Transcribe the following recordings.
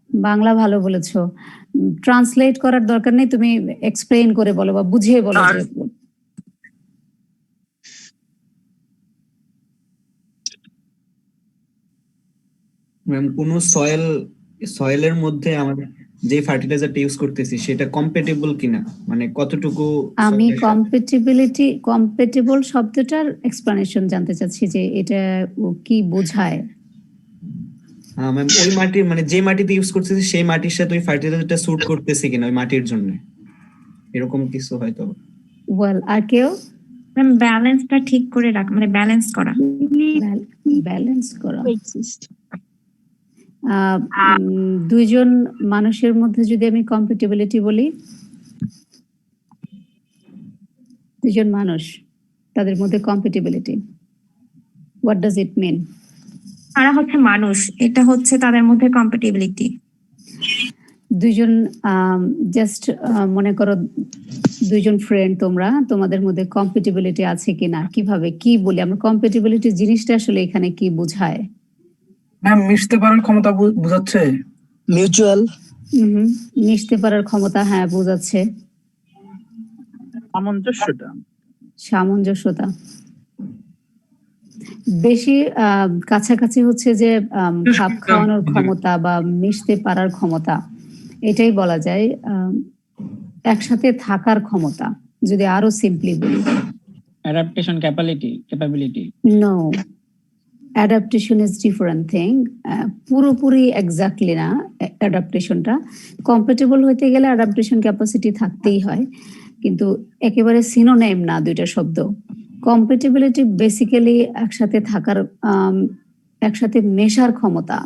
বাংলা ভালো বলেছো। ট্রান্সলেট করার দরকার নেই, তুমি এক্সপ্লেইন করে বলো বা বুঝিয়ে বলো যে ম্যাম কোন সয়েলের মধ্যে আমাদের যে ফার্টিলাইজারটা ইউজ করতেছি সেটা কম্প্যাটিবল কিনা, মানে কতটুকু। আমি কম্প্যাটিবল শব্দটার এক্সপ্লেনেশন জানতে চাচ্ছি যে এটা কি বোঝায়। ম্যাম ওই মাটির মানে যে মাটিতে ইউজ করতেছি সেই মাটির সাথে ওই ফার্টিলাইজারটা স্যুট করতেছে কিনা ওই মাটির জন্য, এরকম কিছু হয়তো। ওয়েল আর কেউ? ম্যাম ব্যালেন্সটা ঠিক করে রাখ, মানে ব্যালেন্স করা। ব্যালেন্স করা। দুইজন মানুষের মধ্যে যদি আমি কম্প্যাটিবিলিটি বলি, দুইজন মানুষ তাদের মধ্যে কম্প্যাটিবিলিটি, হোয়াট ডাজ ইট মিন? তারা হচ্ছে মানুষ, এটা হচ্ছে তাদের মধ্যে কম্প্যাটিবিলিটি। দুইজন জাস্ট মনে করো দুইজন ফ্রেন্ড, তোমাদের মধ্যে কম্প্যাটিবিলিটি আছে কিনা, কিভাবে কি বলি আমরা কম্প্যাটিবিলিটি জিনিসটা আসলে এখানে কি বোঝায়? ম্যাম মিশতে পারার ক্ষমতা বোঝাচ্ছে। মিউচুয়াল। মিশতে পারার ক্ষমতা, হ্যাঁ বোঝাচ্ছে। সামঞ্জস্যতা। বেশি কাছাকাছি হচ্ছে যে খাপ খাওয়ানোর ক্ষমতা বা মিশতে পারার ক্ষমতা, এটাই বলা যায়। একসাথে থাকার ক্ষমতা যদি আরো সিম্পলি বলি। Adaptation capability. No, adaptation is different thing. পুরোপুরি এক্স্যাক্টলি না অ্যাডাপটেশনটা। কম্প্যাটিবল হইতে গেলে অ্যাডাপটেশন ক্যাপাসিটি থাকতেই হয়, কিন্তু একেবারে সিনোনিম না দুইটা শব্দ। কম্প্যাটিবিলিটি বেসিক্যালি একসাথে থাকার, একসাথে মেশার ক্ষমতা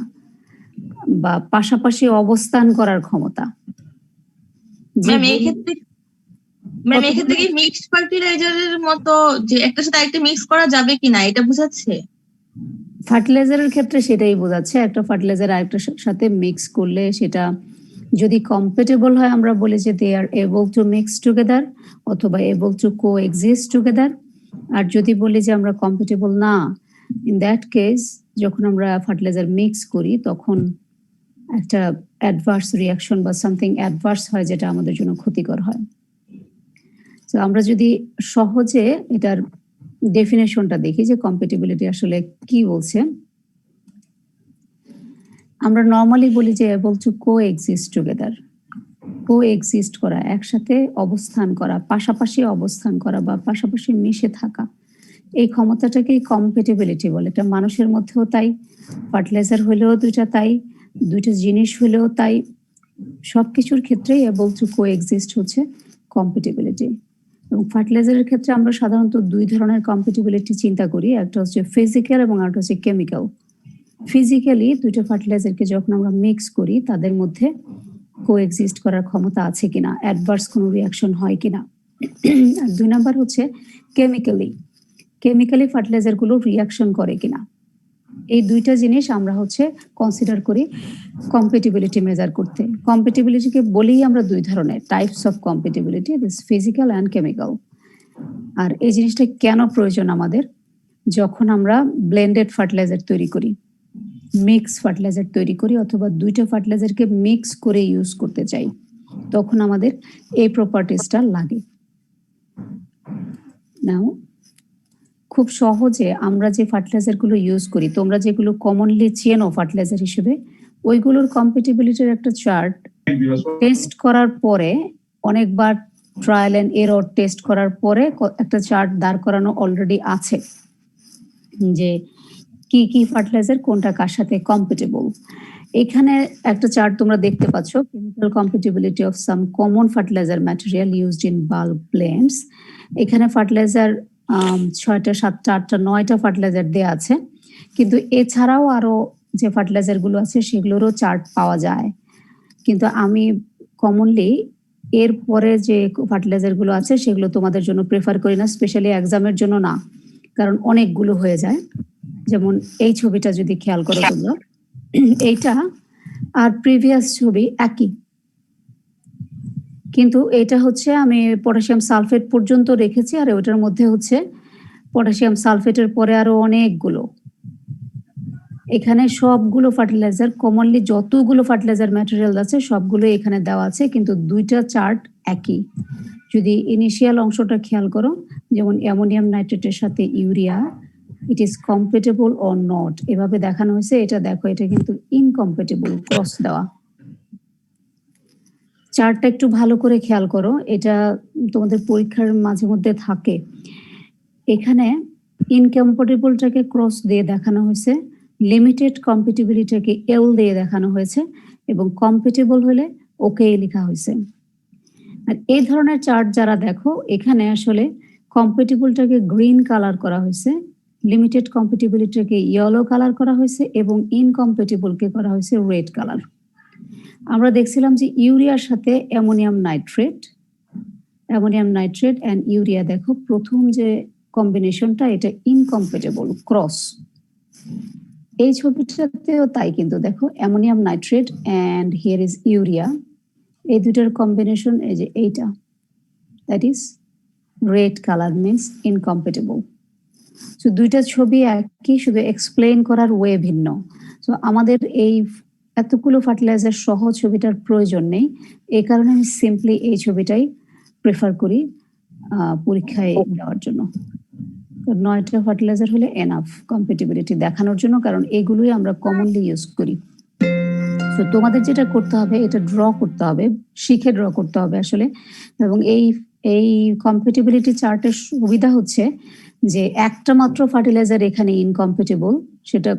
বা পাশাপাশি অবস্থান করার ক্ষমতা। ম্যাম এক্ষেত্রে কি মিক্সড ফার্টিলাইজারের মতো যে একটার সাথে আরেকটা মিক্স করা যাবে কিনা এটা বোঝাচ্ছে? ফার্টিলাইজারের ক্ষেত্রে সেটাই বোঝাচ্ছে, একটা ফার্টিলাইজার আরেকটার সাথে মিক্স করলে সেটা যদি কম্প্যাটিবল হয় আমরা বলি যে they are able to mix together অথবা able to coexist together. আর যদি বলি যে আমরা কম্প্যাটিবল না, ইন দ্যাট কেস যখন আমরা ফার্টিলাইজার মিক্স করি তখন একটা অ্যাডভার্স রিয়াকশন বা সামথিং অ্যাডভার্স হয় যেটা আমাদের জন্য ক্ষতিকর হয়। তো আমরা যদি সহজে এটার ডেফিনেশনটা দেখি যে কম্প্যাটিবিলিটি আসলে কি বলছে, আমরা নর্মালি বলি যে able to coexist together. Co exist করা, একসাথে অবস্থান করা, পাশাপাশি অবস্থান করা বা পাশাপাশি মিশে থাকা, এই ক্ষমতাটাকেই কম্প্যাটিবিলিটি বলে। এটা মানুষের মধ্যেও তাই, ফার্টিলাইজার হলেও দুইটা তাই, দুইটা জিনিস হলেও তাই, সবকিছুর ক্ষেত্রেই এবল টু কো এক্সিস্ট হচ্ছে কম্প্যাটিবিলিটি। এবং ফার্টিলাইজারের ক্ষেত্রে আমরা সাধারণত দুই ধরনের কম্প্যাটিবিলিটি চিন্তা করি, একটা হচ্ছে ফিজিক্যাল এবং একটা হচ্ছে কেমিক্যাল। ফিজিক্যালি দুইটা ফার্টিলাইজারকে যখন আমরা মিক্স করি তাদের মধ্যে কো এক্সিস্ট করার ক্ষমতা আছে কিনা, অ্যাডভার্স কোনো রিয়াকশন হয় কিনা। আর দুই নাম্বার হচ্ছে কেমিক্যালি ফার্টিলাইজারগুলো রিয়াকশন করে কিনা। এই দুইটা জিনিস আমরা হচ্ছে কনসিডার করি কম্প্যাটিবিলিটি মেজার করতে। কম্প্যাটিবিলিটিকে বলেই আমরা দুই ধরনের types of compatibility, this physical and chemical. আর এই জিনিসটা কেন প্রয়োজন আমাদের? যখন আমরা ব্লেন্ডেড ফার্টিলাইজার তৈরি করি, মিক্স ফার্টিলাইজার তৈরি করি অথবা দুইটা ফার্টিলাইজারকে মিক্স করে ইউজ করতে চাই, তখন আমাদের এই প্রপার্টিসটা লাগে। নাও খুব সহজে আমরা যে ফার্টিলাইজারগুলো ইউজ করি, তোমরা যেগুলো কমনলি চেনো ফার্টিলাইজার হিসেবে, ওইগুলোর কম্প্যাটিবিলিটির একটা চার্ট টেস্ট করার পরে, অনেকবার ট্রায়াল এন্ড এরর টেস্ট করার পরে একটা চার্ট দাঁড় করানো অলরেডি আছে যে কি কি ফার্টিলাইজার কোনটা কার সাথে কম্প্যাটিবল। এখানে একটা চার্ট তোমরা দেখতে পাচ্ছ, chemical compatibility of some common fertiliser material used in bulk blends. এখানে ফার্টিলাইজার 6টা 7টা 8টা 9টা ফার্টিলাইজার দেয়া আছে, কিন্তু এছাড়াও আরো যে ফার্টিলাইজার গুলো আছে সেগুলোরও চার্ট পাওয়া যায়। কিন্তু আমি কমনলি এর পরে যে ফার্টিলাইজার গুলো আছে সেগুলো তোমাদের জন্য প্রেফার করি না, স্পেশালি এক্সামের জন্য না, কারণ অনেকগুলো হয়ে যায়। যেমন এই ছবিটা যদি খেয়াল করো তোমরা, এইটা আর প্রিভিয়াস ছবি একই, কিন্তু এটা হচ্ছে আমি পটাশিয়াম সালফেট পর্যন্ত রেখেছি আর ওটার মধ্যে হচ্ছে পটাশিয়াম সালফেটের পরে আরো অনেকগুলো। এখানে সবগুলো ফার্টিলাইজার কমনলি যতগুলো ফার্টিলাইজার ম্যাটেরিয়াল আছে সবগুলো এখানে দেওয়া আছে, কিন্তু দুইটা চার্ট একই। যদি ইনিশিয়াল অংশটা খেয়াল করো, যেমন অ্যামোনিয়াম নাইট্রেটের সাথে urea, it is compatible or not এভাবে দেখানো হয়েছে। এটা দেখো, এটা কিন্তু ইনকম্পেটেবল, ক্রস দেওয়া। চার্টটা একটু ভালো করে খেয়াল করো, এটা তোমাদের পরীক্ষার মাঝে মধ্যে থাকে। এখানে ইনকম্পেটেবলটাকে ক্রস দিয়ে দেখানো হয়েছে, লিমিটেড কম্পেটিবিলিটিকে এল দিয়ে দেখানো হয়েছে, এবং কম্পেটেবল হলে ওকে লেখা হয়েছে। আর এই ধরনের চার্ট যারা দেখো, এখানে আসলে কম্পেটেবলটাকে গ্রিন কালার করা হয়েছে, লিমিটেড কম্পেটিবিলিটিকে ইয়েলো কালার করা হয়েছে, এবং ইনকম্পেটেবলকে করা হয়েছে রেড কালার। আমরা দেখছিলাম যে ইউরিয়ার সাথে অ্যামোনিয়াম নাইট্রেট অ্যান্ড ইউরিয়া, দেখো প্রথম যে কম্বিনেশনটা এটা ইনকম্পেটেবল, ক্রস। এই ছবিটাতেও তাই, কিন্তু দেখো ammonium nitrate and here is urea, এই দুটার কম্বিনেশন এই যে এইটা, that is red colour, means incompatible. So দুইটা ছবি একই, শুধু এক্সপ্লেইন করার ওয়ে ভিন্ন। সো আমাদের এই এতগুলো ফার্টিলাইজার সহ ছবিটার প্রয়োজন নেই, এই কারণে আমি সিম্পলি এই ছবিটাই প্রেফার করি পরীক্ষায় দেওয়ার জন্য। 9টা ফার্টিলাইজার হলে এনাফ কম্পেটিবিলিটি দেখানোর জন্য, কারণ এগুলোই আমরা কমনলি ইউজ করি। তো তোমাদের যেটা করতে হবে, এটা ড্র করতে হবে, শিখে ড্র করতে হবে আসলে। এবং এই কম্পেটিবিলিটি চার্টের সুবিধা হচ্ছে যে একটা মাত্র ফার্টিলাইজার এখানে ইনকম্পেটেবল, সেটা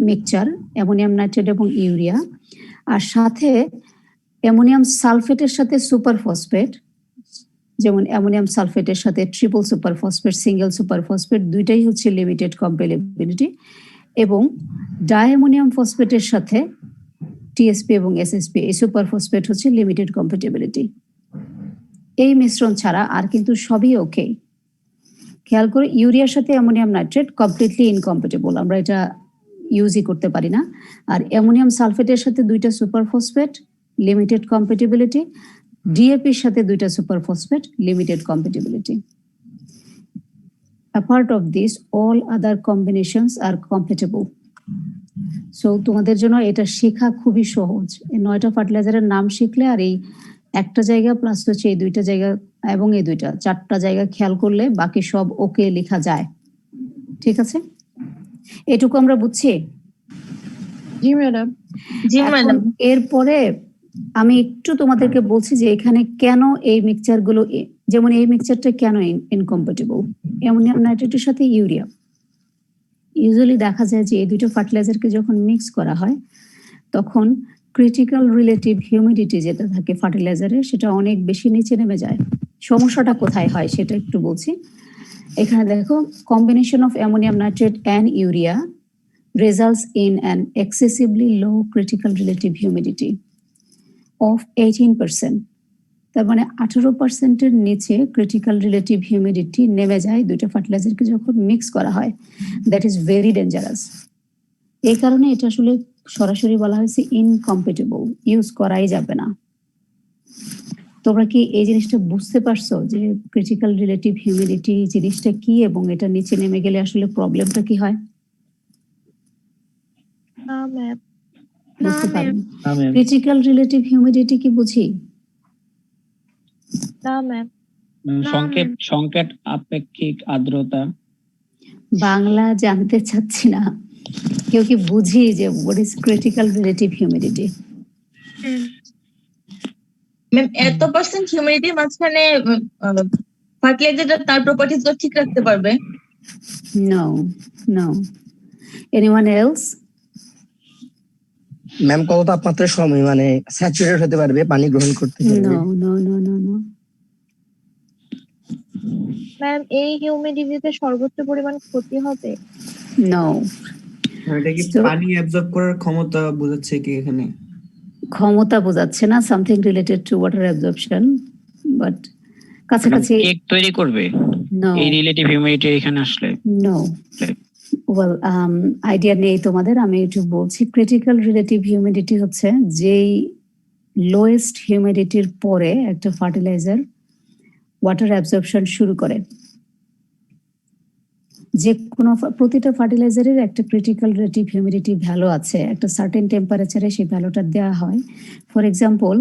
মিক্সচার অ্যামোনিয়াম নাইট্রেট এবং ইউরিয়া, আর সাথে অ্যামোনিয়াম সালফেটের সাথে সুপার ফসফেট, যেমন অ্যামোনিয়াম সালফেটের সাথে triple super phosphate, single super phosphate, দুইটাই হচ্ছে লিমিটেড কম্পেটিবিলিটি, এবং ডাইঅ্যামোনিয়াম ফসফেটের সাথে টিএসপি এবং এসএসপি, এই সুপার ফসফেট হচ্ছে লিমিটেড কম্পেটিবিলিটি। এই মিশ্রণ ছাড়া আর কিন্তু সবই ওকে। খেয়াল করে, ইউরিয়ার সাথে অ্যামোনিয়াম নাইট্রেট কমপ্লিটলি ইনকম্পেটেবল, আমরা এটা ইউজই করতে পারি না। আর অ্যামোনিয়াম সালফেটের সাথে দুইটা সুপার ফসফেট, লিমিটেড কম্পেটিবিলিটি, ডিএপির সাথে দুইটা super phosphate, limited compatibility. Apart of this, all other combinations are compatible. So তোমাদের জন্য এটা শেখা খুবই সহজ। এই 9টা ফার্টিলাইজারের নাম শিখলে, আর এই একটা জায়গা প্লাস হচ্ছে এই দুইটা জায়গা এবং এই দুইটা 4টা জায়গা খেয়াল করলে বাকি সব ওকে লেখা যায়। ঠিক আছে, এটুকু আমরা বুঝছি? জি ম্যাডাম। জি এখন ম্যাডাম। এরপরে আমি একটু তোমাদেরকে বলছি যে এখানে কেন এই মিক্সচার গুলো, যেমন এই মিক্সচারটা কেন ইনকম্পেটেবল। অ্যামোনিয়াম নাইট্রেটের সাথে ইউরিয়া, ইউজুয়ালি দেখা যায় যে এই দুটো ফার্টিলাইজারকে যখন মিক্স করা হয় তখন ক্রিটিক্যাল রিলেটিভ হিউমিডিটি যেটা থাকে ফার্টিলাইজারে, সেটা অনেক বেশি নিচে নেমে যায়। সমস্যাটা কোথায় হয় সেটা একটু বলছি। এখানে দেখো, combination of ammonium nitrate and urea results in an excessively low critical relative humidity of 18%. তার মানে 18%-এর নিচে ক্রিটিক্যাল রিলেটিভ হিউমিডিটি নেমে যায় দুইটা ফার্টিলাইজারকে যখন মিক্স করা হয়। That is very dangerous. এই কারণে এটা আসলে সরাসরি বলা হয়েছে ইনকম্পেটেবল, ইউজ করাই যাবে না। তোমরা কি এই জিনিসটা বুঝতে পারছো যে ক্রিটিক্যাল রিলেটিভ হিউমিডিটি জিনিসটা কি এবং এটা নিচে নেমে গেলে আসলে প্রবলেমটা কি হয়? না ম্যাম। বুঝতে পারিনি। না ম্যাম। ক্রিটিক্যাল রিলেটিভ হিউমিডিটি কি বুঝি? না ম্যাম। সংকেত আপেক্ষিক আর্দ্রতা। বাংলা জানতে চাচ্ছি না, কেউ কি বুঝি যে what is critical relative humidity? Ma'am, এত পার্সেন্ট হিউমিডিটির মাঝখানে ফার্টিলাইজারটা তার প্রপার্টিজ গুলো ঠিক রাখতে পারবে? নো। Anyone else? ম্যাম, কত তাপমাত্রার সময় মানে স্যাচুরেটেড হতে পারবে, পানি গ্রহণ করতে পারবে? নো। ম্যাম, এই হিউমিডিটিতে সর্বোচ্চ পরিমাণ ক্ষতি হবে? নো। এটা কি পানি অ্যাবজর্ব করার ক্ষমতা বোঝাচ্ছে কি এখানে? ক্ষমতা বোঝাচ্ছে না, something related to water absorption, but কাছাকাছি। কেক তৈরি করবে নো। এই রিলেটিভ হিউমিডিটি এখানে আসলে? নো। ওয়েল, আইডিয়া নেই তোমাদের, আমি একটু বলছি। ক্রিটিক্যাল রিলেটিভ হিউমিডিটি হচ্ছে যেই লোয়েস্ট হিউমিডিটির পরে একটা ফার্টিলাইজার ওয়াটার অ্যাবজর্পশন শুরু করে। যে কোনো প্রতিটা ফার্টিলাইজারের একটা ক্রিটিক্যাল রিলেটিভ হিউমিডিটি ভ্যালু আছে, একটা সার্টেন টেম্পারেচারে সেই ভ্যালুটা দেওয়া হয়। ফর এক্সাম্পল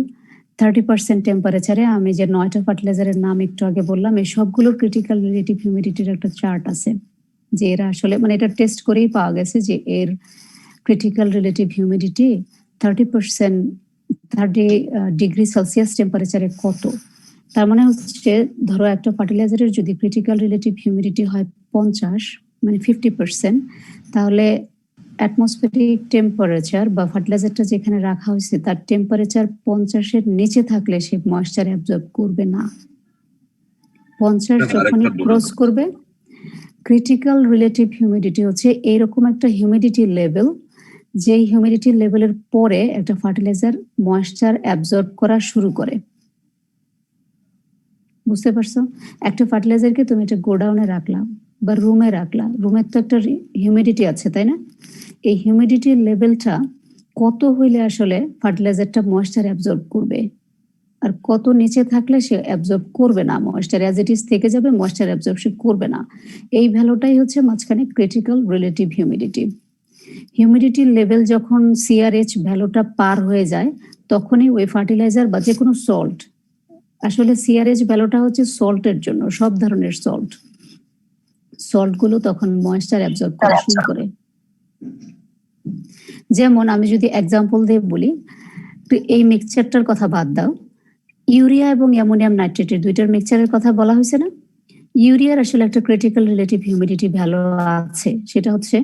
30% টেম্পারেচারে আমি যে 9টা ফার্টিলাইজারের নাম একটু আগে বললাম, এই সবগুলো ক্রিটিক্যাল রিলেটিভ হিউমিডিটির একটা চার্ট আছে, যে এরা আসলে মানে এটা টেস্ট করেই পাওয়া গেছে যে এর critical relative humidity 30% 30 degree Celsius টেম্পারেচারে কত। তার মানে হচ্ছে ধরো একটা ফার্টিলাইজারের যদি ক্রিটিক্যাল রিলেটিভ হিউমিডিটি হয় 50 মানে 50%, তাহলে অ্যাটমসফেরিক টেম্পারেচার বা ফার্টিলাইজারটা যেখানে রাখা হয়েছে তার টেম্পারেচার 50-এর নিচে থাকলে সে ময়েশ্চার অ্যাবজর্ব করবে না। 50 যখনই ক্রস করবে, ক্রিটিক্যাল রিলেটিভ হিউমিডিটি হচ্ছে এইরকম একটা হিউমিডিটি লেভেল, যেই হিউমিডিটি লেভেলের পরে একটা ফার্টিলাইজার ময়েশ্চার অ্যাবজর্ব করা শুরু করে। বুঝতে পারছো? একটা ফার্টিলাইজারকে তুমি একটা গোডাউনে রাখলাম বা রুমে রাখলাম, রুমের তো একটা হিউমিডিটি আছে, তাই না? এই হিউমিডিটি লেভেলটা কত হইলে আসলে ফার্টিলাইজারটা ময়েশ্চার অ্যাবজর্ব করবে, আর কত নিচে থাকলে সে অ্যাবজর্ব করবে না, ময়েশ্চার অ্যাজ ইট ইজ থেকে যাবে, ময়েশ্চার অ্যাবজর্বশন করবে না। এই ভ্যালুটাই হচ্ছে মাঝখানে critical relative humidity. Humidity level যখন সিআরএইচ ভ্যালুটা পার হয়ে যায়, তখনই ওই ফার্টিলাইজার বা যে কোনো সল্ট, আসলে সিআরএইচ ভ্যালুটা হচ্ছে সল্টের জন্য, সব ধরনের সল্ট গুলো তখন ময়েশ্চার অ্যাবজর্ব করা শুরু করে। যেমন আমি যদি এক্সাম্পল দিয়ে বলি, এই মিক্সচারটার কথা বাদ দাও, ইউরিয়া এবং অ্যামোনিয়াম নাইট্রেটের দুইটার মিক্সচারের কথা বলা হয়েছে না? ইউরিয়ার আসলে একটা ক্রিটিক্যাল রিলেটিভ হিউমিডিটি ভ্যালু আছে, সেটা হচ্ছে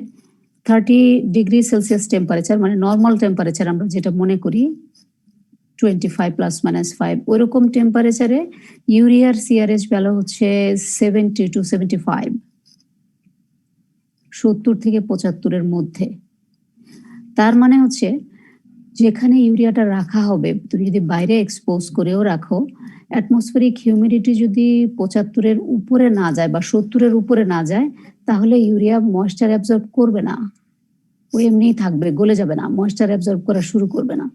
30 ডিগ্রি সেলসিয়াস টেম্পারেচার, মানে নর্মাল টেম্পারেচার আমরা যেটা মনে করি 25 ± 5, ওইরকম টেম্পারেচারে ইউরিয়ার সিআরএইচ ভ্যালু হচ্ছে 70 to 75, 70 থেকে 75-এর মধ্যে। তার মানে হচ্ছে যেখানে ইউরিয়াটা রাখা হবে, তুমি যদি বাইরে এক্সপোজ করেও রাখো, অ্যাটমসফেরিক হিউমিডিটি যদি 75-এর উপরে না যায় বা 70-এর উপরে না যায়, তাহলে ইউরিয়া ময়েশ্চার অ্যাবজর্ব করবে না, ওই এমনিই থাকবে, গলে যাবে না, ময়েশ্চার অ্যাবজর্ব করা শুরু করবে না।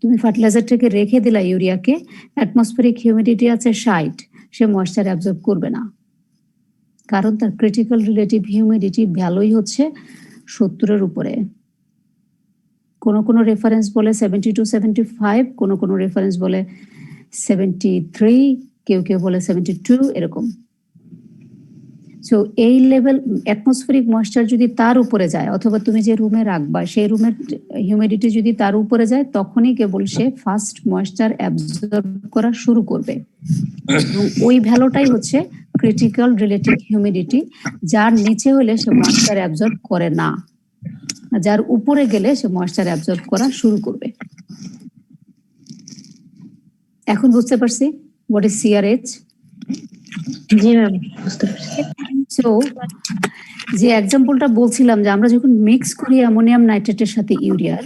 তুমি ফার্টিলাইজারটাকে রেখে দিলা ইউরিয়াকে, অ্যাটমসফেরিক হিউমিডিটি আছে 60, সে ময়েশ্চার অ্যাবজর্ব করবে না, কারণ তার ক্রিটিক্যাল রিলেটিভ হিউমিডিটি ভ্যালুই হচ্ছে 70-এর উপরে। কোনো রেফারেন্স বলে 70 to 75, কোনো রেফারেন্স বলে 73, কেউ বলে 72, এরকম। সো এই লেভেল অ্যাটমসফেরিক ময়েশ্চার যদি তার উপরে যায়, অথবা তুমি যে রুমে রাখবা সেই রুমের হিউমিডিটি যদি তার উপরে যায়, তখনই কেবল সে ফার্স্ট ময়েশ্চার অ্যাবজর্ব করা শুরু করবে। এবং ওই ভ্যালুটাই হচ্ছে ক্রিটিক্যাল রিলেটিভ হিউমিডিটি, যার নিচে হলে সে ময়েশ্চার অ্যাবজর্ব করে না, যার উপরে গেলে সে ময়েশ্চার অ্যাবজর্ব করা শুরু করবে। এখন বুঝতে পারছি what is CRH? G ma'am, বুঝতে পারছি। সো যে এক্সাম্পলটা বলছিলাম যে আমরা যখন মিক্স করি অ্যামোনিয়াম নাইট্রেটের সাথে urea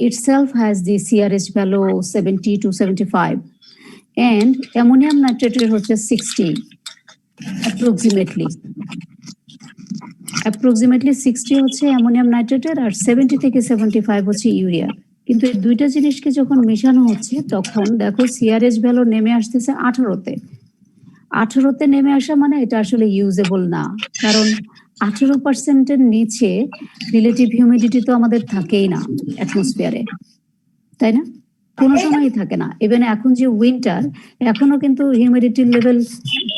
itself has the CRH value 70 to 75 and ammonium নাইট্রেটের হচ্ছে 60 approximately 60 হচ্ছে অ্যামোনিয়াম নাইট্রেটের, আর 70 থেকে 75 হচ্ছে ইউরিয়া। কিন্তু এই দুইটা জিনিসকে যখন মেশানো হচ্ছে, তখন দেখো সিআরএইচ ভ্যালু নেমে আসতেছে 18-তে। 18-তে নেমে আসা মানে এটা আসলে ইউজেবল না, কারণ 18%-এর নিচে রিলেটিভ হিউমিডিটি তো আমাদের থাকেই না অ্যাটমসফিয়ারে, তাই না? কোনো সময়ই থাকে না। ইভেন এখন যে উইন্টার, এখনো কিন্তু হিউমিডিটির লেভেল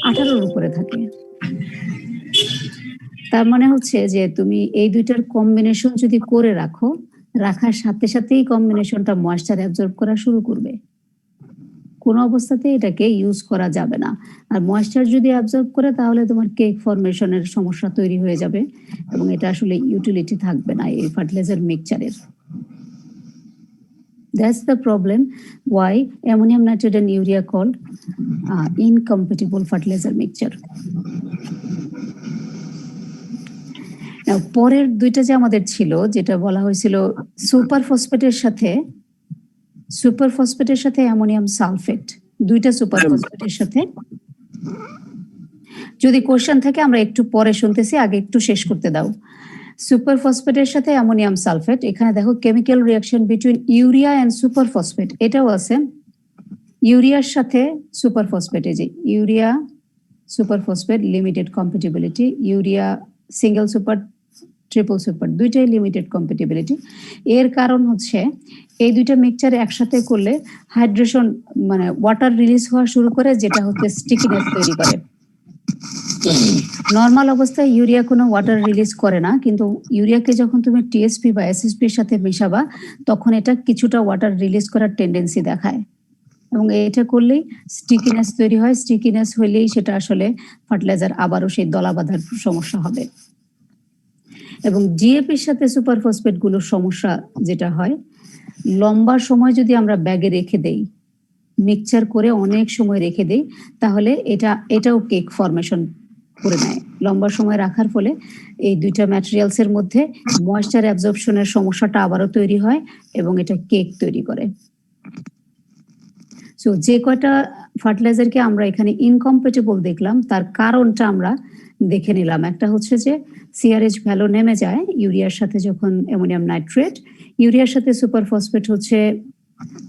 18-এর উপরে থাকে। তার মানে হচ্ছে যে তুমি এই দুইটার কম্বিনেশন যদি করে রাখো, রাখার সাথে সাথেই কম্বিনেশনটা ময়েশ্চার অ্যাবজর্ব করা শুরু করবে। কোনো অবস্থাতে এটাকে ইউজ করা যাবে না। আর ময়েশ্চার যদি অ্যাবজর্ব করে, তাহলে তোমার কেক ফরমেশনের সমস্যা তৈরি হয়ে যাবে, এবং এটা আসলে ইউটিলিটি থাকবে না এই fertiliser মিক্সচারের। That's the problem why ammonium nitrate and urea called incompatible fertilizer mixture. Now, পরের দুইটা যে আমাদের ছিল, যেটা বলা হয়েছিল সুপার ফসফেটের সাথে অ্যামোনিয়াম সালফেট, দুইটা সুপার ফসফেটের সাথে। যদি কোশ্চেন থাকে আমরা একটু পরে শুনতেছি, আগে একটু শেষ করতে দাও। সুপার ফসফেটের সাথে অ্যামোনিয়াম সালফেট, এখানে দেখো chemical reaction between urea and super phosphate, এটাও আছে। ইউরিয়ার সাথে সুপার ফসফেট, এই যে urea super phosphate limited compatibility, urea single super, triple super দুইটাই লিমিটেড কম্প্যাটিবিলিটি। এর কারণ হচ্ছে এই দুইটা মিক্সচার একসাথে করলে হাইড্রেশন মানে ওয়াটার রিলিজ হওয়া শুরু করে, যেটা হচ্ছে স্টিকিনেস তৈরি করে। নর্মাল অবস্থায় ইউরিয়া কোনো ওয়াটার রিলিজ করে না, কিন্তু ইউরিয়াকে যখন তুমি টিএসপি বা এসএসপি এর সাথে মেশাবা তখন এটা কিছুটা ওয়াটার রিলিজ করার টেন্ডেন্সি দেখায়, এবং এটা করলেই স্টিকিনেস তৈরি হয়। স্টিকিনেস হইলেই সেটা আসলে ফার্টিলাইজার আবারও সেই দলা বাঁধার সমস্যা হবে। এবং ডিএপির সাথে সুপার ফসফেট গুলোর সমস্যা যেটা হয়, লম্বা সময় যদি আমরা ব্যাগে রেখে দেই, মিক্সচার করে অনেক সময় রেখে দেই, তাহলে এটাও কেক ফরমেশন করে নেয়। লম্বা সময় রাখার ফলে এই দুইটা ম্যাটেরিয়ালস এর মধ্যে ময়েশ্চার অ্যাবজর্পশনের সমস্যাটা আবারও তৈরি হয় এবং এটা কেক তৈরি করে। সো যে কয়টা ফার্টিলাইজারকে আমরা এখানে ইনকম্প্যাটিবল দেখলাম তার কারণটা আমরা দেখে নিলাম। একটা হচ্ছে যে সিআরএইচ ভ্যালু নেমে যায় ইউরিয়ার সাথে যখন অ্যামোনিয়াম নাইট্রেট, ইউরিয়ার সাথে সুপার ফসফেট হচ্ছে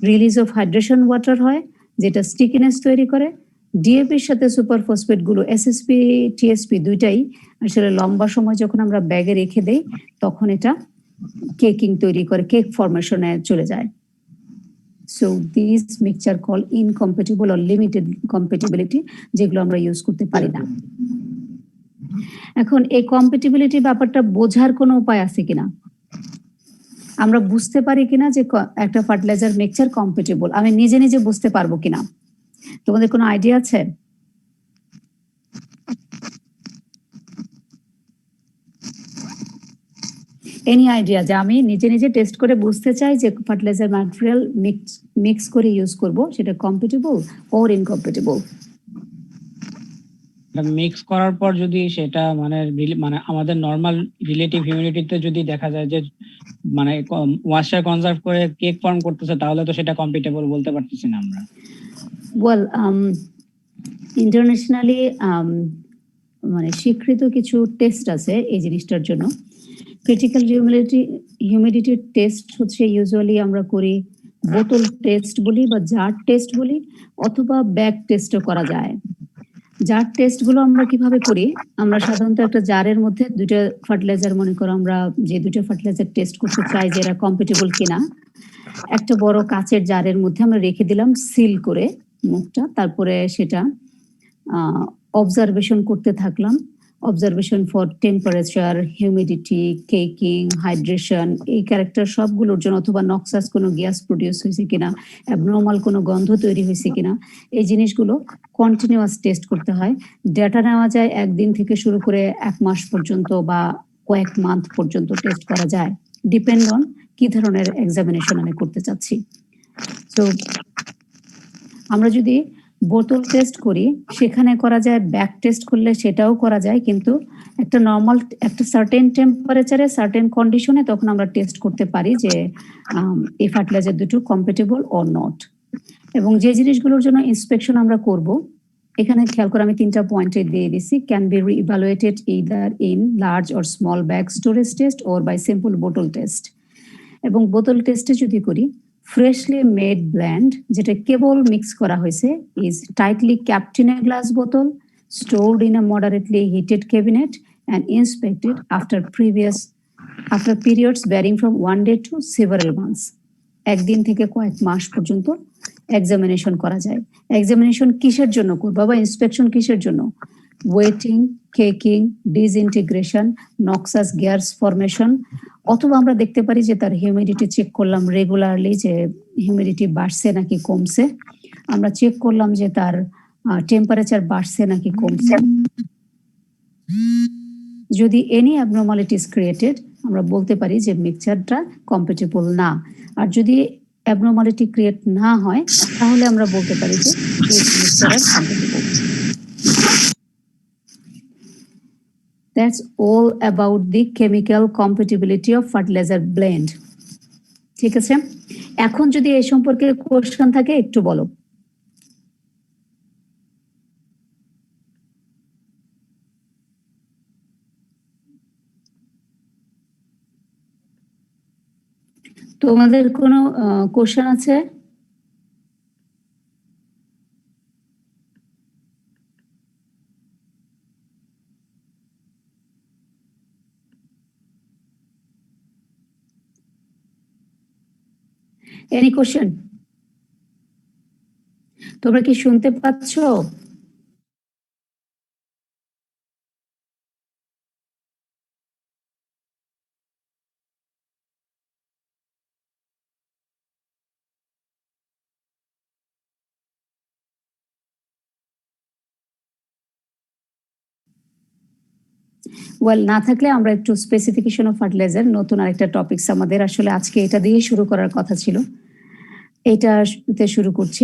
রিলিজ অফ হাইড্রেশন ওয়াটার হয়, যেটা স্টিকিনেস তৈরি করে। ডিএপির সাথে সুপার ফসফেট গুলো এসএসপি টিএসপি দুইটাই আসলে লম্বা সময় যখন আমরা ব্যাগে রেখে দেই তখন এটা কেকিং তৈরি করে, কেক ফরমেশনে চলে যায়। So this mixture call incompatible or limited compatibility, যেগুলো আমরা ইউজ করতে পারি না। এখন এই কম্প্যাটিবিলিটি ব্যাপারটা বোঝার কোনো উপায় আছে কিনা, আমরা বুঝতে পারি কিনা যে একটা ফার্টিলাইজার মিক্সচার কম্প্যাটিবল, আমি নিজে নিজে বুঝতে পারবো কিনা? তোমাদের কোনো আইডিয়া আছে? এনি আইডিয়া যে আমি নিজে নিজে টেস্ট করে বুঝতে চাই যে ফার্টিলাইজার ম্যাটেরিয়াল মিক্স করে ইউজ করব, সেটা কম্প্যাটিবল অর ইনকম্প্যাটিবল? মিক্স করার পর যদি সেটা মানে আমাদের নর্মাল রিলেটিভ হিউমিডিটিতে যদি দেখা যায় যে মানে ওয়াশার কনজার্ভ করে কেক ফর্ম করতেছে, তাহলে তো সেটা কম্পিটেবল বলতে পারতেছি না আমরা। ওয়েল ইন্টারন্যাশনালি মানে স্বীকৃত কিছু টেস্ট আছে এই জিনিসটার জন্য। ক্রিটিক্যাল হিউমিডিটি টেস্ট হচ্ছে ইউজুয়ালি আমরা করি বোতল টেস্ট বলি বা জার টেস্ট বলি, অথবা ব্যাগ টেস্টও করা যায়। জার টেস্ট গুলো আমরা কিভাবে করি, আমরা সাধারণত একটা জারের মধ্যে দুইটা ফার্টিলাইজার, মনে করো আমরা যে দুইটা ফার্টিলাইজার টেস্ট করতে চাই যে এরা কম্প্যাটিবল কিনা, একটা বড় কাচের জারের মধ্যে আমরা রেখে দিলাম সিল করে মুখটা, তারপরে সেটা অবজারভেশন করতে থাকলাম। Observation for temperature, humidity, caking, hydration, এই ক্যারেক্টার সবগুলোর জন্য, অথবা নক্সাস কোনো গ্যাস প্রডিউস হয়েছে কিনা, অ্যাবনর্মাল কোনো গন্ধ তৈরি হয়েছে কিনা, এই জিনিসগুলো কন্টিনিউয়াস টেস্ট করতে হয়। ডেটা নেওয়া যায় একদিন থেকে শুরু করে 1 মাস পর্যন্ত বা কয়েক মান্থ পর্যন্ত টেস্ট করা যায়, ডিপেন্ড অন কি ধরনের এক্সামিনেশন আমি করতে চাচ্ছি। তো আমরা যদি বোতল টেস্ট করি সেখানে করা যায়, ব্যাক টেস্ট করলে সেটাও করা যায়, কিন্তু একটা নর্মাল একটা সার্টেন টেম্পারেচারে সার্টেন কন্ডিশনে তখন আমরা টেস্ট করতে পারি যে এই ফার্টিলাইজার দুটো কম্প্যাটিবল অর নট। এবং যে জিনিসগুলোর জন্য ইন্সপেকশন আমরা করব, এখানে খেয়াল করে আমি 3টা পয়েন্টে দিয়ে দিছি। Can be reevaluated either in large or small bag storage test or by simple বোতল টেস্ট। এবং বোতল টেস্টে যদি করি, ফ্রেশলি মেড ব্লেন্ড যেটা কেবল মিক্স করা হয়েছে is tightly capped in a glass বোতল, stored in a moderately heated cabinet and inspected after periods varying from 1 day to several months. একদিন থেকে কয়েক মাস পর্যন্ত এক্সামিনেশন করা যায়। এক্সামিনেশন কিসের জন্য করবো বা ইন্সপেকশন কিসের জন্য? Wetting, caking, disintegration, noxious gas formation, অথবা আমরা দেখতে পারি যে তার হিউমিডিটি চেক করলাম রেগুলারলি যে হিউমিডিটি বাড়ছে নাকি কমছে, আমরা চেক করলাম যে তার টেম্পারেচার বাড়ছে নাকি কমছে। যদি এনি অ্যাবনর্মালিটিস ক্রিয়েটেড, আমরা বলতে পারি যে মিক্সচারটা কম্প্যাটিবল না। আর যদি অ্যাবনর্মালিটি ক্রিয়েট না হয় তাহলে আমরা বলতে পারি যে mixture compatible. That's all about the chemical compatibility of fertilizer blend. ঠিক আছে, এখন যদি এই সম্পর্কে কোশ্চেন থাকে একটু বলো। তোমাদের কোনো কোশ্চেন আছে? Any question? তোমরা কি শুনতে পাচ্ছ? ওয়েল, না থাকলে আমরা একটু স্পেসিফিকেশন অফ ফার্টিলাইজার, নতুন আরেকটা টপিকস আমাদের, আসলে আজকে এটা দিয়ে শুরু করার কথা ছিল, এটাতে শুরু করছি।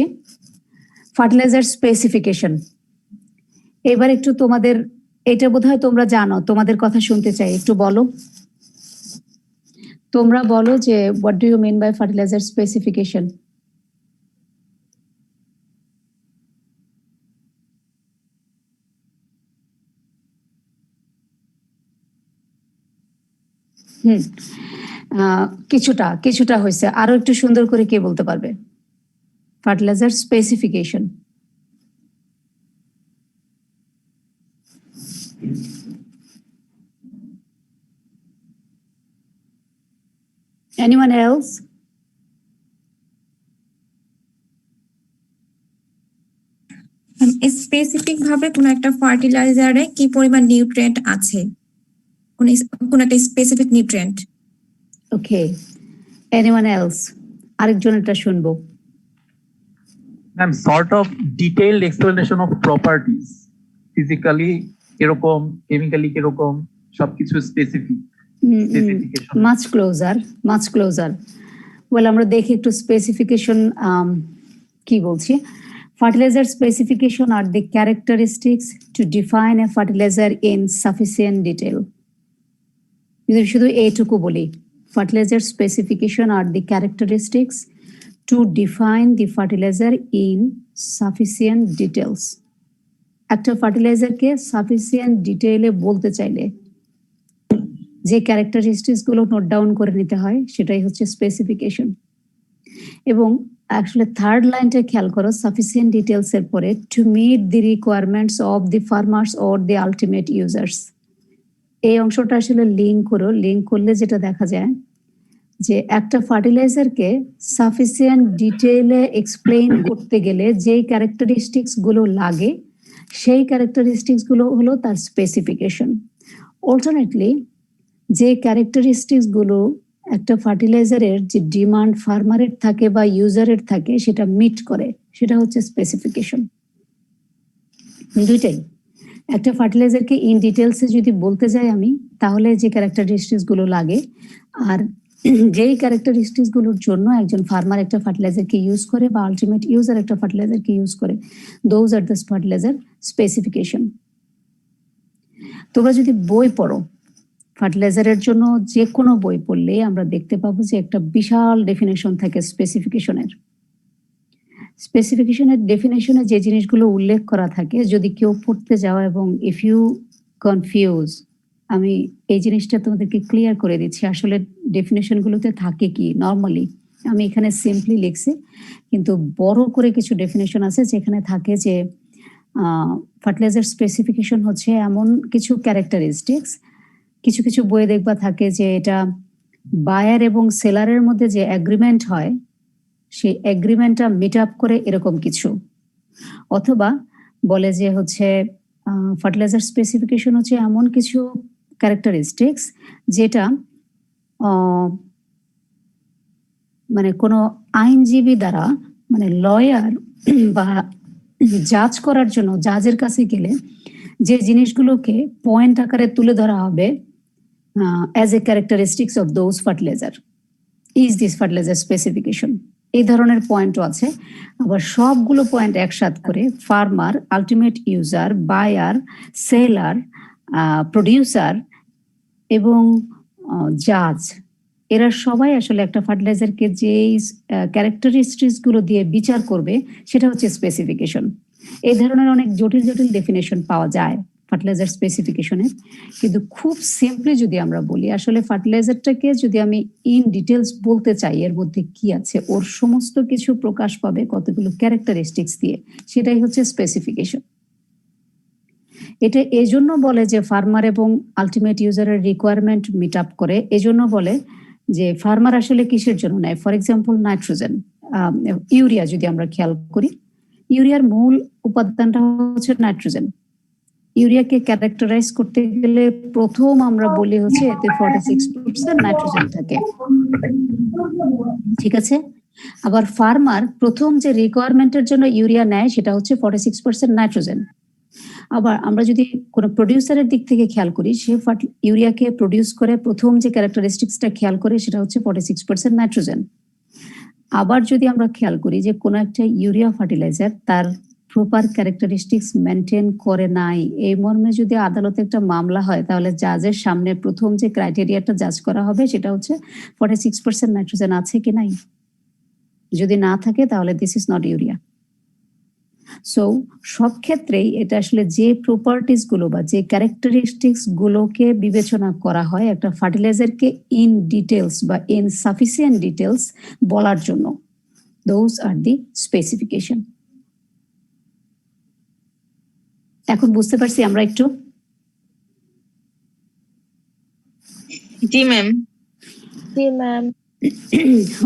Fertiliser specification. এবার একটু তোমাদের, এটা বোধহয় তোমরা জানো, তোমাদের কথা শুনতে চাই, একটু বলো। তোমরা বলো যে what do you mean by fertiliser specification? কিছুটা হয়েছে, আরো একটু সুন্দর করে কে বলতে পারবে? Fertiliser specification. Anyone else? Specific ভাবে কোন একটা ফার্টিলাইজারে কি পরিমাণ নিউট্রিয়েন্ট আছে, কোন একটা specific nutrient. Okay, anyone else? আরেকজনেরটা শুনবো। Ma'am sort of detailed explanation of properties, physically কিরকম, কেমিক্যালি কিরকম, সবকিছু specific specification. Much closer. Well, আমরা দেখি একটু স্পেসিফিকেশন কি বলছি। Fertilizer specification are the characteristics to define a fertilizer in sufficient detail. যদি শুধু এইটুকু বলি, fertilizer specification are the characteristics to define the fertilizer in sufficient details. একটা ফার্টিলাইজারকে সাফিসিয়েন্ট ডিটেইলে বলতে চাইলে যে ক্যারেক্টারিস্টিক্স গুলো নোট ডাউন করে নিতে হয় সেটাই হচ্ছে স্পেসিফিকেশন। এবং আসলে থার্ড লাইনটা খেয়াল করো, সাফিসিয়েন্ট ডিটেলস এর পরে to meet the requirements of the farmers or the ultimate users, এই অংশটা আসলে লিঙ্ক করো। লিঙ্ক করলে যেটা দেখা যায় যে একটা ফার্টিলাইজারকে সাফিসিয়েন্ট ডিটেইলে এক্সপ্লেইন করতে গেলে যেই ক্যারেক্টারিস্টিক্স গুলো লাগে সেই ক্যারেক্টারিস্টিক্স গুলো হলো তার স্পেসিফিকেশন। অল্টারনেটলি যে ক্যারেক্টারিস্টিক্স গুলো একটা ফার্টিলাইজারের যে ডিমান্ড ফার্মারের থাকে বা ইউজারের থাকে সেটা মিট করে, সেটা হচ্ছে স্পেসিফিকেশন। দুইটাই। একটা ফার্টিলাইজারকে ইন ডিটেলসে যদি বলতে যাই আমি, তাহলে যে ক্যারেক্টারিস্টিক্স গুলো লাগে আর যেই ক্যারেক্টারিস্টিক্স গুলোর জন্য একজন ফার্মার একটা ফার্টিলাইজারকে ইউজ করে বা আলটিমেট ইউজার একটা ফার্টিলাইজারকে ইউজ করে, those are the fertiliser specification. তোমরা যদি বই পড়ো, ফার্টিলাইজারের জন্য যে কোনো বই পড়লে আমরা দেখতে পাবো যে একটা বিশাল ডেফিনেশন থাকে স্পেসিফিকেশনের। স্পেসিফিকেশনের ডেফিনেশনে যে জিনিসগুলো উল্লেখ করা থাকে, যদি কেউ পড়তে যাও এবং ইফ ইউ কনফিউজ, আমি এই জিনিসটা তোমাদেরকে ক্লিয়ার করে দিচ্ছি আসলে ডেফিনেশনগুলোতে থাকে কি। নর্মালি আমি এখানে সিম্পলি লিখছি, কিন্তু বড় করে কিছু ডেফিনেশন আছে যেখানে থাকে যে ফার্টিলাইজার স্পেসিফিকেশন হচ্ছে এমন কিছু ক্যারেক্টারিস্টিক্স, কিছু কিছু বইয়ে দেখবা থাকে যে এটা বায়ার এবং সেলারের মধ্যে যে এগ্রিমেন্ট হয় সেই এগ্রিমেন্টটা মিট আপ করে এরকম কিছু, অথবা বলে যে হচ্ছে ফার্টিলাইজার স্পেসিফিকেশন হচ্ছে এমন কিছু ক্যারেক্টারিস্টিক্স যেটা মানে কোনো আইনজীবী দ্বারা, মানে লয়ার বা জাজ করার জন্য জাজের কাছে গেলে যে জিনিসগুলোকে পয়েন্ট আকারে তুলে ধরা হবে as a characteristics of those fertilizer is this fertilizer specification। এই ধরনের পয়েন্টও আছে। আবার সবগুলো পয়েন্ট একসাথ করে farmer, ultimate user, buyer, seller, producer এবং জাজ, এরা সবাই আসলে একটা ফার্টিলাইজারকে যেই ক্যারেক্টারিস্টিক্স গুলো দিয়ে বিচার করবে সেটা হচ্ছে স্পেসিফিকেশন। এই ধরনের অনেক জটিল জটিল ডেফিনেশন পাওয়া যায় ফার্টিলাইজার স্পেসিফিকেশনের, কিন্তু খুব সিম্পলি যদি আমরা বলি, আসলে ফার্টিলাইজারটাকে যদি আমি ইন ডিটেলস বলতে চাই এর মধ্যে কি আছে, ওর সমস্ত কিছু প্রকাশ পাবে কতগুলো ক্যারেক্টারিস্টিক্স দিয়ে, সেটাই হচ্ছে স্পেসিফিকেশন। এটা এজন্য বলে যে ফার্মার এবং আলটিমেট ইউজারের রিকোয়ারমেন্ট মিট আপ করে, এজন্য বলে যে ফার্মার আসলে কিসের জন্য নেয়। ফর এক্সাম্পল নাইট্রোজেন, ইউরিয়া যদি আমরা খেয়াল করি, ইউরিয়ার মূল উপাদানটা হচ্ছে নাইট্রোজেন। ইউরিয়াকে ক্যারেক্টারাইজ করতে গেলে প্রথম আমরা বলি হচ্ছে এতে 46% নাইট্রোজেন থাকে, ঠিক আছে। আবার ফার্মার প্রথম যে রিকোয়ারমেন্টের জন্য ইউরিয়া নেয় সেটা হচ্ছে 46% নাইট্রোজেন। আবার আমরা যদি কোনো প্রডিউসারের দিক থেকে খেয়াল করি, সে ইউরিয়াকে প্রডিউস করে প্রথম যে ক্যারেক্টারিস্টিক্সটা খেয়াল করে সেটা হচ্ছে 46% নাইট্রোজেন। আবার যদি আমরা খেয়াল করি যে কোনো একটা ইউরিয়া ফার্টিলাইজার তার প্রপার ক্যারেক্টারিস্টিক্স মেনটেন করে নাই, এই মর্মে যদি আদালতে একটা মামলা হয়, তাহলে জাজের সামনে প্রথম যে ক্রাইটেরিয়াটা জাজ করা হবে সেটা হচ্ছে 46% নাইট্রোজেন আছে কি নাই। যদি না থাকে তাহলে this is not urea. So সব ক্ষেত্রেই এটা আসলে যে প্রপার্টিস গুলো বা যে ক্যারেক্টারিস্টিক্স গুলোকে বিবেচনা করা হয় একটা ফার্টিলাইজারকে ইন ডিটেলস বা ইন সাফিসিয়েন্ট ডিটেলস বলার জন্য, দোজ আর দি স্পেসিফিকেশন। এখন বুঝতে পারছি আমরা একটু? জি ম্যাম।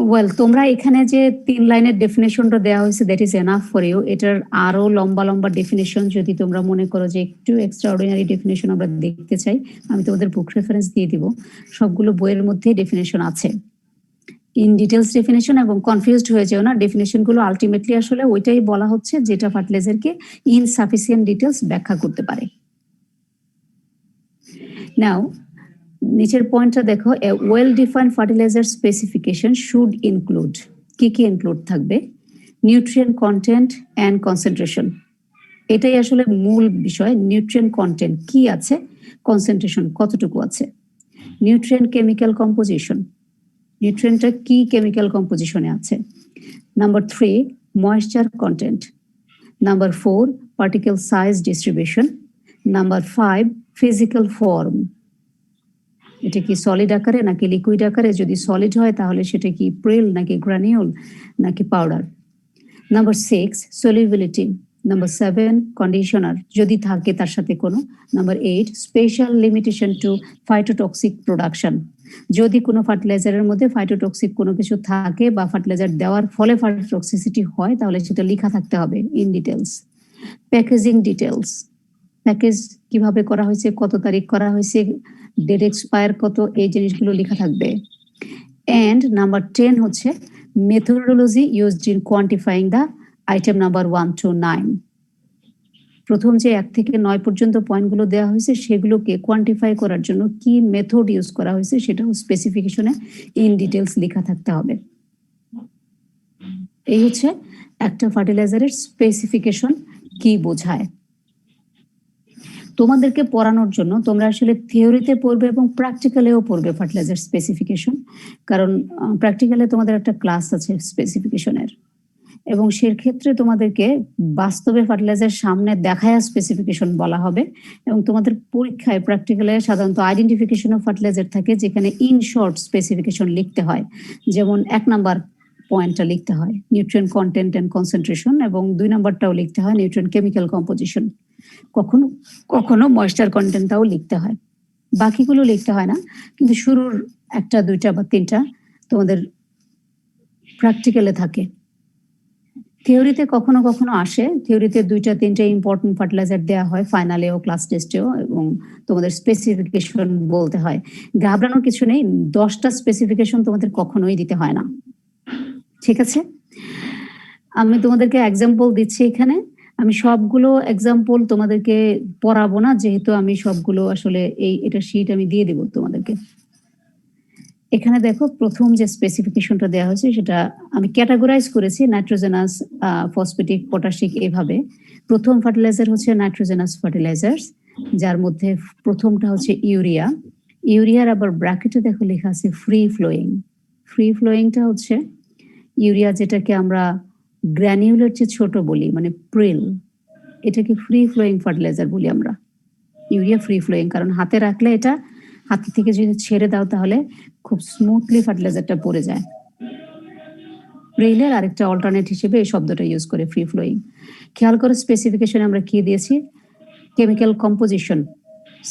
ওয়েল, তোমরা এখানে যে 3 লাইনের ডেফিনেশনটা দেওয়া হয়েছে that is enough for you. এটার আরো লম্বা লম্বা ডেফিনেশন যদি তোমরা মনে করো যে একটু এক্সট্রাঅর্ডিনারি ডেফিনেশন আমরা দেখতে চাই, আমি তোমাদের বুক রেফারেন্স দিয়ে দিব। সবগুলো বইয়ের মধ্যে ডেফিনেশন আছে, ইন ডিটেলস ডেফিনেশন, এবং কনফিউজড হয়ে যেও না। ডেফিনেশন গুলো আলটিমেটলি আসলে ওইটাই বলা হচ্ছে যেটা ফার্টিলাইজারকে ইনসাফিসিয়েন্ট ডিটেলস ব্যাখ্যা করতে পারে। নাও নিচের পয়েন্টটা দেখো, a well defined fertilizer specification should include, কি কি ইনক্লুড থাকবে? নিউট্রিয়েন্ট কন্টেন্ট অ্যান্ড কনসেন্ট্রেশন, এটাই আসলে মূল বিষয়। নিউট্রিয়েন্ট কন্টেন্ট কি আছে, কনসেন্ট্রেশন কতটুকু আছে। নিউট্রিয়েন্ট কেমিক্যাল কম্পোজিশন, নিউট্রিয়েন্টটা কি কেমিক্যাল কম্পোজিশনে আছে। Number 3 moisture content. Number 4 particle size distribution. Number 5 physical form, এটা কি সলিড আকারে নাকি লিকুইড আকারে, যদি সলিড হয় তাহলে সেটা কি প্রিল নাকি গ্রানিউল নাকি powder. Number 6 solubility. Number 7 conditioner যদি থাকে তার সাথে কোনো। Number 8 special limitation to phytotoxic production, যদি কোনো ফার্টিলাইজারের মধ্যে ফাইটোটক্সিক কোনো কিছু থাকে বা ফার্টিলাইজার দেওয়ার ফলে ফাইটোটক্সিসিটি হয় তাহলে সেটা লেখা থাকতে হবে in details. Packaging details, package কিভাবে করা হয়েছে, কত তারিখ করা হয়েছে, ডেট এক্সপায়ার কত, এই জিনিসগুলো লেখা থাকবে। এন্ড নাম্বার 10 হচ্ছে methodology used in quantifying the item number 1 to 9। প্রথম যে 1 থেকে 9 পর্যন্ত পয়েন্টগুলো দেওয়া হয়েছে সেগুলোকে কোয়ান্টিফাই করার জন্য কি মেথড ইউজ করা হয়েছে সেটাও স্পেসিফিকেশনে ইন ডিটেলস লেখা থাকতে হবে। এই হচ্ছে একটা ফার্টিলাইজারের স্পেসিফিকেশন কি বোঝায়। তোমাদেরকে পড়ানোর জন্য তোমরা আসলে থিওরিতে পড়বে এবং প্র্যাকটিক্যালেও পড়বে ফার্টিলাইজার স্পেসিফিকেশন, কারণ প্র্যাকটিক্যালে তোমাদের একটা ক্লাস আছে স্পেসিফিকেশনের, এবং সেক্ষেত্রে তোমাদেরকে বাস্তবে ফার্টিলাইজার সামনে দেখায় স্পেসিফিকেশন বলা হবে। এবং তোমাদের পরীক্ষায় প্র্যাকটিক্যালে সাধারণত আইডেন্টিফিকেশন অফ ফার্টিলাইজার থাকে যেখানে ইন শর্ট স্পেসিফিকেশন লিখতে হয়। যেমন 1 নাম্বার পয়েন্টটা লিখতে হয় নিউট্রিয়েন্ট কন্টেন্ট এন্ড কনসেন্ট্রেশন, এবং 2 নাম্বারটাও লিখতে হয় নিউট্রিয়েন্ট কেমিক্যাল কম্পোজিশন। কখনো কখনো ময়েশ্চার কন্টেন্টটাও লিখতে হয়, বাকিগুলো লিখতে হয় না। কিন্তু শুরুর 1টা 2টা বা 3টা তোমাদের প্র্যাকটিক্যালে থাকে। থিওরিতে কখনো কখনো আসে, থিওরিতে 2টা 3টা ইম্পর্টেন্ট ফার্টিলাইজার দেওয়া হয় ফাইনালেও ক্লাস টেস্টেও, এবং তোমাদের স্পেসিফিকেশন বলতে হয়। ঘাবড়ানোর কিছু নেই, 10টা স্পেসিফিকেশন তোমাদের কখনোই দিতে হয় না, ঠিক আছে। আমি তোমাদেরকে এক্সাম্পল দিচ্ছি এখানে। আমি সবগুলো এক্সাম্পল তোমাদেরকে পড়াবো না, যেহেতু আমি সবগুলো আসলে এটা শীট আমি দিয়ে দেব তোমাদেরকে। এখানে দেখো প্রথম যে স্পেসিফিকেশনটা দেওয়া হয়েছে সেটা আমি ক্যাটাগরাইজ করেছি নাইট্রোজেনাস, ফসফেটিক, পটাশিক এইভাবে। প্রথম ফার্টিলাইজার হচ্ছে নাইট্রোজেনাস ফার্টিলাইজার্স, যার মধ্যে প্রথমটা হচ্ছে ইউরিয়া। ইউরিয়ার আবার ব্র্যাকেটে দেখো লেখা আছে ফ্রি ফ্লোয়িং। ফ্রি ফ্লোয়িংটা হচ্ছে ইউরিয়া যেটাকে আমরা গ্র্যানিউলের চেয়ে ছোট বলি, মানে প্রিল, এটাকে ফ্রি ফ্লোয়িং ফার্টিলাইজার বলি আমরা। ইউরিয়া ফ্রি ফ্লোয়িং কারণ হাতে রাখলে এটা হাত থেকে যদি ছেড়ে দাও তাহলে খুব স্মুথলি ফার্টিলাইজারটা পড়ে যায়। প্রিলের আরেকটা অল্টারনেট হিসেবে এই শব্দটা ইউজ করে ফ্রি ফ্লোয়িং। খেয়াল করো স্পেসিফিকেশন আমরা কি দিয়েছি, কেমিক্যাল কম্পোজিশন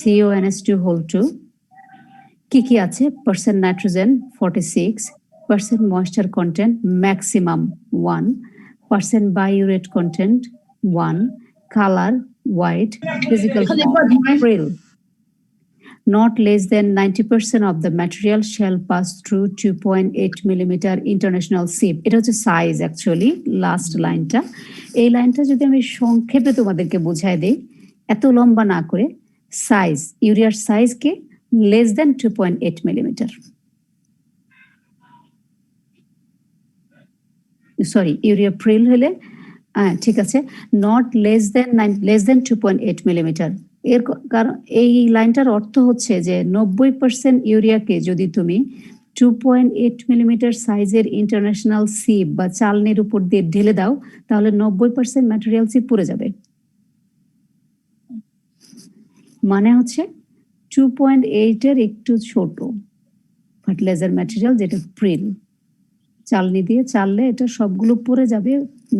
CONS2 2, কি কি আছে? Percent nitrogen 46, percent moisture content maximum 1, percent biuret content 1, colour white, physical prill. Not less than 90% of the material shall pass through 2.8 millimeter international sieve. এটা হচ্ছে সাইজ অ্যাকচুয়ালি লাস্ট লাইনটা। এই লাইনটা যদি আমি সংক্ষেপে তোমাদেরকে বুঝাই দেই, এত লম্বা না করে, সাইজ ইউরিয়ার সাইজকে less than 2.8 millimetre, sorry urea prill হলে ঠিক আছে, নট লেস দেন 2.8 মিলিমিটার। এর কারণ এই লাইনটার অর্থ হচ্ছে যে 90% ইউরিয়াকে যদি তুমি 2.8 মিলিমিটার সাইজের ইন্টারন্যাশনাল সিপ বা চালনির উপর দিয়ে ঢেলে দাও, তাহলে 90% ম্যাটেরিয়াল সিপ পুড়ে যাবে। মানে হচ্ছে 2.8 এর একটু ছোট ফার্টিলাইজার ম্যাটেরিয়াল, যেটা প্রিল, চালনি দিয়ে চাললে এটা সবগুলো পড়ে যাবে,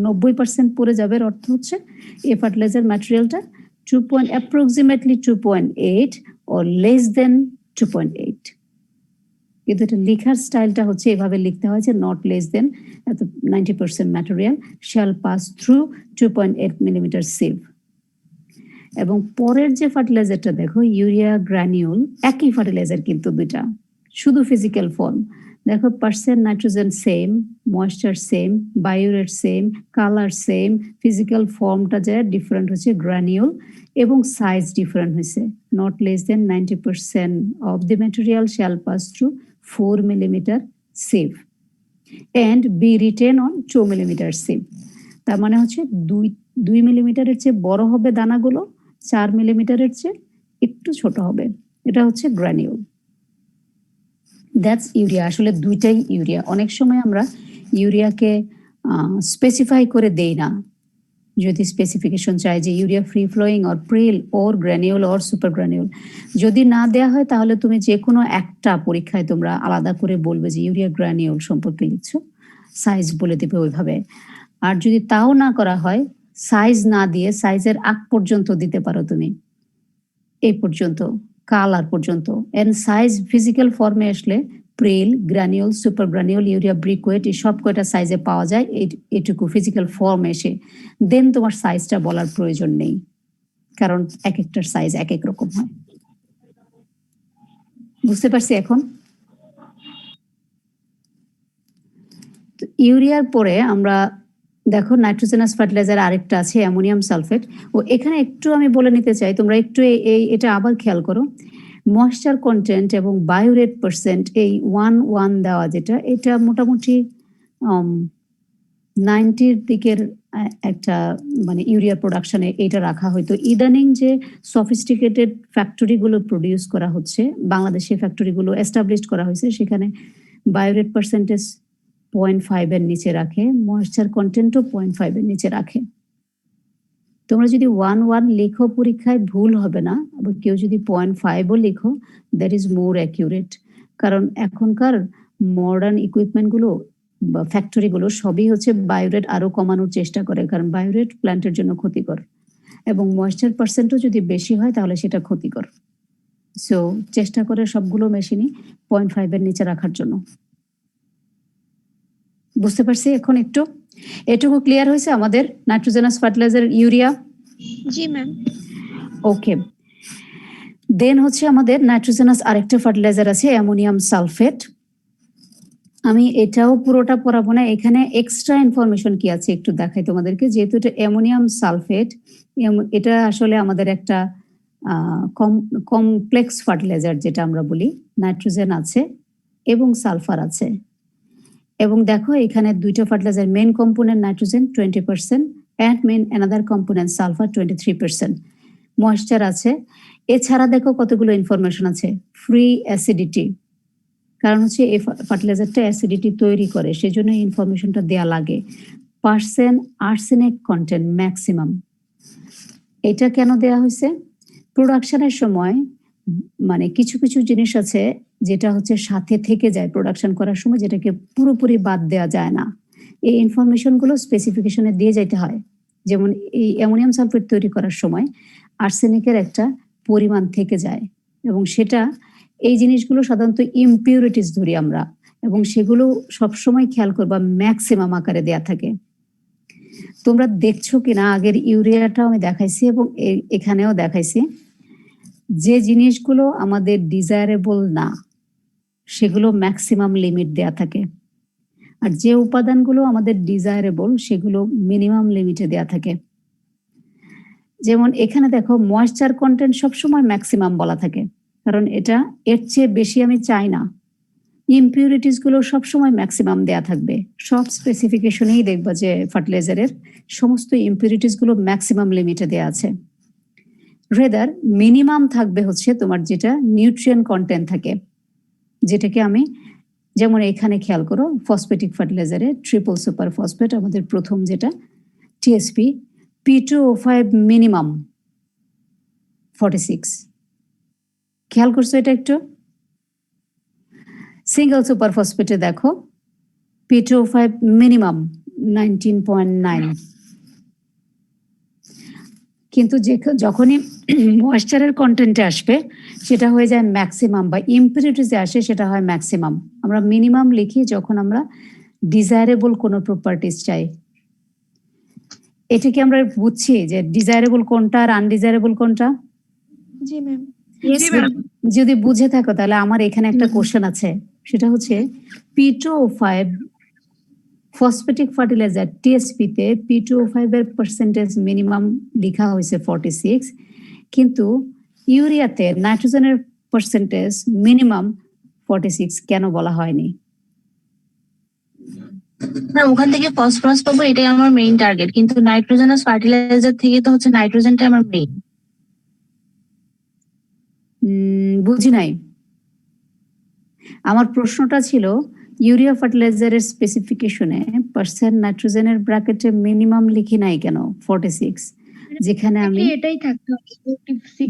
90% পড়ে যাবে। এর অর্থ হচ্ছে এই fertiliser ম্যাটেরিয়ালটা approximately 2.8 or less than 2.8. কিন্তু এটা লেখার স্টাইলটা হচ্ছে এভাবে লিখতে হয় যে not less than 90% material shall pass through 2.8 millimetre sieve. এবং পরের যে ফার্টিলাইজারটা দেখো, ইউরিয়া গ্রানিউল, একই ফার্টিলাইজার কিন্তু দুইটা, শুধু ফিজিক্যাল ফর্ম। দেখো percent nitrogen same, moisture same, biuret same, colour same, physical ফর্মটা যা ডিফারেন্ট হচ্ছে গ্রানিউল, এবং সাইজ ডিফারেন্ট হয়েছে। Not less than 90% of the material shall pass through 4 millimetre sieve and be retained on 2 millimetre sieve. তার মানে হচ্ছে 2 মিলিমিটারের চেয়ে বড় হবে দানাগুলো, 4 মিলিমিটারের চেয়ে একটু ছোট হবে। এটা হচ্ছে গ্রানিউল। That's urea. আসলে দুইটাই ইউরিয়া। অনেক সময় আমরা ইউরিয়াকে স্পেসিফাই করে দেই না, যদি স্পেসিফিকেশন চাই যে urea free flowing or prill or granule or super granule. যদি না দেয়া হয় তাহলে তুমি যে কোনো একটা পরীক্ষায় তোমরা আলাদা করে বলবে যে ইউরিয়া গ্র্যানিউল সম্পর্কে লিখছো, সাইজ বলে দেবে ওইভাবে। আর যদি তাও না করা হয়, সাইজ না দিয়ে সাইজের আগ পর্যন্ত দিতে পারো তুমি, এই পর্যন্ত, কালার পর্যন্ত। এন্ড সাইজ ফিজিক্যাল ফর্মে আসলে প্রিল, গ্রানিউল, সুপার গ্রানিউল, ইউরিয়া ব্রিকুয়েট, এই সব কয়টা সাইজে পাওয়া যায়। এটুকু ফিজিক্যাল ফর্ম এসে দেন তোমার সাইজটা বলার প্রয়োজন নেই, কারণ এক একটার সাইজ এক এক রকম হয়। বুঝতে পারছি এখন? ইউরিয়ার পরে আমরা দেখো নাইট্রোজেনাস ফার্টিলাইজার আরেকটা আছে অ্যামোনিয়াম সালফেট। ও এখানে একটু আমি বলে নিতে চাই, তোমরা একটু এটা আবার খেয়াল করো। ময়েশ্চার কন্টেন্ট এবং বায়োরেট পার্সেন্ট, এই 1 দেওয়া যেটা, এটা মোটামুটি 90-র দিকের একটা মানে ইউরিয়া প্রোডাকশনে এটা রাখা হয়তো। ইদানিং যে সফিস্টিকেটেড ফ্যাক্টরিগুলো প্রডিউস করা হচ্ছে, বাংলাদেশে ফ্যাক্টরিগুলো এস্টাবলিশড করা হয়েছে, সেখানে বায়োরেট পার্সেন্টেজ 0.5 এর নিচে রাখে, ময়েশ্চার কন্টেন্টও 0.5 এর নিচে রাখে। তোমরা যদি 1 লেখো পরীক্ষায় ভুল হবে না, আবার কেউ যদি 0.5ও লেখো, দ্যাট ইজ মোর অ্যাকিউরেট। কারণ এখনকার মডার্ন ইকুইপমেন্টগুলো বা ফ্যাক্টরিগুলো সবই হচ্ছে বায়োরেট আরো কমানোর চেষ্টা করে, কারণ বায়োরেট প্ল্যান্টের জন্য ক্ষতিকর, এবং ময়েশ্চার পার্সেন্টও যদি বেশি হয় তাহলে সেটা ক্ষতিকর। সো চেষ্টা করে সবগুলো মেশিনই 0.5 এর নিচে রাখার জন্য। বুঝতে পারছি এখন? একটু এটুকু ক্লিয়ার হয়েছে আমাদের নাইট্রোজেনাস ফার্টিলাইজার ইউরিয়া? জি ম্যাম। ওকে, দেন হচ্ছে আমাদের নাইট্রোজেনাস আরেকটা ফার্টিলাইজার আছে অ্যামোনিয়াম সালফেট। আমি এটাও পুরোটা পড়াবো না, এখানে এক্সট্রা ইনফরমেশন কি আছে একটু দেখাই তোমাদেরকে। যেহেতু এটা অ্যামোনিয়াম সালফেট, এটা আসলে আমাদের একটা কমপ্লেক্স ফার্টিলাইজার যেটা আমরা বলি। নাইট্রোজেন আছে এবং সালফার আছে, এবং দেখো এখানে দুইটা fertiliser, main component nitrogen 20% and main another component sulphur 23%। Moisture আছে। এছাড়া দেখো কতগুলো ইনফরমেশন আছে। ফ্রি অ্যাসিডিটি, কারণ হচ্ছে এই ফার্টিলাইজারটা অ্যাসিডিটি তৈরি করে, সেজন্য ইনফরমেশনটা দেয়া লাগে। পার্সেন্ট আর্সেনিক কন্টেন্ট ম্যাক্সিমাম, এটা কেন দেয়া হয়েছে? প্রোডাকশনের সময় মানে কিছু কিছু জিনিস আছে যেটা হচ্ছে সাথে থেকে যায় প্রোডাকশন করার সময়, যেটাকে পুরোপুরি বাদ দেওয়া যায় না। এই ইনফরমেশনগুলো স্পেসিফিকেশনে দিয়ে যেতে হয়। যেমন এই অ্যামোনিয়াম সালফেট তৈরি করার সময় আর্সেনিকের একটা পরিমাণ থেকে যায়, এবং সেটা এই জিনিসগুলো সাধারণত ইমপিউরিটিস ধরি আমরা, এবং সেগুলো সবসময় খেয়াল করবা ম্যাক্সিমাম আকারে দেয়া থাকে। তোমরা দেখছো কিনা আগের ইউরিয়াটাও আমি দেখাইছি এবং এখানেও দেখাইছি, যে জিনিসগুলো আমাদের ডিজায়ারেবল না সেগুলো ম্যাক্সিমাম লিমিট দেয়া থাকে, আর যে উপাদানগুলো আমাদের ডিজায়ারেবল সেগুলো মিনিমাম লিমিটে দেয়া থাকে। যেমন এখানে দেখো ময়েশ্চার কন্টেন্ট সবসময় ম্যাক্সিমাম বলা থাকে, কারণ এটা এর চেয়ে বেশি আমি চাই না। ইমপিউরিটিস গুলো সবসময় ম্যাক্সিমাম দেয়া থাকবে, সব স্পেসিফিকেশনেই দেখবা যে ফার্টিলাইজারের সমস্ত ইমপিউরিটিস গুলো ম্যাক্সিমাম লিমিটে দেয়া আছে। রেদার মিনিমাম থাকবে হচ্ছে তোমার যেটা নিউট্রিয়েন্ট কন্টেন্ট থাকে, যেটাকে আমি যেমন এখানে খেয়াল করো ফসফেটিক ফার্টিলাইজারে ট্রিপল সুপার ফসফেট আমাদের প্রথম যেটা টিএসপি P2O5 মিনিমাম 46, খেয়াল করছো এটা একটু? সিঙ্গেল সুপার ফসফেটে দেখো P2O5 মিনিমাম 19.9, কিন্তু যখনই ময়েশ্চারের কন্টেন্টে আসবে সেটা হয়ে যায় ম্যাক্সিমাম, বা ইমপিউরিটিসে আসে সেটা হয় ম্যাক্সিমাম। আমরা মিনিমাম লিখি যখন আমরা ডিজায়ারেবল কোনো প্রপার্টিস চাই। এটাকে আমরা বুঝছি যে ডিজায়ারেবল কোনটা আর আনডিজায়ারেবল কোনটা। জি ম্যাম। যদি বুঝে থাকো তাহলে আমার এখানে একটা কোশ্চেন আছে, সেটা হচ্ছে P2O5 ফসফেটিক ফার্টিলাইজার টিএসপি তে P2O5 এর পার্সেন্টেজ মিনিমাম লেখা হয়েছে 46, কিন্তু ইউরিয়াতে নাইট্রোজেনের পার্সেন্টেজ মিনিমাম 46 কেন বলা হয়নি? না, ওখান থেকে ফসফরাস পাবো, এটাই আমার মেইন টার্গেট, কিন্তু নাইট্রোজেনাস ফার্টিলাইজার থেকে তো হচ্ছে নাইট্রোজেনটা আমার মেইন। বুঝি নাই। আমার প্রশ্নটা ছিল ইউরিয়া ফার্টিলাইজারের স্পেসিফিকেশনে পার্সেন্ট নাইট্রোজেনের ব্র্যাকেটে মিনিমাম লিখি নাই কেন 46, যেখানে আমি এটাই থাকতো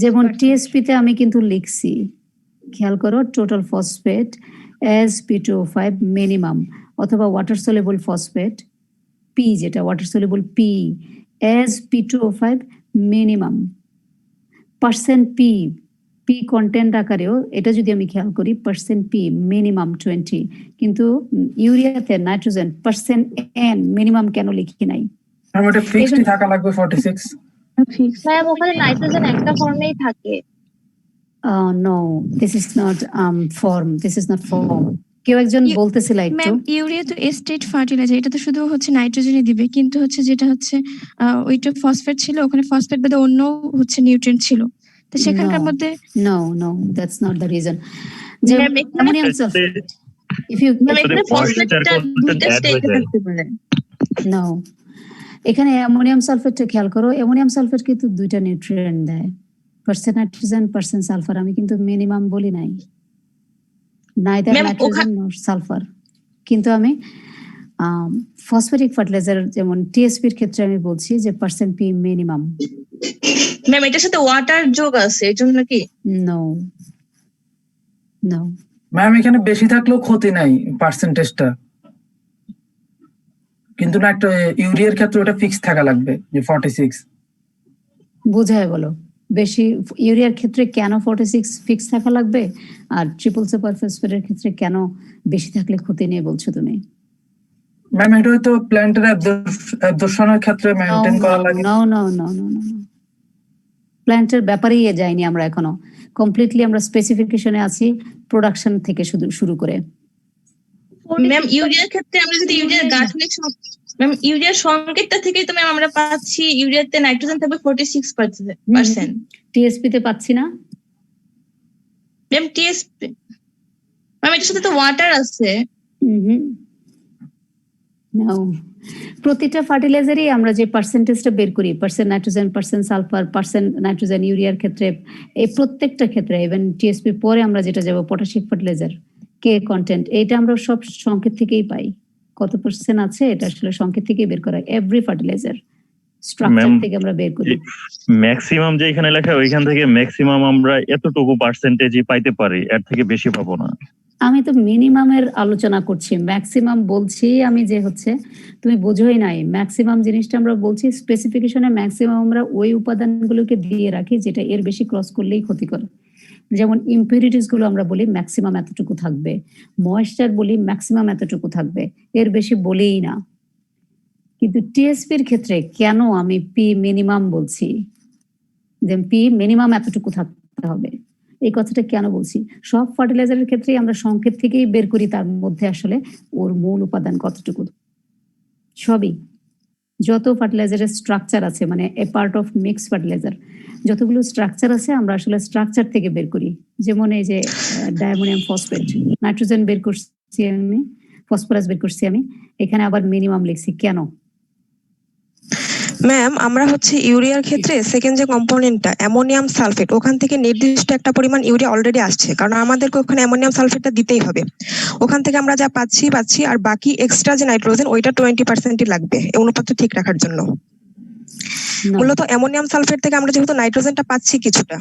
যেমন টিএসপি তে আমি কিন্তু লিখছি, খেয়াল করো total phosphate as P2O5 minimum, অথবা ওয়াটার সলিউবল ফসফেট পি, যেটা water soluble P as P2O5 minimum percent P content আকারেও এটা যদি আমি খেয়াল করি পার্সেন্ট পি মিনিমাম 20, কিন্তু ইউরিয়াতে নাইট্রোজেন পার্সেন্ট এন মিনিমাম কেন লিখি নাই? ম্যাম এটা ফিক্সড থাকা লাগবে 46। ম্যাম ওখানে নাইট্রোজেন একটা ফর্মেই থাকে। No, this is not form, this is not form. কেউ একজন বলতেছিল একটু। ম্যাম ইউরিয়া তো স্টেট ফার্টিলাইজার, এটা তো শুধু হচ্ছে নাইট্রোজেনই দিবে, কিন্তু হচ্ছে যেটা হচ্ছে ওইটা ফসফেট ছিল, ওখানে ফসফেট বাদে অন্য হচ্ছে নিউট্রিয়েন্ট ছিল, তো সেখানকার মধ্যে No, that's not the reason. যে ammonium sulphate, if you no, এখানে অ্যামোনিয়াম সালফেটটা খেয়াল করো, অ্যামোনিয়াম সালফেট কিন্তু দুইটা নিউট্রিয়েন্ট দেয়, পার্সেন্ট নাইট্রোজেন পার্সেন্ট সালফার, আমি কিন্তু মিনিমাম বলি নাই, নাইদার নাইট্রোজেন নর সালফার। কিন্তু আমি ফসফেটিক ফার্টিলাইজার যেমন টিএসপির ক্ষেত্রে আমি বলছি যে পার্সেন্ট পি মিনিমাম। ম্যাম এটার সাথে ওয়াটার যোগ আছে, এর জন্য কি? নো। ম্যাম এখানে বেশি থাকলেও ক্ষতি নাই পার্সেন্টেজটা, কিন্তু না একটা ইউরিয়ার ক্ষেত্রে ওটা ফিক্স থাকা লাগবে যে 46। বুঝায় বলো, বেশি ইউরিয়ার ক্ষেত্রে কেন 46 ফিক্স থাকা লাগবে, আর ট্রিপল সুপার ফসফেটের ক্ষেত্রে কেন বেশি থাকলে ক্ষতি নেই বলছো তুমি? ম্যাম এটা হয়তো প্ল্যান্টের অ্যাবজর্পশনের ক্ষেত্রে মেইনটেইন করা লাগে। নো, প্ল্যান্টের ব্যাপারেই যাইনি আমরা এখনো, কমপ্লিটলি আমরা স্পেসিফিকেশনে আছি প্রোডাকশন থেকে শুরু করে। ম্যাম ইউরিয়ার ক্ষেত্রে আমরা যদি ইউরিয়ার গাঠনিক ম্যাম ইউরিয়ার সংকেতটা থেকেই তো ম্যাম আমরা পাচ্ছি ইউরিয়াতে নাইট্রোজেন থাকবে 46%। টিএসপি তে পাচ্ছি না ম্যাম টিএসপি, ম্যাম এটার সাথে তো ওয়াটার আছে। No. প্রতিটা ফার্টিলাইজারই আমরা যে পার্সেন্টেজটা বের করি, percent nitrogen percent sulphur percent nitrogen ইউরিয়ার ক্ষেত্রে, এই প্রত্যেকটা ক্ষেত্রে ইভেন টিএসপি পরে আমরা যেটা যাব পটাশিক ফার্টিলাইজার কে কন্টেন্ট, এটা আমরা সব সংকেত থেকেই পাই, কত পার্সেন্ট আছে এটা আসলে সংকেত থেকেই বের করা, এভরি ফার্টিলাইজার স্ট্রাকচার থেকে আমরা বের করি। ম্যাক্সিমাম যে এখানে লেখা ওইখান থেকে ম্যাক্সিমাম আমরা এতটুকু পার্সেন্টেজই পাইতে পারি, এর থেকে বেশি পাবো না। আমি তো মিনিমামের আলোচনা করছি, ম্যাক্সিমাম বলছি আমি, যে হচ্ছে তুমি বোঝোই নাই ম্যাক্সিমাম জিনিসটা আমরা বলছি স্পেসিফিকেশনে ম্যাক্সিমাম আমরা ওই উপাদানগুলোকে দিয়ে রাখি যেটা এর বেশি ক্রস করলেই ক্ষতিকর। যেমন ইম্পিউরিটিস গুলো আমরা বলি ম্যাক্সিমাম এতটুকু থাকবে, ময়েশ্চার বলি ম্যাক্সিমাম এতটুকু থাকবে, এর বেশি বলেই না। কিন্তু টিএসপির ক্ষেত্রে কেন আমি পি মিনিমাম বলছি, যে পি মিনিমাম এতটুকু থাকতে হবে, এই কথাটা কেন বলছি? সব ফার্টিলাইজারের ক্ষেত্রেই আমরা সংকেত থেকেই বের করি তার মধ্যে আসলে ওর মূল উপাদান কতটুকু। সবই যত ফার্টিলাইজারের স্ট্রাকচার আছে, মানে এ পার্ট অফ মিক্স ফার্টিলাইজার যতগুলো স্ট্রাকচার আছে আমরা আসলে স্ট্রাকচার থেকে বের করি। যেমন এই যে ডায়ামোনিয়াম ফসফেট, নাইট্রোজেন বের করছি আমি, ফসফরাস বের করছি আমি, এখানে আবার মিনিমাম লিখছি কেন? ম্যাম আমরা হচ্ছে ইউরিয়ার ক্ষেত্রে সেকেন্ড যে কম্পোনেন্টটা অ্যামোনিয়াম সালফেট, ওখান থেকে নির্দিষ্ট একটা পরিমাণ ইউরিয়া অলরেডি আসছে, কারণ আমাদেরকে ওখানে অ্যামোনিয়াম সালফেটটা দিতেই হবে। ওখান থেকে আমরা যা পাচ্ছি আর বাকি এক্সট্রা যে নাইট্রোজেন ওইটা 20%ই লাগবে এই অনুপাতটা ঠিক রাখার জন্য। মূলত অ্যামোনিয়াম সালফেট থেকে আমরা যেহেতু নাইট্রোজেনটা পাচ্ছি কিছুটা,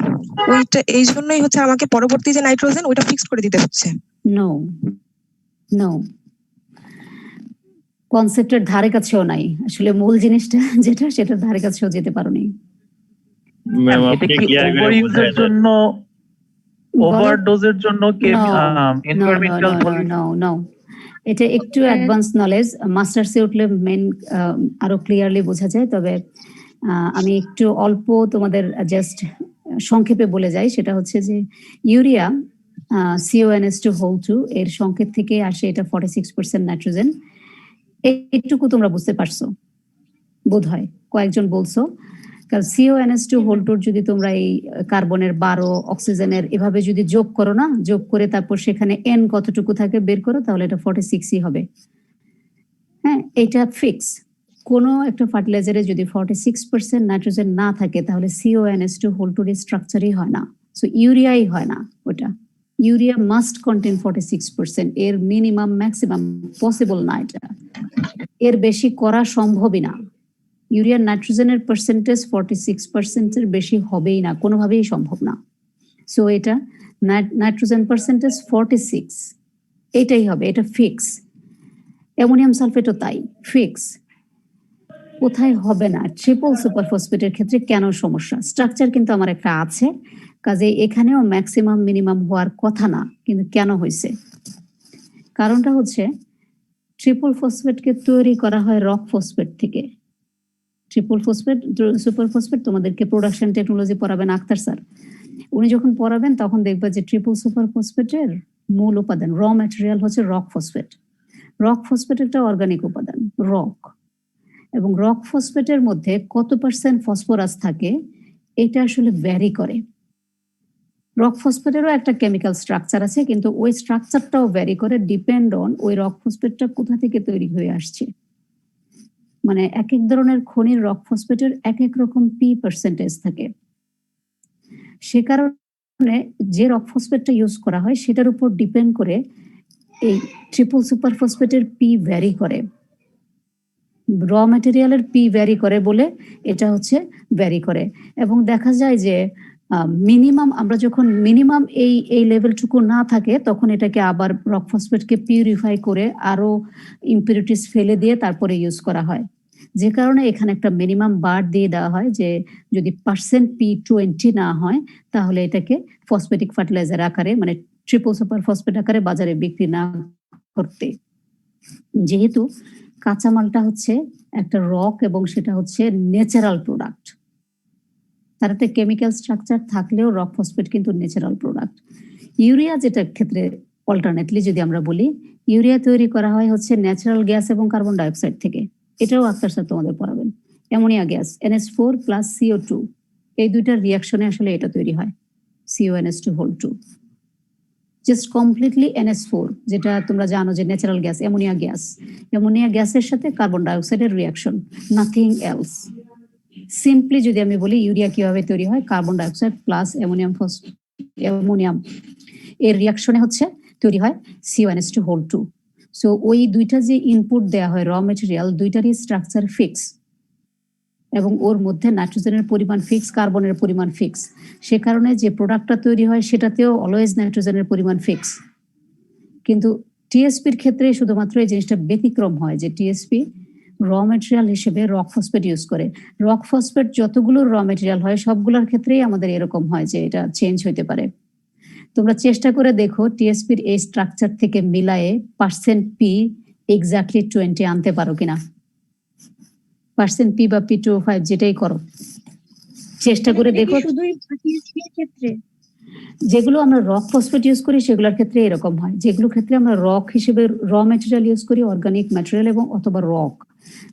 ওইটা এই জন্যই হচ্ছে আমাকে পরবর্তী যে নাইট্রোজেন ওইটা ফিক্স করে দিতে হচ্ছে। নো নো, কনসেপ্টের ধারে কাছেও নাই আসলে, মূল জিনিসটা যেটা সেটার ধারে কাছেও যেতে পারোনি। ম্যাম এটা আপনি কি ক্লিয়ার করে ওভার ইউজের বুঝায় দেন। জন্য, ওভারডোজের জন্য এনভায়রনমেন্টাল নো, এটা একটু অ্যাডভান্স নলেজ, মাস্টার্সে উঠলে মেন আরো ক্লিয়ারলি বোঝা যায়। তবে আমি একটু অল্প তোমাদের জাস্ট সংক্ষেপে বলে যাই, সেটা হচ্ছে যে ইউরিয়া CONS2 এর সংকেত থেকে আসে, এটা 46% নাইট্রোজেন। এইটুকু তোমরা বুঝতে পারছো বোধ হয়, কয়েকজন বলছো। কারণ CONS2 যদি তোমরা এই কার্বনের 12 অক্সিজেনের এভাবে যদি যোগ করো না, যোগ করে তারপর সেখানে N কতটুকু থাকে বের করো, তাহলে এটা 46ই হবে। হ্যাঁ, এটা ফিক্স। কোনো একটা ফার্টিলাইজারে যদি 46% নাইট্রোজেন না থাকে তাহলে CONS2 এর স্ট্রাকচারই হয় না, সো ইউরিয়াই হয় না ওটা। ইউরিয়া মাস্ট কন্টেন 46%, এর মিনিমাম ম্যাক্সিমাম পসিবল না, এটা এর বেশি করা সম্ভবই না। ইউরিয়ার নাইট্রোজেনের পার্সেন্টেজ 46%-এর বেশি হবেই না, কোনোভাবেই সম্ভব না। সো এটা নাইট্রোজেন পার্সেন্টেজ 46, এটাই হবে, এটা ফিক্স। অ্যামোনিয়াম সালফেটও তাই ফিক্স। কোথায় হবে না? ট্রিপল সুপার ফসফেটের ক্ষেত্রে কেন সমস্যা? স্ট্রাকচার কিন্তু আমার একটা আছে, কাজে এখানেও ম্যাক্সিমাম মিনিমাম হওয়ার কথা না, কিন্তু কেন হয়েছে? কারণটা হচ্ছে ট্রিপল ফসফেটকে তৈরি করা হয় রক ফসফেট থেকে। ট্রিপল ফসফেট সুপার ফসফেট তোমাদেরকে প্রোডাকশন টেকনোলজি পড়াবেন আক্তার স্যার, উনি যখন পড়াবেন তখন দেখবে যে ট্রিপল সুপার ফসফেটের মূল উপাদান র ম্যাটেরিয়াল হচ্ছে রক ফসফেট। রক ফসফেট একটা অর্গানিক উপাদান, রক, এবং রক ফসফেটের মধ্যে কত পার্সেন্ট ফসফরাস থাকে এটা আসলে ভ্যারি করে। রক ফসফেটেরও একটা কেমিক্যাল স্ট্রাকচার আছে, কিন্তু ওই স্ট্রাকচারটাও ভ্যারি করে, ডিপেন্ড অন ওই রক ফসফেটটা কোথা থেকে তৈরি হয়ে আসছে। মানে এক এক ধরনের খনির রক ফসফেটের এক এক রকম P% থাকে, সে কারণে যে রক ফসফেটটা ইউজ করা হয় সেটার উপর ডিপেন্ড করে এই ট্রিপল সুপার ফসফেটের P ভ্যারি করে, র ম্যাটেরিয়ালের P ভ্যারি করে বলে এটা হচ্ছে ভ্যারি করে। এবং দেখা যায় যে মিনিমাম, আমরা যখন মিনিমাম এই লেভেলটুকু না থাকে তখন এটাকে আবার রক ফসফেটকে পিউরিফাই করে আরো ইম্পিউরিটিস ফেলে দিয়ে তারপরে ইউজ করা হয়, যে কারণে এখানে একটা মিনিমাম বার দিয়ে দেওয়া হয় যে যদি P20 না হয় তাহলে এটাকে ফসফেটিক ফার্টিলাইজার আকারে, মানে ট্রিপল সুপার ফসফেট আকারে বাজারে বিক্রি না করতে। যেহেতু কাঁচামালটা হচ্ছে একটা রক এবং সেটা হচ্ছে ন্যাচারাল প্রোডাক্ট, তার একটা কেমিক্যাল স্ট্রাকচার থাকলেও রক ফসফেট কিন্তু ন্যাচারাল প্রোডাক্ট। ইউরিয়া যেটার ক্ষেত্রে অল্টারনেটলি যদি আমরা বলি, ইউরিয়া তৈরি করা হয় হচ্ছে ন্যাচারাল গ্যাস এবং কার্বন ডাইঅক্সাইড থেকে, এটাও আক্তার স্যার তোমাদের পড়াবেন। অ্যামোনিয়া গ্যাস NH4 + CO2, এই দুইটার রিয়াকশনে আসলে এটা তৈরি হয় CONS2 জাস্ট কমপ্লিটলি NH4, যেটা তোমরা জানো যে natural gas, ammonia gas, ammonia গ্যাসের সাথে কার্বন ডাইঅক্সাইডের রিয়াকশন, নাথিং এলস। সিম্পলি যদি আমি বলি ইউরিয়া কিভাবে তৈরি হয়, কার্বন ডাইঅক্সাইড প্লাস অ্যামোনিয়াম এর রিয়াকশনে হচ্ছে তৈরি হয় CONS2. সো ওই দুইটা যে ইনপুট দেওয়া হয় র ম্যাটেরিয়াল, দুইটারই স্ট্রাকচার ফিক্স এবং ওর মধ্যে নাইট্রোজেনের পরিমাণ ফিক্স, কার্বনের পরিমাণ ফিক্স, সে কারণে যে প্রোডাক্টটা তৈরি হয় সেটাতেও অলওয়েজ নাইট্রোজেনের পরিমাণ ফিক্স। কিন্তু টিএসপির ক্ষেত্রে শুধুমাত্র এই জিনিসটা ব্যতিক্রম হয় যে টিএসপি র ম্যাটেরিয়াল হিসেবে রক ফসফেট ইউজ করে। রক ফসফেট যতগুলো র ম্যাটেরিয়াল হয় সবগুলোর ক্ষেত্রেই আমাদের এরকম হয় যে এটা চেঞ্জ হইতে পারে। তোমরা চেষ্টা করে দেখো টিএসপির এই স্ট্রাকচার থেকে মিলায়ে পার্সেন্ট পি এক্স্যাক্টলি 20 আনতে পারো কিনা। পার্সেন্ট পি বা P2O5 যেটাই করো চেষ্টা করে দেখো। শুধুই টিএসপি এর ক্ষেত্রে যেগুলো আমরা রক ফসফেট ইউজ করি সেগুলোর ক্ষেত্রে এরকম হয়, যেগুলোর ক্ষেত্রে আমরা রক হিসেবে র ম্যাটেরিয়াল ইউজ করি, অর্গানিক ম্যাটেরিয়াল এবং অথবা রক,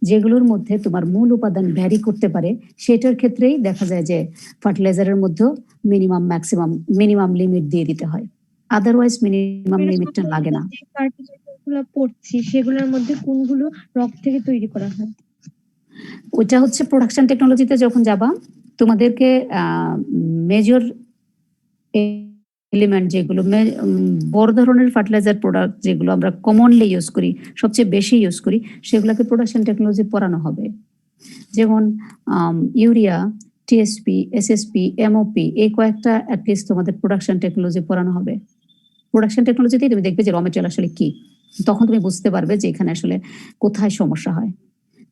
যেগুলোর মধ্যে তোমার মূল উপাদান ভ্যারি করতে পারে, সেটার ক্ষেত্রেই দেখা যায় যে ফার্টিলাইজারের মধ্যে মিনিমাম লিমিট দিয়ে দিতে হয়, আদারওয়াইজ মিনিমাম লিমিটটা লাগে না। যে ফার্টিলাইজারগুলো পড়ছি সেগুলোর মধ্যে কোনগুলো রক থেকে তৈরি করা হয়? ওইটা হচ্ছে প্রোডাকশন টেকনোলজিতে যখন যাবা তোমাদেরকে মেজর এলিমেন্ট যেগুলো বড় ধরনের ফার্টিলাইজার প্রোডাক্ট যেগুলো আমরা কমনলি ইউজ করি, সবচেয়ে বেশি ইউজ করি, সেগুলোকে প্রোডাকশন টেকনোলজি পড়ানো হবে। যেমন ইউরিয়া, টিএসপি, এসএসপি, এমওপি, এই কয়েকটা অ্যাটলিস্ট তোমাদের প্রোডাকশন টেকনোলজি পড়ানো হবে। প্রোডাকশন টেকনোলজিতেই তুমি দেখবে যে র মেটেরিয়াল আসলে কি, তখন তুমি বুঝতে পারবে যে এখানে আসলে কোথায় সমস্যা হয়।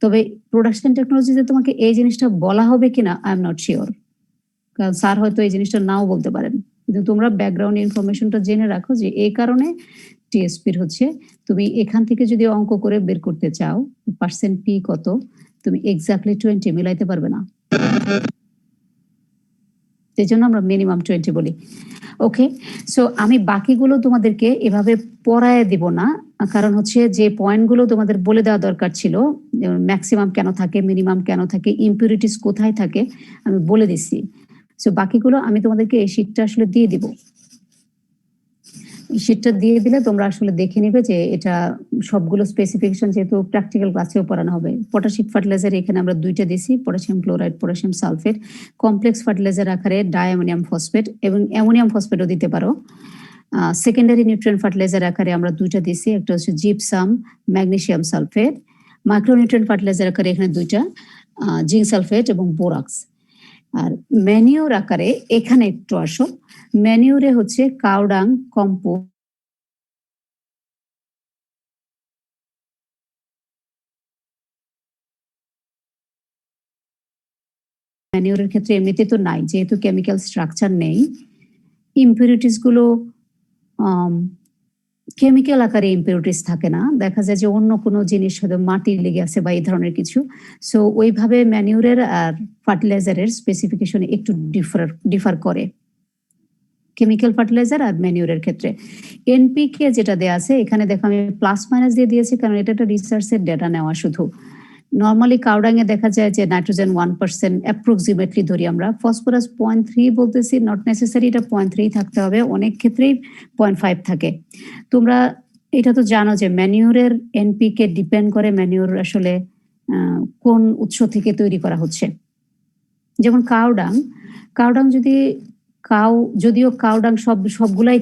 তবে প্রোডাকশন টেকনোলজিতে তোমাকে এই জিনিসটা বলা হবে কিনা আই এম নট শিওর, কারণ স্যার হয়তো এই জিনিসটা নাও বলতে পারেন, কিন্তু তোমরা ব্যাকগ্রাউন্ড ইনফরমেশনটা জেনে রাখো যে এই কারণে টিএসপির হচ্ছে তুমি এখান থেকে যদি অঙ্ক করে বের করতে চাও পার্সেন্ট পি কত, তুমি এক্স্যাক্টলি 20 মিলাইতে পারবে না, এই জন্য আমরা মিনিমাম 20 বলি। ওকে, সো আমি বাকিগুলো তোমাদেরকে এভাবে পড়ায় দিব না, কারণ হচ্ছে যে পয়েন্টগুলো তোমাদের বলে দেওয়া দরকার ছিল, ম্যাক্সিমাম কেন থাকে, মিনিমাম কেন থাকে, ইম্পিউরিটিস কোথায় থাকে, আমি বলে দিচ্ছি। সো বাকিগুলো আমি তোমাদেরকে এই শীটটা আসলে দিয়ে দিব। এই শীটটা দিয়ে দিলে তোমরা আসলে দেখে নিবে যে এটা সবগুলো স্পেসিফিকেশন যেহেতু প্র্যাকটিক্যাল ক্লাসেও পড়ানো হবে। পটাশিক ফার্টিলাইজার এখানে আমরা দুইটা দিছি, potassium chloride, potassium sulphate. Complex fertiliser আকারে ডাইঅ্যামোনিয়াম ফসফেট এবং অ্যামোনিয়াম ফসফেটও দিতে পারো। সেকেন্ডারি নিউট্রিয়েন্ট ফার্টিলাইজার আকারে আমরা দুইটা দিছি, একটা হচ্ছে gypsum, magnesium sulphate. Micronutrient fertiliser আকারে এখানে দুইটা, জিঙ্ক সালফেট এবং বোরাক্স। আর ম্যানিউর আকারে এখানে একটু আসো, ম্যানিউরে হচ্ছে কাউডাং, কম্পোস্ট, ম্যানিউরের ক্ষেত্রে এমনিতে তো নাই, যেহেতু কেমিক্যাল স্ট্রাকচার নেই, ইম্পিউরিটিস গুলো কেমিক্যাল আকারে ইম্পিউরিটিস থাকে না, দেখা যায় যে অন্য কোনো জিনিস হয়তো মাটি লেগে আছে বা এই ধরনের কিছু। সো ওইভাবে ম্যানিউরের আর ফার্টিলাইজারের স্পেসিফিকেশন একটু ডিফার করে কেমিক্যাল ফার্টিলাইজার আর ম্যানিউরের ক্ষেত্রে। এনপিকে যেটা দেয়া আছে এখানে দেখো আমি প্লাস মাইনাস দিয়ে দিয়েছি, কারণ এটা একটা রিসার্চের ডেটা নেওয়া শুধু। নর্মালি কাউডাং এ দেখা যায় যে নাইট্রোজেন 1% অ্যাপ্রক্সিমেটলি ধরি আমরা, ফসফরাস 0.3 বলতেছি, নট নেসেসারি এটা 0.3 থাকতে হবে, অনেক ক্ষেত্রেই 0.5 থাকে। তোমরা এটা তো জানো যে ম্যানিউরের এনপিকে ডিপেন্ড করে ম্যানিউর আসলে কোন উৎস থেকে তৈরি করা হচ্ছে। যেমন কাউডাং যদিও কাউডাং সবগুলাই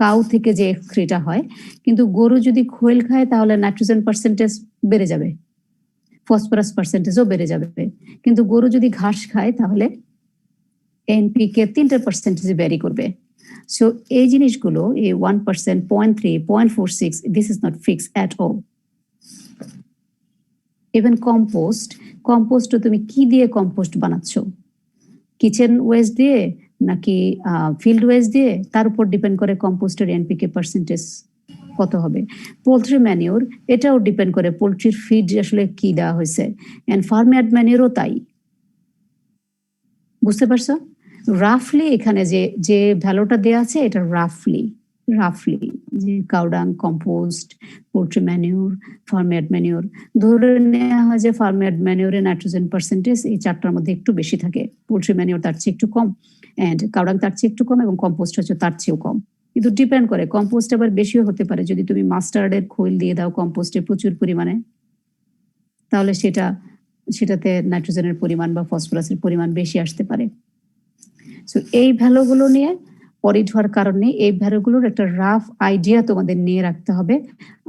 কাউ থেকে যে এক্সক্রিটা হয়, কিন্তু গরু যদি খোল খায় তাহলে নাইট্রোজেন পার্সেন্টেজ বেড়ে যাবে, ফসফরাস পার্সেন্টেজও বেড়ে যাবে, কিন্তু গরু যদি ঘাস খায় তাহলে এনপিকে 3% ভ্যারি করবে। সো এই জিনিসগুলো এই 1%, 0.3, 0.46, this is not fix at all. Even compost তুমি কি দিয়ে কম্পোস্ট বানাচ্ছ, কিচেন ওয়েস্ট দিয়ে নাকি ফিল্ড ওয়েস্ট দিয়ে, তার উপর ডিপেন্ড করে কম্পোস্টের এনপিকে পার্সেন্টেজ কত হবে। পোলট্রি ম্যানিউর এটাও ডিপেন্ড করে পোলট্রির ফিড আসলে কি দেওয়া হয়েছে, এন্ড ফার্ম ইয়ার্ড ম্যানিউরও তাই। বুঝতে পারছো? রাফলি এখানে যে ভ্যালুটা দেওয়া আছে এটা রাফলি যে cow dung, compost, poultry manure, farm yard manure, ধরে নেওয়া হয় যে ফার্ম ইয়ার্ড ম্যানিউরে নাইট্রোজেন পার্সেন্টেজ এই চারটার মধ্যে একটু বেশি থাকে, পোলট্রি ম্যানিউর তার চেয়ে একটু কম, এন্ড কাউডাং তার চেয়ে একটু কম, এবং কম্পোস্ট হচ্ছে তার চেয়েও কম। কিন্তু ডিপেন্ড করে, কম্পোস্ট আবার বেশিও হতে পারে, যদি তুমি মাস্টার্ডের খৈল দিয়ে দাও কম্পোস্টে প্রচুর পরিমাণে, তাহলে সেটাতে নাইট্রোজেনের পরিমাণ বা ফসফরাসের পরিমাণ বেশি আসতে পারে। সো এই ভ্যালুগুলো নিয়ে অডিট হওয়ার কারণে এই ভ্যালুগুলোর একটা রাফ আইডিয়া তোমাদের নিয়ে রাখতে হবে।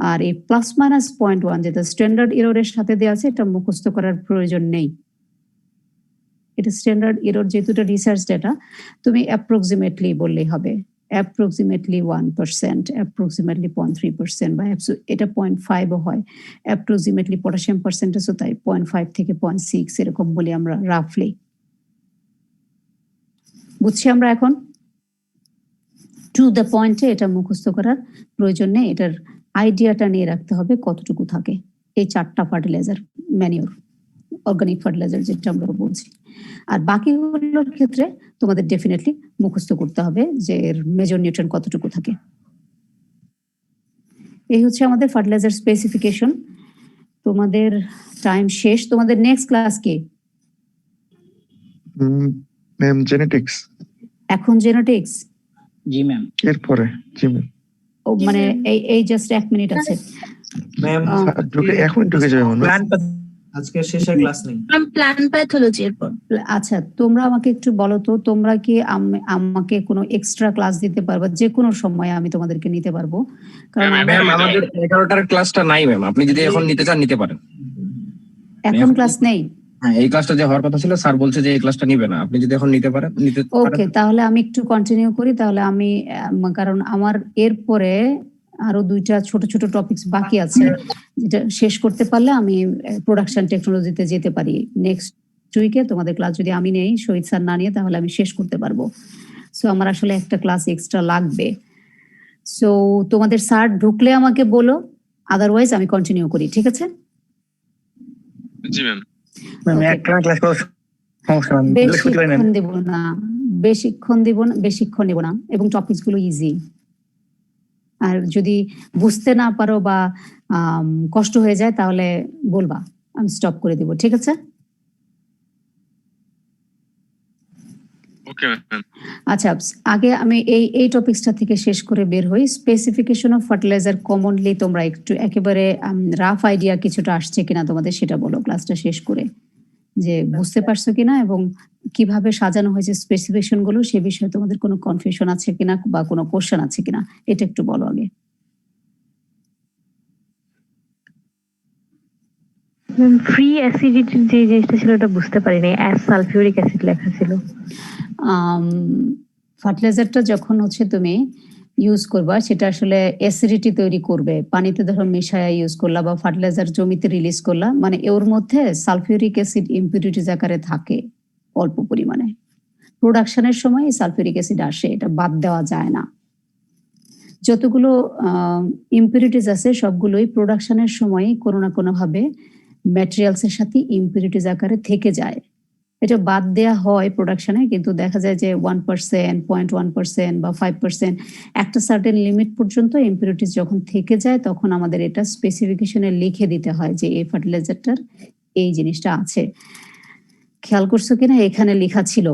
আর এই প্লাস মাইনাস 0.1 যেটা স্ট্যান্ডার্ড এররের সাথে দেওয়া আছে এটা মুখস্থ করার প্রয়োজন নেই। এটা স্ট্যান্ডার্ড এরর, যেহেতু এটা রিসার্চ ডেটা, তুমি অ্যাপ্রক্সিমেটলি বললেই হবে, অ্যাপ্রক্সিমেটলি 1%, অ্যাপ্রক্সিমেটলি 0.3%, বা এটা 0.5ও হয়, অ্যাপ্রক্সিমেটলি পটাশিয়াম পার্সেন্টেজও তাই 0.5 থেকে 0.6 এরকম বলি আমরা রাফলি। বুঝছি আমরা এখন? টু দ্য পয়েন্টে এটা মুখস্থ করার প্রয়োজন নেই, এটার আইডিয়াটা নিয়ে রাখতে হবে কতটুকু থাকে এই 4টা ফার্টিলাইজার, ম্যানিউর, অর্গানিক ফার্টিলাইজার যেটা আমরা বলছি। আর বাকিগুলোর ক্ষেত্রে তোমাদের ডেফিনেটলি মুখস্থ করতে হবে যে এর মেজর নিউট্রিয়েন্ট কতটুকু থাকে। এই হচ্ছে আমাদের ফার্টিলাইজার স্পেসিফিকেশন। তোমাদের টাইম শেষ। তোমাদের নেক্সট ক্লাস কি? Ma'am genetics. এখন জেনেটিক্স? জি ম্যাম। এরপরে জি ম্যাম। ও মানে এই জাস্ট 1 মিনিট আছে ম্যাম এখন ঢুকে যাবে মনে হয়। আজকে শেষের ক্লাস নেই ম্যাম, প্ল্যান প্যাথোলজি এরপর। আচ্ছা, তোমরা আমাকে একটু বলো তো, তোমরা কি আমাকে কোনো এক্সট্রা ক্লাস দিতে পারবে? যে কোনো সময় আমি তোমাদেরকে নিতে পারবো, কারণ ম্যাম আমাদের 11টার ক্লাসটা নাই ম্যাম, আপনি যদি এখন নিতে চান নিতে পারেন। এখন ক্লাস নেই? হ্যাঁ, এই ক্লাসটা যে হওয়ার কথা ছিল স্যার বলছে যে এই ক্লাসটা নিবে না, আপনি যদি এখন নিতে পারেন নিতে ওকে, পারেন। তাহলে আমি একটু কন্টিনিউ করি। তাহলে আমি কারণ আমার এরপরে আরো 2টা ছোট ছোট টপিকস বাকি আছে, যেটা শেষ করতে পারলে আমি প্রোডাকশন টেকনোলজিতে যেতে পারি। নেক্সট উইকে তোমাদের ক্লাস যদি আমি নেই, শহীদ স্যার না নিয়ে, তাহলে আমি শেষ করতে পারবো। সো আমার আসলে একটা ক্লাস এক্সট্রা লাগবে। সো তোমাদের স্যার ঢুকলে আমাকে বলো, আদারওয়াইজ আমি কন্টিনিউ করি, ঠিক আছে? জি ম্যাম। আমি একটা ক্লাস করব, সমস্যা নেই। বেশিক্ষণ দেব না, বেশিক্ষণ নেব না, এবং টপিকস গুলো ইজি। আর যদি বুঝতে না পারো বা কষ্ট হয়ে যায় তাহলে বলবা, আমি স্টপ করে দিব, ঠিক আছে? Okay ma'am. আচ্ছা, আগে আমি এই টপিকসটা থেকে শেষ করে বের হই। স্পেসিফিকেশন অফ ফার্টিলাইজার কমনলি তোমরা একটু একেবারে রাফ আইডিয়া কিছুটা আসছে কিনা তোমাদের সেটা বলো ক্লাসটা শেষ করে, যে বুঝতে পারছো কিনা এবং কিভাবে সাজানো হয়েছে স্পেসিফিকেশন গুলো, সে বিষয়ে তোমাদের কোনো কনফিউশন আছে কিনা বা কোনো কোশ্চেন আছে কিনা, এটা একটু বলো আগে। ফ্রি অ্যাসিডিটির যে জিনিসটা ছিল ওটা বুঝতে পারিনি, সালফিউরিক অ্যাসিড লেখা ছিল। ফার্টিলাইজারটা যখন হচ্ছে তুমি ইউজ করবা, সেটা আসলে অ্যাসিডিটি তৈরি করবে। পানিতে ধরো মেশায়া ইউজ করলা বা ফার্টিলাইজার জমিতে রিলিজ করলা, মানে ওর মধ্যে সালফিউরিক অ্যাসিড ইম্পিউরিটিজ আকারে থাকে অল্প পরিমাণে। প্রোডাকশনের সময় সালফিউরিক অ্যাসিড আসে, এটা বাদ দেওয়া যায় না। যতগুলো ইম্পিউরিটিজ আছে সবগুলোই প্রোডাকশনের সময় কোনো না কোনো ভাবে ম্যাটেরিয়ালস এর সাথে ইম্পিউরিটিজ আকারে থেকে যায়। এটা বাদ দেয়া হয় প্রোডাকশনে, কিন্তু দেখা যায় যে 1%, 0.1% বা 5%, একটা সার্টেন লিমিট পর্যন্ত ইম্পিউরিটিজ যখন থেকে যায়, তখন আমাদের এটা স্পেসিফিকেশনে লিখে দিতে হয় যে এই ফার্টিলাইজারটার এই জিনিসটা আছে। খেয়াল করছো কিনা, এখানে লেখা ছিল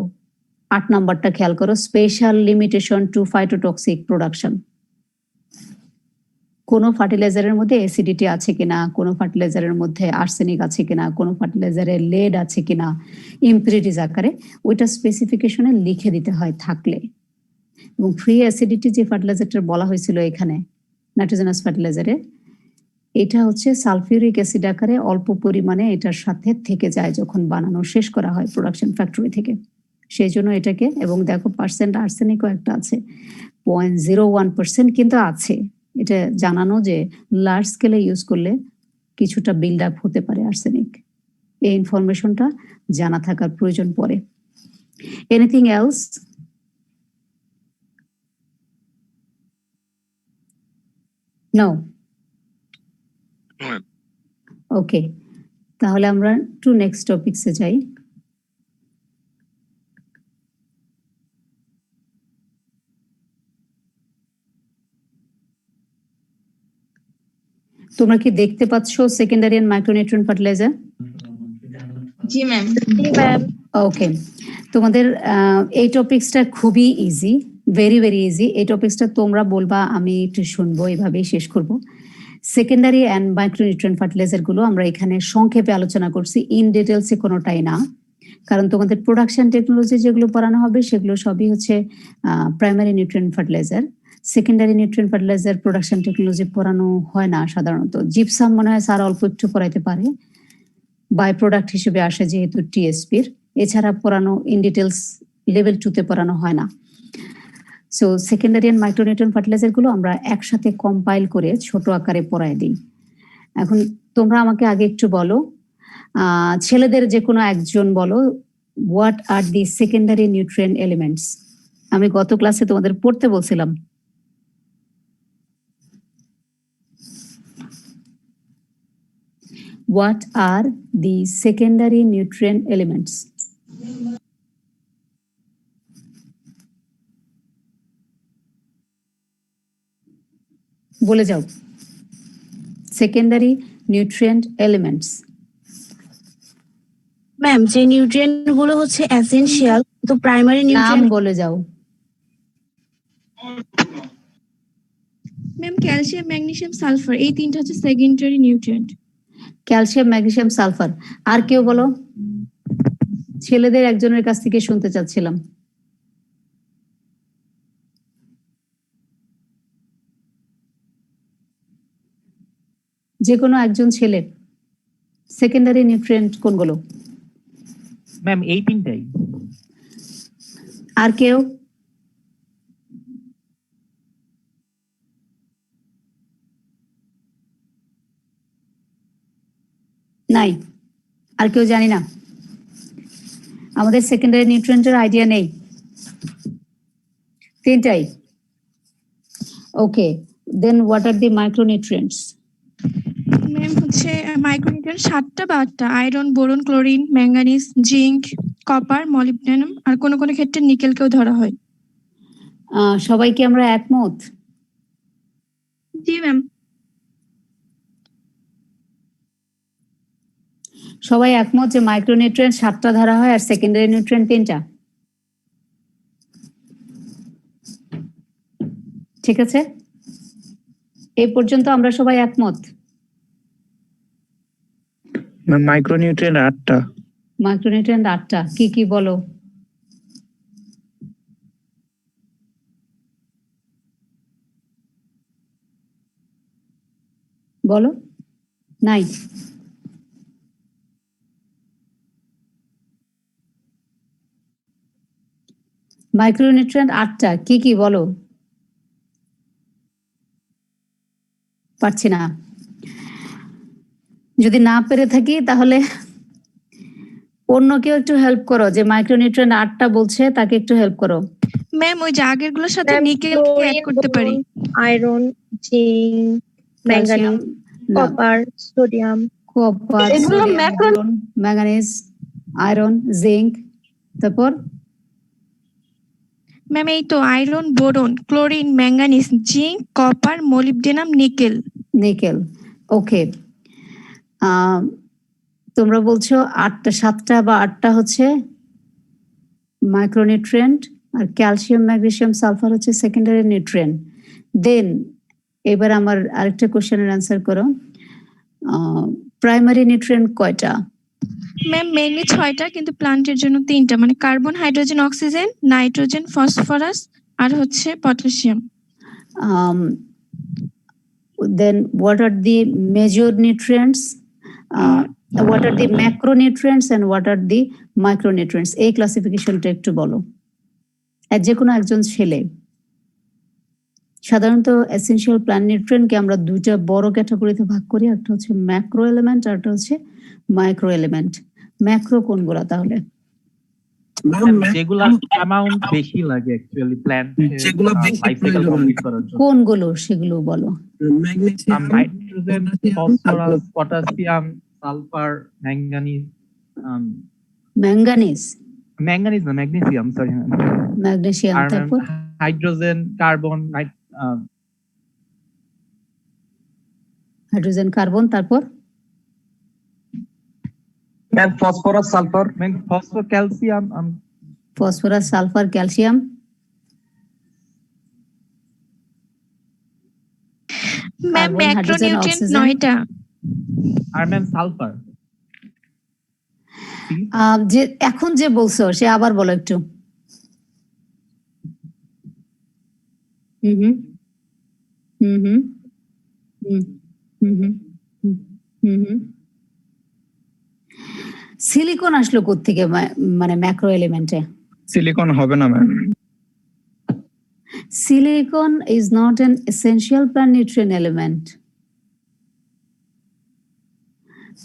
8 নাম্বারটা খেয়াল করো, special limitation to phytotoxic production. কোনো ফার্টিলাইজারের মধ্যে অ্যাসিডিটি আছে কিনা, কোনো ফার্টিলাইজারের মধ্যে আর্সেনিক আছে কিনা, কোনো ফার্টিলাইজারে লেড আছে কিনা ইম্পিউরিটিজ আকারে, ওইটা স্পেসিফিকেশনে লিখে দিতে হয় থাকলে। এবং ফ্রি অ্যাসিডিটি যে ফার্টিলাইজারটা বলা হয়েছিল এখানে নাইট্রোজেনাস ফার্টিলাইজারে, এটা হচ্ছে সালফিউরিক অ্যাসিড আকারে অল্প পরিমাণে এটার সাথে থেকে যায় যখন বানানো শেষ করা হয় প্রোডাকশন ফ্যাক্টরি থেকে। সেই জন্য এটাকে, এবং দেখো পার্সেন্ট আর্সেনিকও একটা আছে, 0.01% কিন্তু আছে। এটা জানানো যে লার্জ স্কেলে ইউজ করলে কিছুটা বিল্ড আপ হতে পারে আর্সেনিক। এই ইনফরমেশনটা জানা থাকার প্রয়োজন পড়ে। Anything else? নো? ওকে, তাহলে আমরা টু নেক্সট টপিকসে যাই। তোমরা কি দেখতে পাচ্ছ সেকেন্ডারি এন্ড মাইক্রোনিউট্রিয়েন্ট ফার্টিলাইজার? জি ম্যাম। ওকে, তোমাদের এই টপিকসটা খুবই ইজি, ভেরি ভেরি ইজি। এই টপিকসটা তোমরা বলবা, আমি একটু শুনবো, এইভাবেই শেষ করব। সেকেন্ডারি অ্যান্ড মাইক্রোনিউট্রিয়েন্ট ফার্টিলাইজার গুলো আমরা এখানে সংক্ষেপে আলোচনা করছি, ইন ডিটেলসে কোনোটাই না, কারণ তোমাদের প্রোডাকশন টেকনোলজি যেগুলো পড়ানো হবে সেগুলো সবই হচ্ছে primary nutrient fertiliser. Secondary nutrient fertiliser production technology পড়ানো হয় না সাধারণত। জিপসাম মনে হয় স্যার অল্প একটু পড়াইতে পারে, বাই প্রোডাক্ট হিসেবে আসে যেহেতু টিএসপির। এছাড়া পড়ানো ইন ডিটেলস লেভেল 2 তে পড়ানো হয় না। So secondary and micronutrient fertiliser গুলো আমরা একসাথে কম্পাইল করে ছোট আকারে পড়ায় দিই। এখন তোমরা আমাকে আগে একটু বলো, ছেলেদের যে কোনো একজন বলো, what are the secondary nutrient elements? আমি গত ক্লাসে তোমাদের পড়তে বলছিলাম। What are the secondary nutrient elements? বলে যাও। Secondary nutrient elements. ম্যাম যে নিউট্রিয়েন্ট গুলো হচ্ছে এসেনশিয়াল তো প্রাইমারি নাম নিউট্রিয়েন্ট বলে যাও। ম্যাম ক্যালসিয়াম ম্যাগনেসিয়াম সালফার এই তিনটা হচ্ছে secondary nutrient. Calcium, magnesium, sulphur. আর কেউ বলো, ছেলেদের একজনের কাছ থেকে শুনতে চাচ্ছিলাম। যে কোনো একজন ছেলে, সেকেন্ডারি নিউট্রিয়েন্ট কোনগুলো? ম্যাম এই তিনটাই। আর কেউ? নাই, আর কেউ জানি না। আমাদের সেকেন্ডারি নিউট্রিয়েন্টের আইডিয়া নেই। তিনটাই। Okay, then what are the micronutrients? Ma'am হচ্ছে মাইক্রোনিউট্রিয়েন্ট 7টা বা 8টা। Iron, boron, chlorine, manganese, zinc, copper, molybdenum আর কোনো কোনো ক্ষেত্রে নিকেলকেও ধরা হয়। সবাই কি আমরা একমত? জি ম্যাম। সবাই একমত যে মাইক্রোনিউট্রিয়েন্ট 7টা ধরা হয় আর সেকেন্ডারি নিউট্রিয়েন্ট 3টা। ঠিক আছে, এই পর্যন্ত আমরা সবাই একমত। মাইক্রোনিউট্রিয়েন্ট 8টা। মাইক্রোনিউট্রিয়েন্ট 8টা। কি কি বলো? বলো। নাই। মাইক্রোনিউট্রিয়েন্ট 8টা। কি কি বলো? পারছি না। যদি না পেরে থাকি তাহলে অন্য কেউ একটু হেল্প করো, যে মাইক্রোনিউট্রিয়েন্ট 8টা বলছে তাকে একটু হেল্প করো। ম্যাম ওই যে আগেরগুলোর সাথে নিকেলকে অ্যাড করতে পারি। Iron, zinc, manganese, copper, sodium. Copper, এগুলো সোডিয়াম, ম্যাঙ্গানিজ, আয়রন, জিঙ্ক। তারপর ম্যাম এই তো iron, boron, chlorine, manganese, zinc, copper, molybdenum, nickel. Nickel. Okay, তোমরা বলছো 8টা, 7টা বা 8টা হচ্ছে মাইক্রোনিউট্রিয়েন্ট আর ক্যালসিয়াম, ম্যাগনেসিয়াম, সালফার হচ্ছে সেকেন্ডারি নিউট্রিয়েন্ট। দেন এবার আমার আরেকটা কোশ্চেনের অ্যান্সার করো। প্রাইমারি নিউট্রিয়েন্ট কয়টা? ম্যাম মেইনলি 6টা কিন্তু প্লান্টের জন্য 3টা, মানে carbon, hydrogen, oxygen, nitrogen, phosphorus আর হচ্ছে potassium. Then what are the major nutrients? What are the macronutrients and what are the micronutrients? এই ক্লাসিফিকেশনটা একটু বলো। আর যে কোনো একজন ছেলে। সাধারণত এসেনশিয়াল প্ল্যান্ট নিউট্রিয়েন্টকে আমরা দুইটা বড় ক্যাটাগরিতে ভাগ করি, একটা হচ্ছে ম্যাক্রো এলিমেন্ট আর একটা হচ্ছে মাইক্রো এলিমেন্ট। ম্যাক্রো কোনগুলো তাহলে? যেগুলো অ্যামাউন্ট বেশি লাগে অ্যাকচুয়ালি প্ল্যান্ট যেগুলো লাইফ সাইকেল কমপ্লিট করার জন্য। কোনগুলো সেগুলো বলো? Nitrogen, phosphorus, potassium, sulphur, manganese. Manganese? Manganese না, ম্যাগনেসিয়াম, সরি। ম্যাগনেসিয়াম। তারপর হাইড্রোজেন, কার্বন, হাইড্রোজেন, কার্বন। তারপর ma'am phosphorus, sulphur. Ma'am phosphor, calcium. Phosphorus, sulphur, calcium. Ma'am macronutrient 9টা। আর ম্যাম সালফার। যে এখন যে বলছো সে আবার বলো একটু। সিলিকন আসলো কোত্থেকে মানে ম্যাক্রো এলিমেন্টে? সিলিকন হবে না ma'am. Silicon is not an essential plant nutrient element.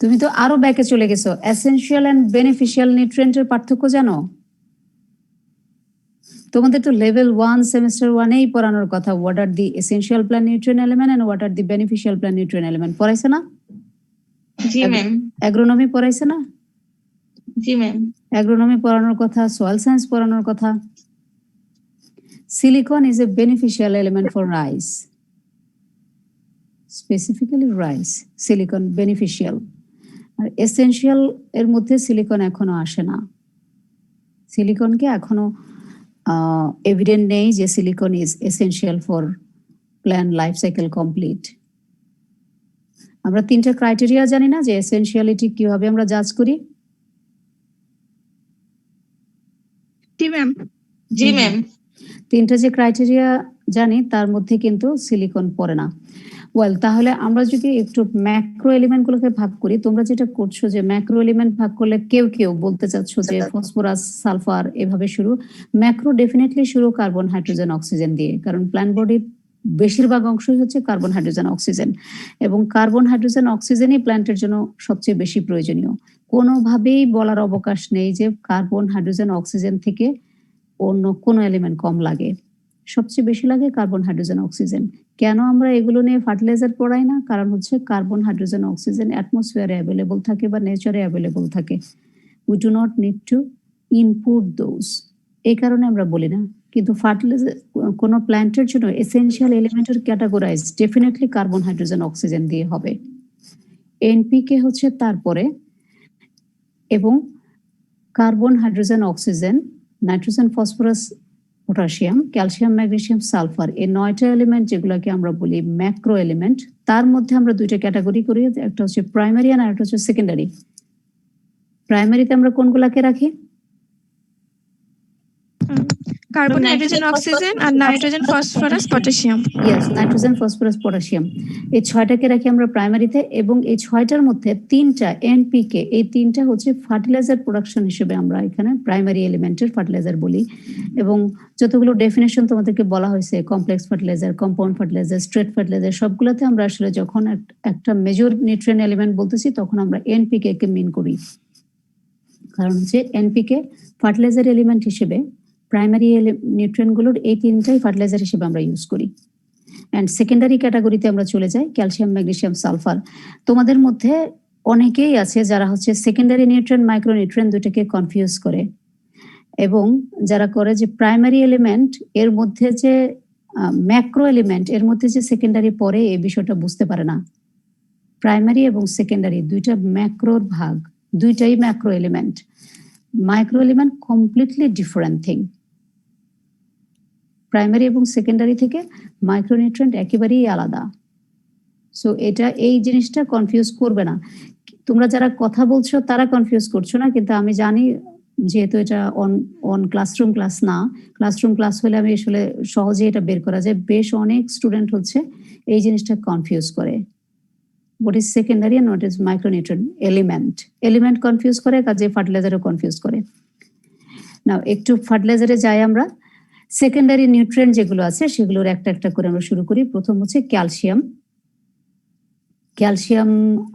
তুমি তো আরো ব্যাকে চলে গেছো। এসেনশিয়াল এন্ড বেনিফিশিয়াল নিউট্রিয়েন্টের পার্থক্য জানো? তোমাদের তো লেভেল 1 সেমিস্টার 1-এই পড়ানোর কথা, what are the essential plant nutrient element and what are the beneficial plant nutrient element পড়াইছে না? জি ম্যাম। অ্যাগ্রোনমি পড়াইছে না? জি ম্যাম। অ্যাগ্রোনমি পড়ানোর কথা, সয়েল সায়েন্স পড়ানোর কথা। Silicon is a beneficial element for rice, specifically rice, silicon beneficial. আর এসেনশিয়াল এর মধ্যে সিলিকন এখনো আসে না। সিলিকনকে এখনো এভিডেন্ট নেই যে silicon is essential for plant life cycle complete. আমরা 3টা ক্রাইটেরিয়া জানি না যে এসেনশিয়ালিটি কিভাবে আমরা জাজ করি? জি ম্যাম। জি ম্যাম। 3টা যে ক্রাইটেরিয়া জানি তার মধ্যে কিন্তু সিলিকন পড়ে না। ওয়েল, তাহলে আমরা যদি একটু ম্যাক্রো এলিমেন্ট গুলোকে ভাগ করি, তোমরা যেটা করছো যে ম্যাক্রো এলিমেন্ট ভাগ করলে কেউ কেউ বলতে চাচ্ছ যে ফসফরাস, সালফার এভাবে শুরু। ম্যাক্রো ডেফিনেটলি শুরু কার্বন, হাইড্রোজেন, অক্সিজেন দিয়ে, কারণ প্ল্যান্ট বডির বেশিরভাগ অংশই হচ্ছে কার্বন, হাইড্রোজেন, অক্সিজেন, এবং কার্বন, হাইড্রোজেন, অক্সিজেনই প্ল্যান্টের জন্য সবচেয়ে বেশি প্রয়োজনীয়। কোনোভাবেই বলার অবকাশ নেই যে কার্বন, হাইড্রোজেন, অক্সিজেন থেকে অন্য কোনো এলিমেন্ট কম লাগে। সবচেয়ে বেশি লাগে কার্বন, হাইড্রোজেন, অক্সিজেন। কেন আমরা এগুলো নিয়ে ফার্টিলাইজার পড়াই না? কারণ হচ্ছে কার্বন, হাইড্রোজেন, অক্সিজেন অ্যাটমসফিয়ারে অ্যাভেলেবল থাকে বা নেচারে অ্যাভেলেবল থাকে। We do not need to input those, এই কারণে আমরা বলি না। কিন্তু ফার্টিলাইজার কোনো প্ল্যান্টের জন্য এসেনশিয়াল এলিমেন্টের categorise definitely carbon, hydrogen, oxygen দিয়ে হবে। এনপিকে হচ্ছে তারপরে, এবং carbon, hydrogen, oxygen, nitrogen, phosphorus, potassium, calcium, magnesium, sulphur, এই 9টা এলিমেন্ট যেগুলোকে আমরা বলি ম্যাক্রো এলিমেন্ট, তার মধ্যে আমরা 2টা ক্যাটাগরি করি, একটা হচ্ছে প্রাইমারি আর একটা হচ্ছে সেকেন্ডারি। প্রাইমারিতে আমরা কোনগুলাকে রাখি? কার্বন, হাইড্রোজেন, অক্সিজেন আর nitrogen, phosphorus, potassium. Yes, nitrogen, phosphorus, potassium, এই 6টাকে রাখি আমরা প্রাইমারিতে। এবং এই 6টার মধ্যে 3টা এনপিকে, এই 3টা হচ্ছে ফার্টিলাইজার প্রোডাকশন হিসেবে আমরা এখানে প্রাইমারি এলিমেন্টের ফার্টিলাইজার বলি। এবং যতগুলো ডেফিনেশন তোমাদেরকে বলা হয়েছে, complex fertiliser, compound fertiliser, straight fertiliser, সবগুলোতে আমরা আসলে যখন একটা মেজর নিউট্রিয়েন্ট এলিমেন্ট বলতেছি তখন আমরা এনপিকে কে মিন করি। কারণ হচ্ছে এনপিকে ফার্টিলাইজার এলিমেন্ট হিসেবে প্রাইমারি নিউট্রিয়েন্ট গুলোর এই 3টাই ফার্টিলাইজার হিসেবে আমরা ইউজ করি। এন্ড সেকেন্ডারি ক্যাটাগরিতে আমরা চলে যাই, ক্যালসিয়াম, ম্যাগনেসিয়াম, সালফার। তোমাদের মধ্যে অনেকেই আছে যারা হচ্ছে সেকেন্ডারি নিউট্রিয়েন্ট, মাইক্রো নিউট্রিয়েন্ট দুটোকে কনফিউজ করে, এবং যারা করে যে প্রাইমারি এলিমেন্ট এর মধ্যে যে ম্যাক্রো এলিমেন্ট এর মধ্যে যে সেকেন্ডারি পড়ে, এই বিষয়টা বুঝতে পারে না। প্রাইমারি এবং সেকেন্ডারি 2টা ম্যাক্রোর ভাগ, 2টাই macro element. Micro element completely different thing. Primary এবং সেকেন্ডারি থেকে মাইক্রোনিউট্রিয়েন্ট একেবারেই আলাদা। সো এটা, এই জিনিসটা কনফিউজ করবে না। তোমরা যারা কথা বলছো তারা কনফিউজ করছো না, কিন্তু আমি জানি যেহেতু এটা অন ক্লাসরুম ক্লাস না, ক্লাসরুম ক্লাস হলে আমি আসলে সহজে এটা বের করা যায়। বেশ অনেক স্টুডেন্ট হচ্ছে এই জিনিসটা কনফিউজ করে, what is secondary and what is micronutrient element confuse করে, কাজে ফার্টিলাইজারও কনফিউজ করে। নাও একটু ফার্টিলাইজারে যাই আমরা। সেকেন্ডারি নিউট্রিয়েন্ট যেগুলো আছে সেগুলোর একটা একটা করে আমরা শুরু করি। প্রথম হচ্ছে ক্যালসিয়াম। ক্যালসিয়াম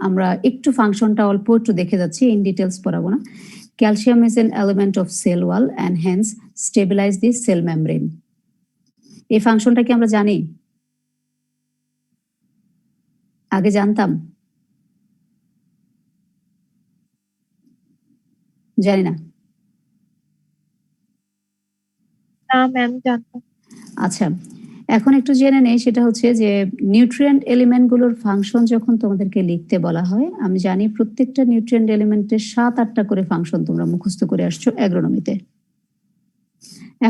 আমরা একটু ফাংশনটা অল্প একটু দেখে যাচ্ছি, ইন ডিটেলস পড়াবো না। Calcium is an element of cell wall and hence stabilise the cell membrane. এই ফাংশনটা কি আমরা জানি? আগে জানতাম? জানি না। ম্যাম জানতাম। আচ্ছা, এখন একটু জেনে নেই, সেটা হচ্ছে যে নিউট্রিয়েন্ট এলিমেন্ট গুলোর ফাংশন যখন তোমাদেরকে লিখতে বলা হয়, আমি জানি প্রত্যেকটা নিউট্রিয়েন্ট এলিমেন্টের 7-8টা করে ফাংশন তোমরা মুখস্থ করে আসছো অ্যাগ্রোনমিতে।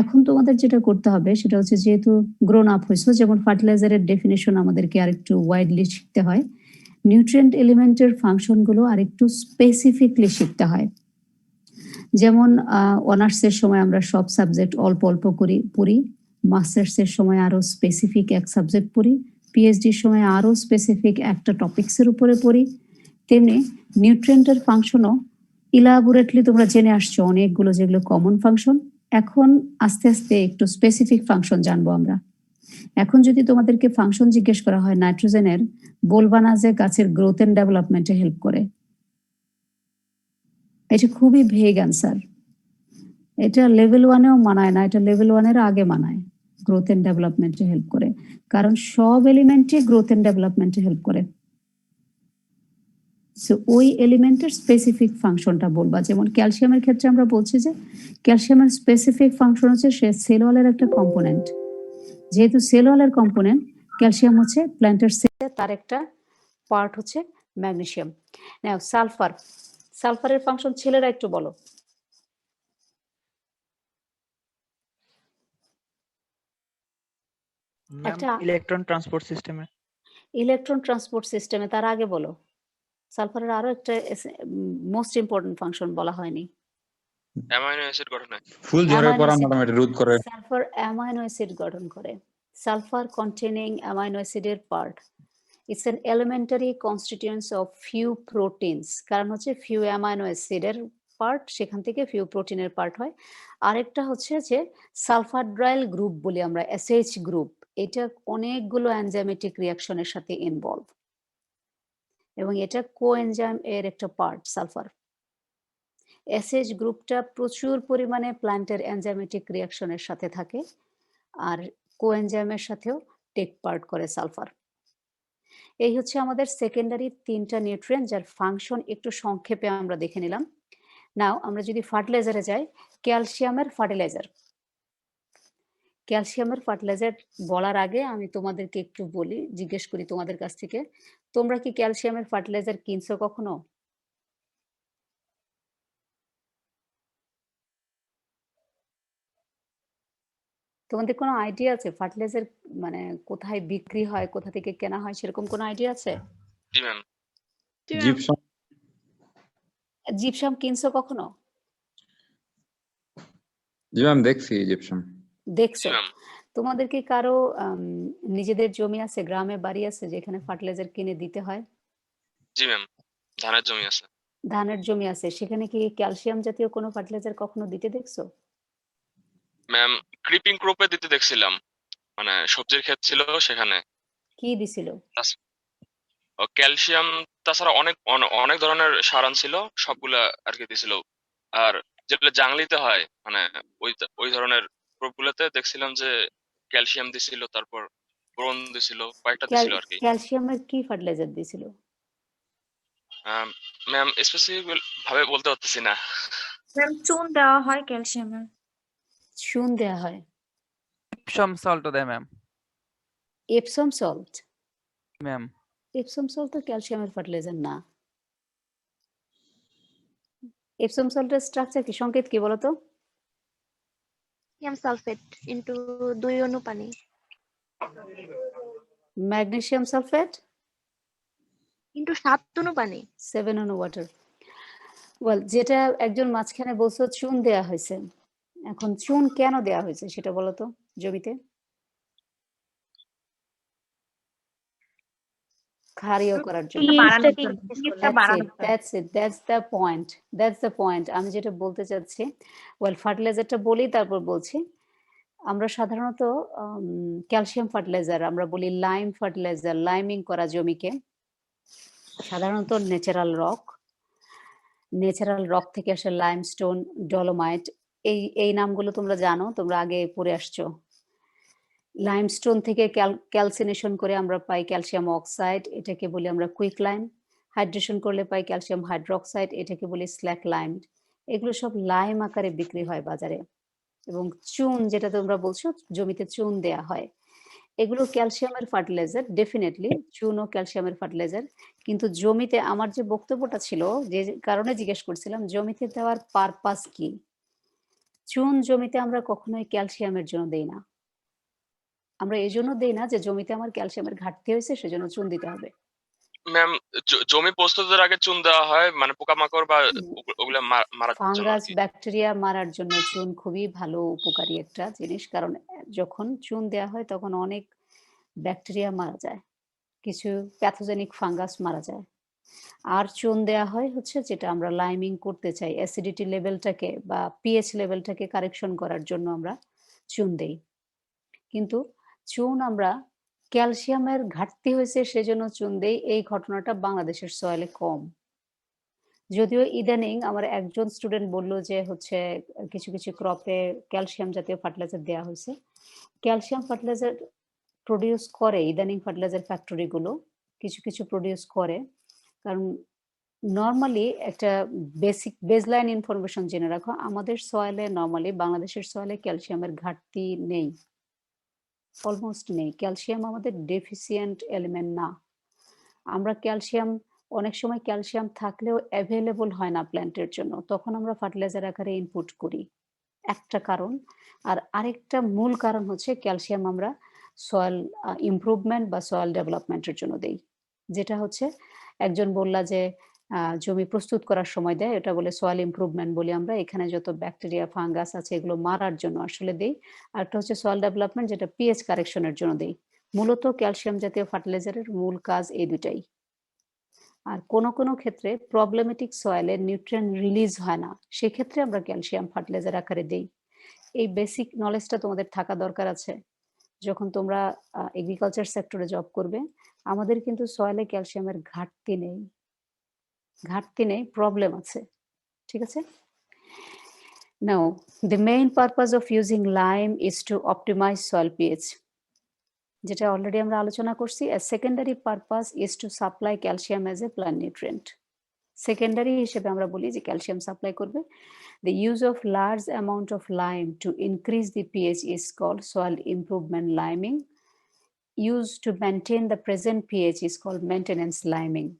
এখন তোমাদের যেটা করতে হবে সেটা হচ্ছে, যেহেতু গ্রোন আপ হয়েছো, যেমন ফার্টিলাইজারের ডেফিনেশন আমাদেরকে আরেকটু ওয়াইডলি শিখতে হয়, নিউট্রিয়েন্ট এলিমেন্টের ফাংশন গুলো আরেকটু স্পেসিফিকলি শিখতে হয়। যেমন অনার্সের সময় আমরা সব সাবজেক্ট অল্প অল্প করে পড়ি, মাস্টার্সের সময় আরো স্পেসিফিক এক সাবজেক্ট পড়ি, পিএইচডির সময় আরো স্পেসিফিক একটা টপিকসের উপরে পড়ি। তেমনি নিউট্রিয়েন্টের ফাংশনও ইলাবোরেটলি তোমরা জেনে আসছো অনেকগুলো, যেগুলো কমন ফাংশন। এখন আস্তে আস্তে একটু স্পেসিফিক ফাংশন জানবো আমরা। এখন যদি তোমাদেরকে ফাংশন জিজ্ঞেস করা হয় নাইট্রোজেনের, বলবা না যে গাছের গ্রোথ এন্ড ডেভেলপমেন্টে হেল্প করে। এটা খুবই ভেগ অ্যান্সার। এটা লেভেল 1-এও মানায় না, এটা লেভেল 1-এর আগে মানায়, গ্রোথ এন্ড ডেভেলপমেন্টে হেল্প করে, কারণ সব এলিমেন্টই গ্রোথ এন্ড ডেভেলপমেন্টে হেল্প করে। সো ওই এলিমেন্টের স্পেসিফিক ফাংশনটা বলবা। যেমন ক্যালসিয়ামের ক্ষেত্রে আমরা বলছি যে ক্যালসিয়ামের স্পেসিফিক ফাংশন হচ্ছে সে সেল ওয়ালের একটা কম্পোনেন্ট। যেহেতু সেল ওয়ালের কম্পোনেন্ট, ক্যালসিয়াম হচ্ছে প্ল্যান্টের সেলে তার একটা পার্ট হচ্ছে ম্যাগনেসিয়াম। নাও সালফার, সালফারের ফাংশন ছেলেরা একটু বলো। একটা ইলেকট্রন ট্রান্সপোর্ট সিস্টেমে। ইলেকট্রন ট্রান্সপোর্ট সিস্টেমে, তার আগে বলো সালফারের আরো একটা মোস্ট ইম্পর্টেন্ট ফাংশন বলা হয়নি। অ্যামাইনো অ্যাসিড গঠনে। ফুল ঝরে পড়া মোটামুটি রোধ করে। সালফার অ্যামাইনো অ্যাসিড গঠন করে। সালফার কন্টেনিং অ্যামাইনো অ্যাসিডের part, it's an elementary constituents of few proteins. কারণ হচ্ছে ফিউ অ্যামাইনো অ্যাসিডের পার্ট, সেখান থেকে ফিউ প্রোটিনের পার্ট হয়। আরেকটা হচ্ছে যে সালফাড্রাইল গ্রুপ বলি আমরা, এসএইচ গ্রুপ, এটা অনেকগুলো এনজাইমেটিক রিঅ্যাকশনের সাথে ইনভলভ এবং এটা কোএনজাইম এর একটা পার্ট সালফার। এসএইচ গ্রুপটা প্রচুর পরিমাণে প্ল্যান্টের এনজাইমেটিক রিঅ্যাকশনের সাথে থাকে আর কোএনজাইমের সাথেও টেক পার্ট করে সালফার। এই হচ্ছে আমাদের সেকেন্ডারি 3টা নিউট্রিয়েন্ট যার ফাংশন একটু সংক্ষেপে আমরা দেখে নিলাম। নাও আমরা যদি ফার্টিলাইজারে যাই, ক্যালসিয়ামের ফার্টিলাইজার। ক্যালসিয়ামের ফার্টিলাইজার বলার আগে আমি তোমাদেরকে একটু বলি, জিজ্ঞেস করি তোমাদের কাছ থেকে, তোমরা কি ক্যালসিয়ামের ফার্টিলাইজার কিনছো কখনো? তোমাদের কোনো আইডিয়া আছে ফার্টিলাইজার মানে কোথায় বিক্রি হয়, কোথা থেকে কেনা হয়, সেরকম কোনো আইডিয়া আছে? জি ম্যাম। জিপসাম। জিপসাম কিনছো কখনো? জি ম্যাম, দেখছি জিপসাম। দেখছো? তোমাদের কি কারো নিজেদের জমি আছে, গ্রামে বাড়ি আছে যেখানে ফার্টিলাইজার কিনে দিতে হয়? জি ম্যাম, ধানের জমি আছে। ধানের জমি আছে, সেখানে কি ক্যালসিয়াম জাতীয় কোনো ফার্টিলাইজার কখনো দিতে দেখছো? ম্যাম, ক্রিপিং ক্রপে দিতে দেখছিলাম, মানে সবজির ক্ষেত ছিল সেখানে। কি দিছিল? ক্যালসিয়াম, তাছাড়া অনেক ধরনের সার ছিল, সবগুলা আর কি দিছিল। আর যেগুলো জাংলিতে হয়, মানে ওই ধরনের ক্রপগুলোতে দেখছিলাম যে ক্যালসিয়াম দিছিল, তারপর বোরন দিছিল, কয়েকটা দিছিল আর কি। ক্যালসিয়ামের কি ফার্টিলাইজার দিছিল? ম্যাম স্পেসিফিক ভাবে বলতে পারতেছি না। ম্যাম চুন দেওয়া হয় ক্যালসিয়ামের। চুন দেয়া হয়? এপসম সল্ট দেয় ma'am. Epsom salt? Ma'am Epsom salt তো ক্যালসিয়ামের ফার্টিলাইজার না। এপসম সল্টের স্ট্রাকচার কি, সংকেত কি বলতো? ম্যাগনেসিয়াম সালফেট ইনটু 2 অণু পানি। ম্যাগনেসিয়াম সালফেট ইনটু 7 অণু পানি। 7 অণু ওয়াটার। ওয়েল, যেটা একজন মাঝখানে বলছো চুন দেয়া হয়েছে, এখন চুন কেন দেয়া হয়েছে সেটা বলো তো জমিতে। ক্ষারীয় করার জন্য। That's the point. আমি যেটা বলতে চাচ্ছি, ওয়েল ফার্টিলাইজারটা বলি তারপর বলছি। আমরা সাধারণত ক্যালসিয়াম ফার্টিলাইজার আমরা বলি লাইম ফার্টিলাইজার, লাইমিং করা জমিকে সাধারণত ন্যাচারাল রক থেকে আসে লাইমস্টোন, ডলোমাইট, এই নামগুলো তোমরা জানো, তোমরা আগে পড়ে আসছো। লাইমস্টোন থেকে ক্যালসিনেশন করে আমরা পাই ক্যালসিয়াম অক্সাইড, এটাকে বলি আমরা কুইক লাইম। হাইড্রেশন করলে পাই ক্যালসিয়াম হাইড্রোক্সাইড, এটাকে বলি স্ল্যাক লাইম। এগুলো সব লাইম আকারে বিক্রি হয় বাজারে। এবং চুন যেটা তোমরা বলছো জমিতে চুন দেয়া হয়, এগুলো ক্যালসিয়ামের ফার্টিলাইজার, ডেফিনেটলি চুন ও ক্যালসিয়ামের ফার্টিলাইজার। কিন্তু জমিতে আমার যে বক্তব্যটা ছিল, যে কারণে জিজ্ঞেস করছিলাম জমিতে দেওয়ার পারপাস কি, চুন জমিতে আমরা কখনোই ক্যালসিয়ামের জন্য দেই না। আমরা এই জন্য দেই না যে জমিতে আমার ক্যালসিয়ামের ঘাটতি হয়েছে সেজন্য চুন দিতে হবে। ম্যাম, জমি প্রস্তুতের আগে চুন দেওয়া হয়, মানে পোকামাকড় বা ওগুলা মারার জন্য। ফাঙ্গাস, ব্যাকটেরিয়া মারার জন্য চুন খুবই ভালো উপকারী একটা জিনিস, কারণ যখন চুন দেয়া হয় তখন অনেক ব্যাকটেরিয়া মারা যায়, কিছু প্যাথোজেনিক ফাঙ্গাস মারা যায়। আর চুন দেয়া হয় হচ্ছে যেটা আমরা লাইমিং করতে চাই, অ্যাসিডিটি লেভেলটাকে বা পিএইচ লেভেলটাকে কারেকশন করার জন্য আমরা চুন দেই। কিন্তু চুন আমরা ক্যালসিয়ামের ঘাটতি হয়েছে সেজন্য চুন দেই, এই ঘটনাটা বাংলাদেশের সয়েলে কম। যদিও ইদানিং আমার একজন স্টুডেন্ট বলল যে হচ্ছে কিছু কিছু ক্রপে ক্যালসিয়াম জাতীয় ফার্টিলাইজার দেওয়া হয়েছে। ক্যালসিয়াম ফার্টিলাইজার প্রডিউস করে ইদানিং ফার্টিলাইজার ফ্যাক্টরিগুলো কিছু কিছু প্রডিউস করে, কারণ নর্মালি একটা বেসলাইন ইনফরমেশন জেনে রাখো, আমাদের সয়েলে নর্মালি বাংলাদেশের সয়েলে ক্যালসিয়ামের ঘাটতি নেই, অলমোস্ট নেই। ক্যালসিয়াম আমাদের ডেফিসিয়েন্ট এলিমেন্ট না। আমরা ক্যালসিয়াম অনেক সময় ক্যালসিয়াম থাকলেও অ্যাভেলেবল হয় না প্ল্যান্টের জন্য, তখন আমরা ফার্টিলাইজার আকারে ইনপুট করি, একটা কারণ। আর আরেকটা মূল কারণ হচ্ছে ক্যালসিয়াম আমরা সয়েল ইমপ্রুভমেন্ট বা সয়েল ডেভেলপমেন্টের জন্য দেই, যেটা হচ্ছে একজন বললা যে জমি প্রস্তুত করার সময় দেয়, এটা বলে সয়েল ইমপ্রুভমেন্ট বলি আমরা। এখানে যত ব্যাকটেরিয়া ফাঙ্গাস আছে এগুলো মারার জন্য আসলে দেই। আর একটা হচ্ছে সয়েল ডেভেলপমেন্ট, যেটা পিএইচ কারেকশনের জন্য দেই। মূলত ক্যালসিয়াম জাতীয় ফার্টিলাইজারের মূল কাজ এই দুটাই। আর কোনো কোনো ক্ষেত্রে প্রবলেমেটিক সয়েলে নিউট্রিয়েন্ট রিলিজ হয় না, সেক্ষেত্রে আমরা ক্যালসিয়াম ফার্টিলাইজার আকারে দেই। এই বেসিক নলেজটা তোমাদের থাকা দরকার আছে যখন তোমরা এগ্রিকালচার সেক্টরে জব করবে। আমাদের কিন্তু সয়েলে ক্যালসিয়ামের ঘাটতি নেই, প্রবলেম আছে, ঠিক আছে? Now, the main purpose of using lime is to optimize soil pH, যেটা অলরেডি আমরা আলোচনা করছি। A secondary purpose is to supply calcium as a plant nutrient. Secondary হিসেবে আমরা বলি যে ক্যালসিয়াম সাপ্লাই করবে। The use of large amount of lime to increase the pH is called soil improvement liming. Used to maintain the present pH is called maintenance liming.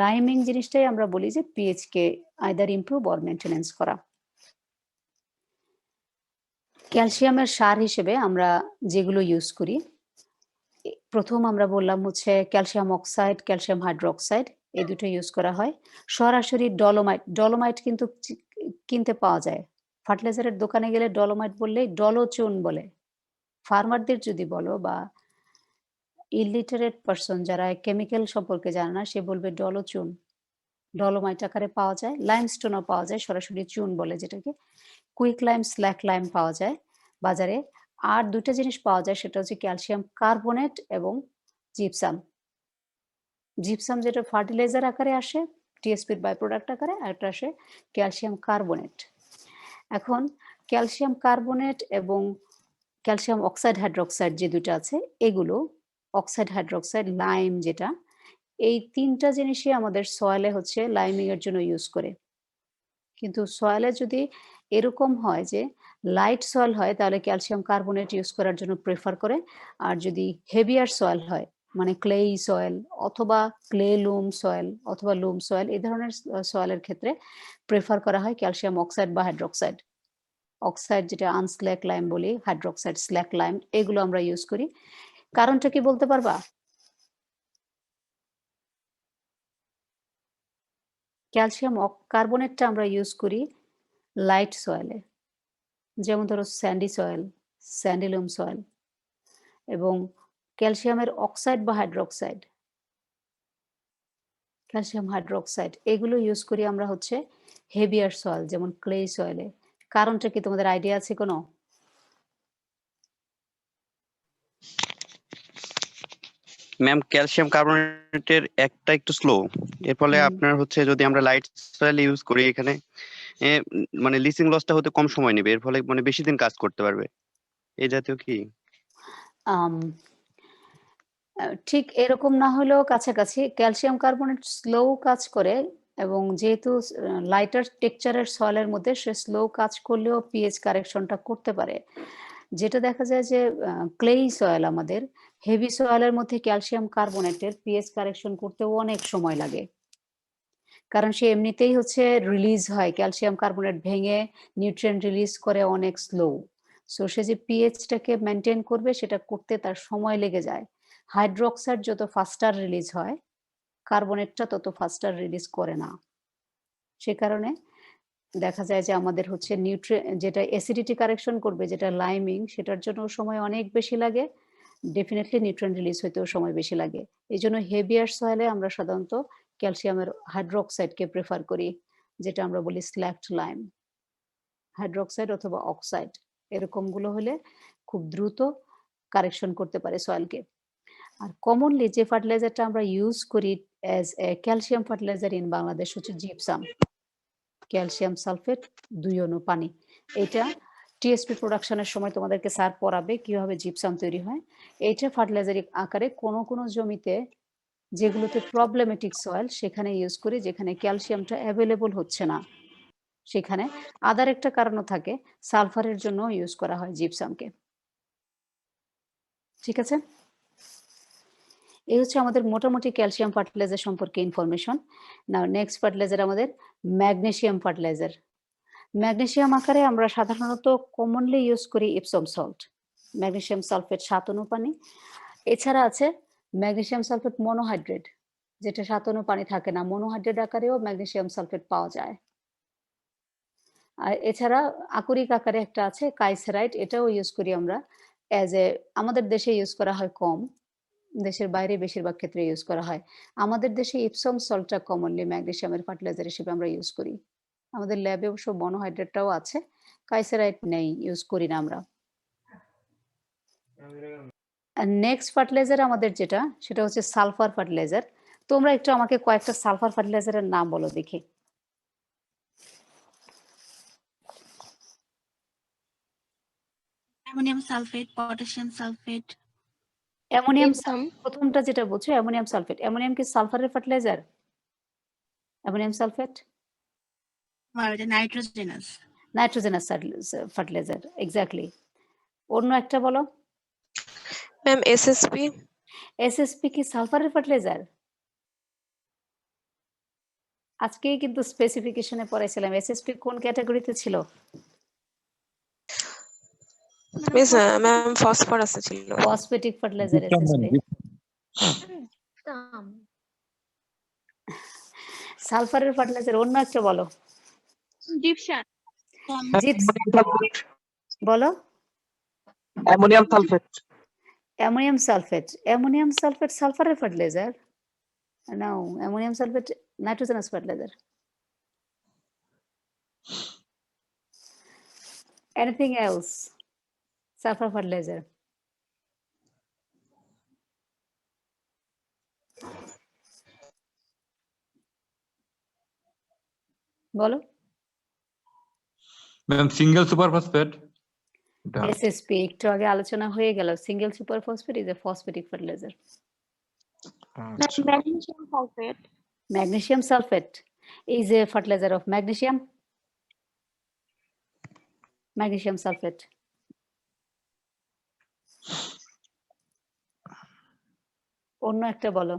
Liming জিনিসটাই আমরা বলি যে pH K either improve or maintenance করা। ক্যালসিয়ামের সার হিসেবে আমরা যেগুলো use করি, প্রথম আমরা বললাম হচ্ছে ক্যালসিয়াম অক্সাইড, ক্যালসিয়াম হাইড্রোক্সাইড, এই দুটো ইউজ করা হয়। সরাসরি ডলোমাইট কিন্তু কিনতে পাওয়া যায়। ফার্টিলাইজারের দোকানে গেলে ডলোমাইট বললেই ডলোচুন বলে। ফার্মারদের যদি বলো বা ইলিটারেট পারসন যারা কেমিক্যাল সম্পর্কে জানে না, সে বলবে ডলোচুন। ডলোমাইট আকারে পাওয়া যায়, লাইমস্টোনও পাওয়া যায়, সরাসরি চুন বলে যেটাকে। কুইক লাইম, স্ল্যাক লাইম পাওয়া যায় বাজারে। আর দুটা জিনিস পাওয়া যায়, সেটা হচ্ছে ক্যালসিয়াম কার্বনেট এবং জিপসাম। জিপসাম যেটা ফার্টিলাইজার আকারে আসে, টিএসপির বাই প্রোডাক্ট আকারে, আর একটা আসে ক্যালসিয়াম কার্বনেট। এখন ক্যালসিয়াম কার্বনেট এবং ক্যালসিয়াম অক্সাইড হাইড্রোক্সাইড যে দুটো আছে, এগুলো অক্সাইড হাইড্রোক্সাইড লাইম যেটা, এই তিনটা জিনিসই আমাদের সয়েলে হচ্ছে লাইমিং এর জন্য ইউজ করে। কিন্তু সয়েলে যদি এরকম হয় যে লাইট সয়েল হয়, তাহলে ক্যালসিয়াম কার্বনেট ইউজ করার জন্য প্রেফার করে। আর যদি হেভিয়ার সয়েল হয়, মানে ক্লেই সয়েল অথবা ক্লে লুম সয়েল অথবা লুম সয়েল, এই ধরনের সয়েলের ক্ষেত্রে প্রেফার করা হয় ক্যালসিয়াম অক্সাইড বা হাইড্রোক্সাইড। অক্সাইড যেটা আনস্ল্যাক লাইম বলি, হাইড্রোক্সাইড স্ল্যাক লাইম, এগুলো আমরা ইউজ করি। কারণটা কি বলতে পারবা? ক্যালসিয়াম কার্বনেটটা আমরা ইউজ করি লাইট সয়েলে, যেমন ধরো স্যান্ডি সয়েল, স্যান্ডিলুম সয়েল। এবং ক্যালসিয়ামের অক্সাইড বা হাইড্রোক্সাইড, ক্যালসিয়াম হাইড্রোক্সাইড, এগুলো ইউজ করি আমরা হচ্ছে হেভিয়ার সয়েল, যেমন ক্লে সয়েলে। কারণটা কি তোমাদের আইডিয়া আছে কোনো? ম্যাম ক্যালসিয়াম কার্বনেটের একটা একটু স্লো, এর ফলে আপনার হচ্ছে যদি আমরা লাইট সয়েল ইউজ করি এখানে মানে লিসিং লসটা হতে কম সময় নেবে, এর ফলে মানে বেশি দিন কাজ করতে পারবে, এই জাতীয় কি? ঠিক এরকম না হলেও কাছাকাছি। ক্যালসিয়াম কার্বনেট স্লো কাজ করে, এবং যেহেতু লাইটার টেক্সচারের সয়েলের মধ্যে সে স্লো কাজ করলেও পিএইচ কারেকশনটা করতে পারে। যেটা দেখা যায় যে ক্লেই সয়েল, আমাদের হেভি সয়েলের মধ্যে ক্যালসিয়াম কার্বনেটের পিএইচ কারেকশন করতেও অনেক সময় লাগে, কারণ সে এমনিতেই হচ্ছে রিলিজ হয়, ক্যালসিয়াম কার্বনেট ভেঙে নিউট্রিয়েন্ট রিলিজ করে অনেক স্লো। সো সে যে পিএইচটাকে মেনটেন করবে, সেটা করতে তার সময় লেগে যায়। হাইড্রোক্সাইড যত ফাস্টার রিলিজ হয়, কার্বনেটটা তত ফাস্টার রিলিজ করে না। সে কারণে দেখা যায় যে আমাদের হচ্ছে যেটা অ্যাসিডিটি কারেকশন করবে, যেটা লাইমিং, সেটার জন্য সময় অনেক বেশি লাগে। ডেফিনেটলি নিউট্রিয়েন্ট রিলিজ হইতেও সময় বেশি লাগে। এই জন্য হেভিয়ার সয়েলে আমরা সাধারণত ক্যালসিয়ামের হাইড্রোক্সাইডকে প্রেফার করি, যেটা আমরা বলি স্ল্যাকড লাইম। হাইড্রোক্সাইড অথবা অক্সাইড এরকমগুলো হলে খুব দ্রুত কারেকশন করতে পারে সয়েলকে। আর কমনলি যে ফার্টিলাইজারটা আমরা ইউজ করি as a calcium fertiliser in Bangladesh হচ্ছে জিপসাম, ক্যালসিয়াম সালফেট 2 অণু পানি। এটা টিএসপি প্রোডাকশনের সময় তোমাদেরকে স্যার পড়াবে কিভাবে জিপসাম তৈরি হয়। এইটা ফার্টিলাইজার আকারে কোনো জমিতে যেগুলোতে প্রবলেমেটিক সয়েল সেখানে ইউজ করি, যেখানে ক্যালসিয়ামটা অ্যাভেলেবল হচ্ছে না সেখানে। আদার একটা কারণও থাকে, সালফারের জন্য ইউজ করা হয় জিপসামকে। ঠিক আছে, এই হচ্ছে আমাদের মোটামুটি ক্যালসিয়াম ফার্টিলাইজার সম্পর্কে ইনফরমেশন। না, নেক্সট ফার্টিলাইজার আমাদের ম্যাগনেসিয়াম ফার্টিলাইজার। ম্যাগনেসিয়াম আকারে আমরা সাধারণত কমনলি ইউজ করি ইপসম সল্ট, ম্যাগনেসিয়াম সালফেট 7 অণু পানি। এছাড়া আছে ম্যাগনেসিয়াম সালফেট মনোহাইড্রেট, যেটা 7 অণু পানি থাকে না, মনোহাইড্রেট আকারেও ম্যাগনেসিয়াম সালফেট পাওয়া যায়। আর এছাড়া আকরিক আকারে একটা আছে কাইসেরাইট, এটাও ইউজ করি আমরা অ্যাজ এ, আমাদের দেশে ইউজ করা হয় কম, দেশের বাইরে বেশিরভাগ ক্ষেত্রে ইউজ করা হয়। আমাদের দেশে ইপসম সল্টটা কমনলি ম্যাগনেসিয়ামের ফার্টিলাইজার হিসেবে আমরা ইউজ করি। আমাদের ল্যাবে অবশ্য মনোহাইড্রেটটাও আছে, কাইসেরাইট নেই, ইউজ করি না আমরা। নেক্সট ফার্টিলাইজার আমাদের যেটা, সেটা হচ্ছে সালফার ফার্টিলাইজার। তোমরা একটু আমাকে কয়েকটা সালফার ফার্টিলাইজারের নাম বলো দেখি। Ammonium sulphate, potassium sulphate. Ammonium প্রথমটা যেটা বলছো অ্যামোনিয়াম সালফেট, অ্যামোনিয়াম কি সালফারের fertilizer? Ammonium sulphate nitrogenous. Nitrogenous fertilizer, exactly. অন্য একটা বলো। Ma'am SSP. এসএসপি কি সালফারের ফার্টিলাইজার? আজকেই কিন্তু স্পেসিফিকেশনে পড়াইছিলাম এসএসপি কোন ক্যাটাগরিতে ছিল। ম্যাম ফসফরাস ছিল। Phosphatic fertilizer SSP. সালফারের ফার্টিলাইজার অন্য একটা বলো। জিপসাম। বলো। Ammonium sulphate. Ammonium sulphate, ammonium sulphate সালফারের fertilizer? No, ammonium sulphate nitrogenous fertilizer. Anything else? Sulfur fertilizer. বলো। Ma'am single super phosphate. SSP একটু আগে আলোচনা হয়ে গেল, single super phosphate is a phosphatic fertilizer. Magnesium sulfate. Magnesium sulfate is a fertilizer of magnesium. Magnesium sulfate. অন্য একটা বলো।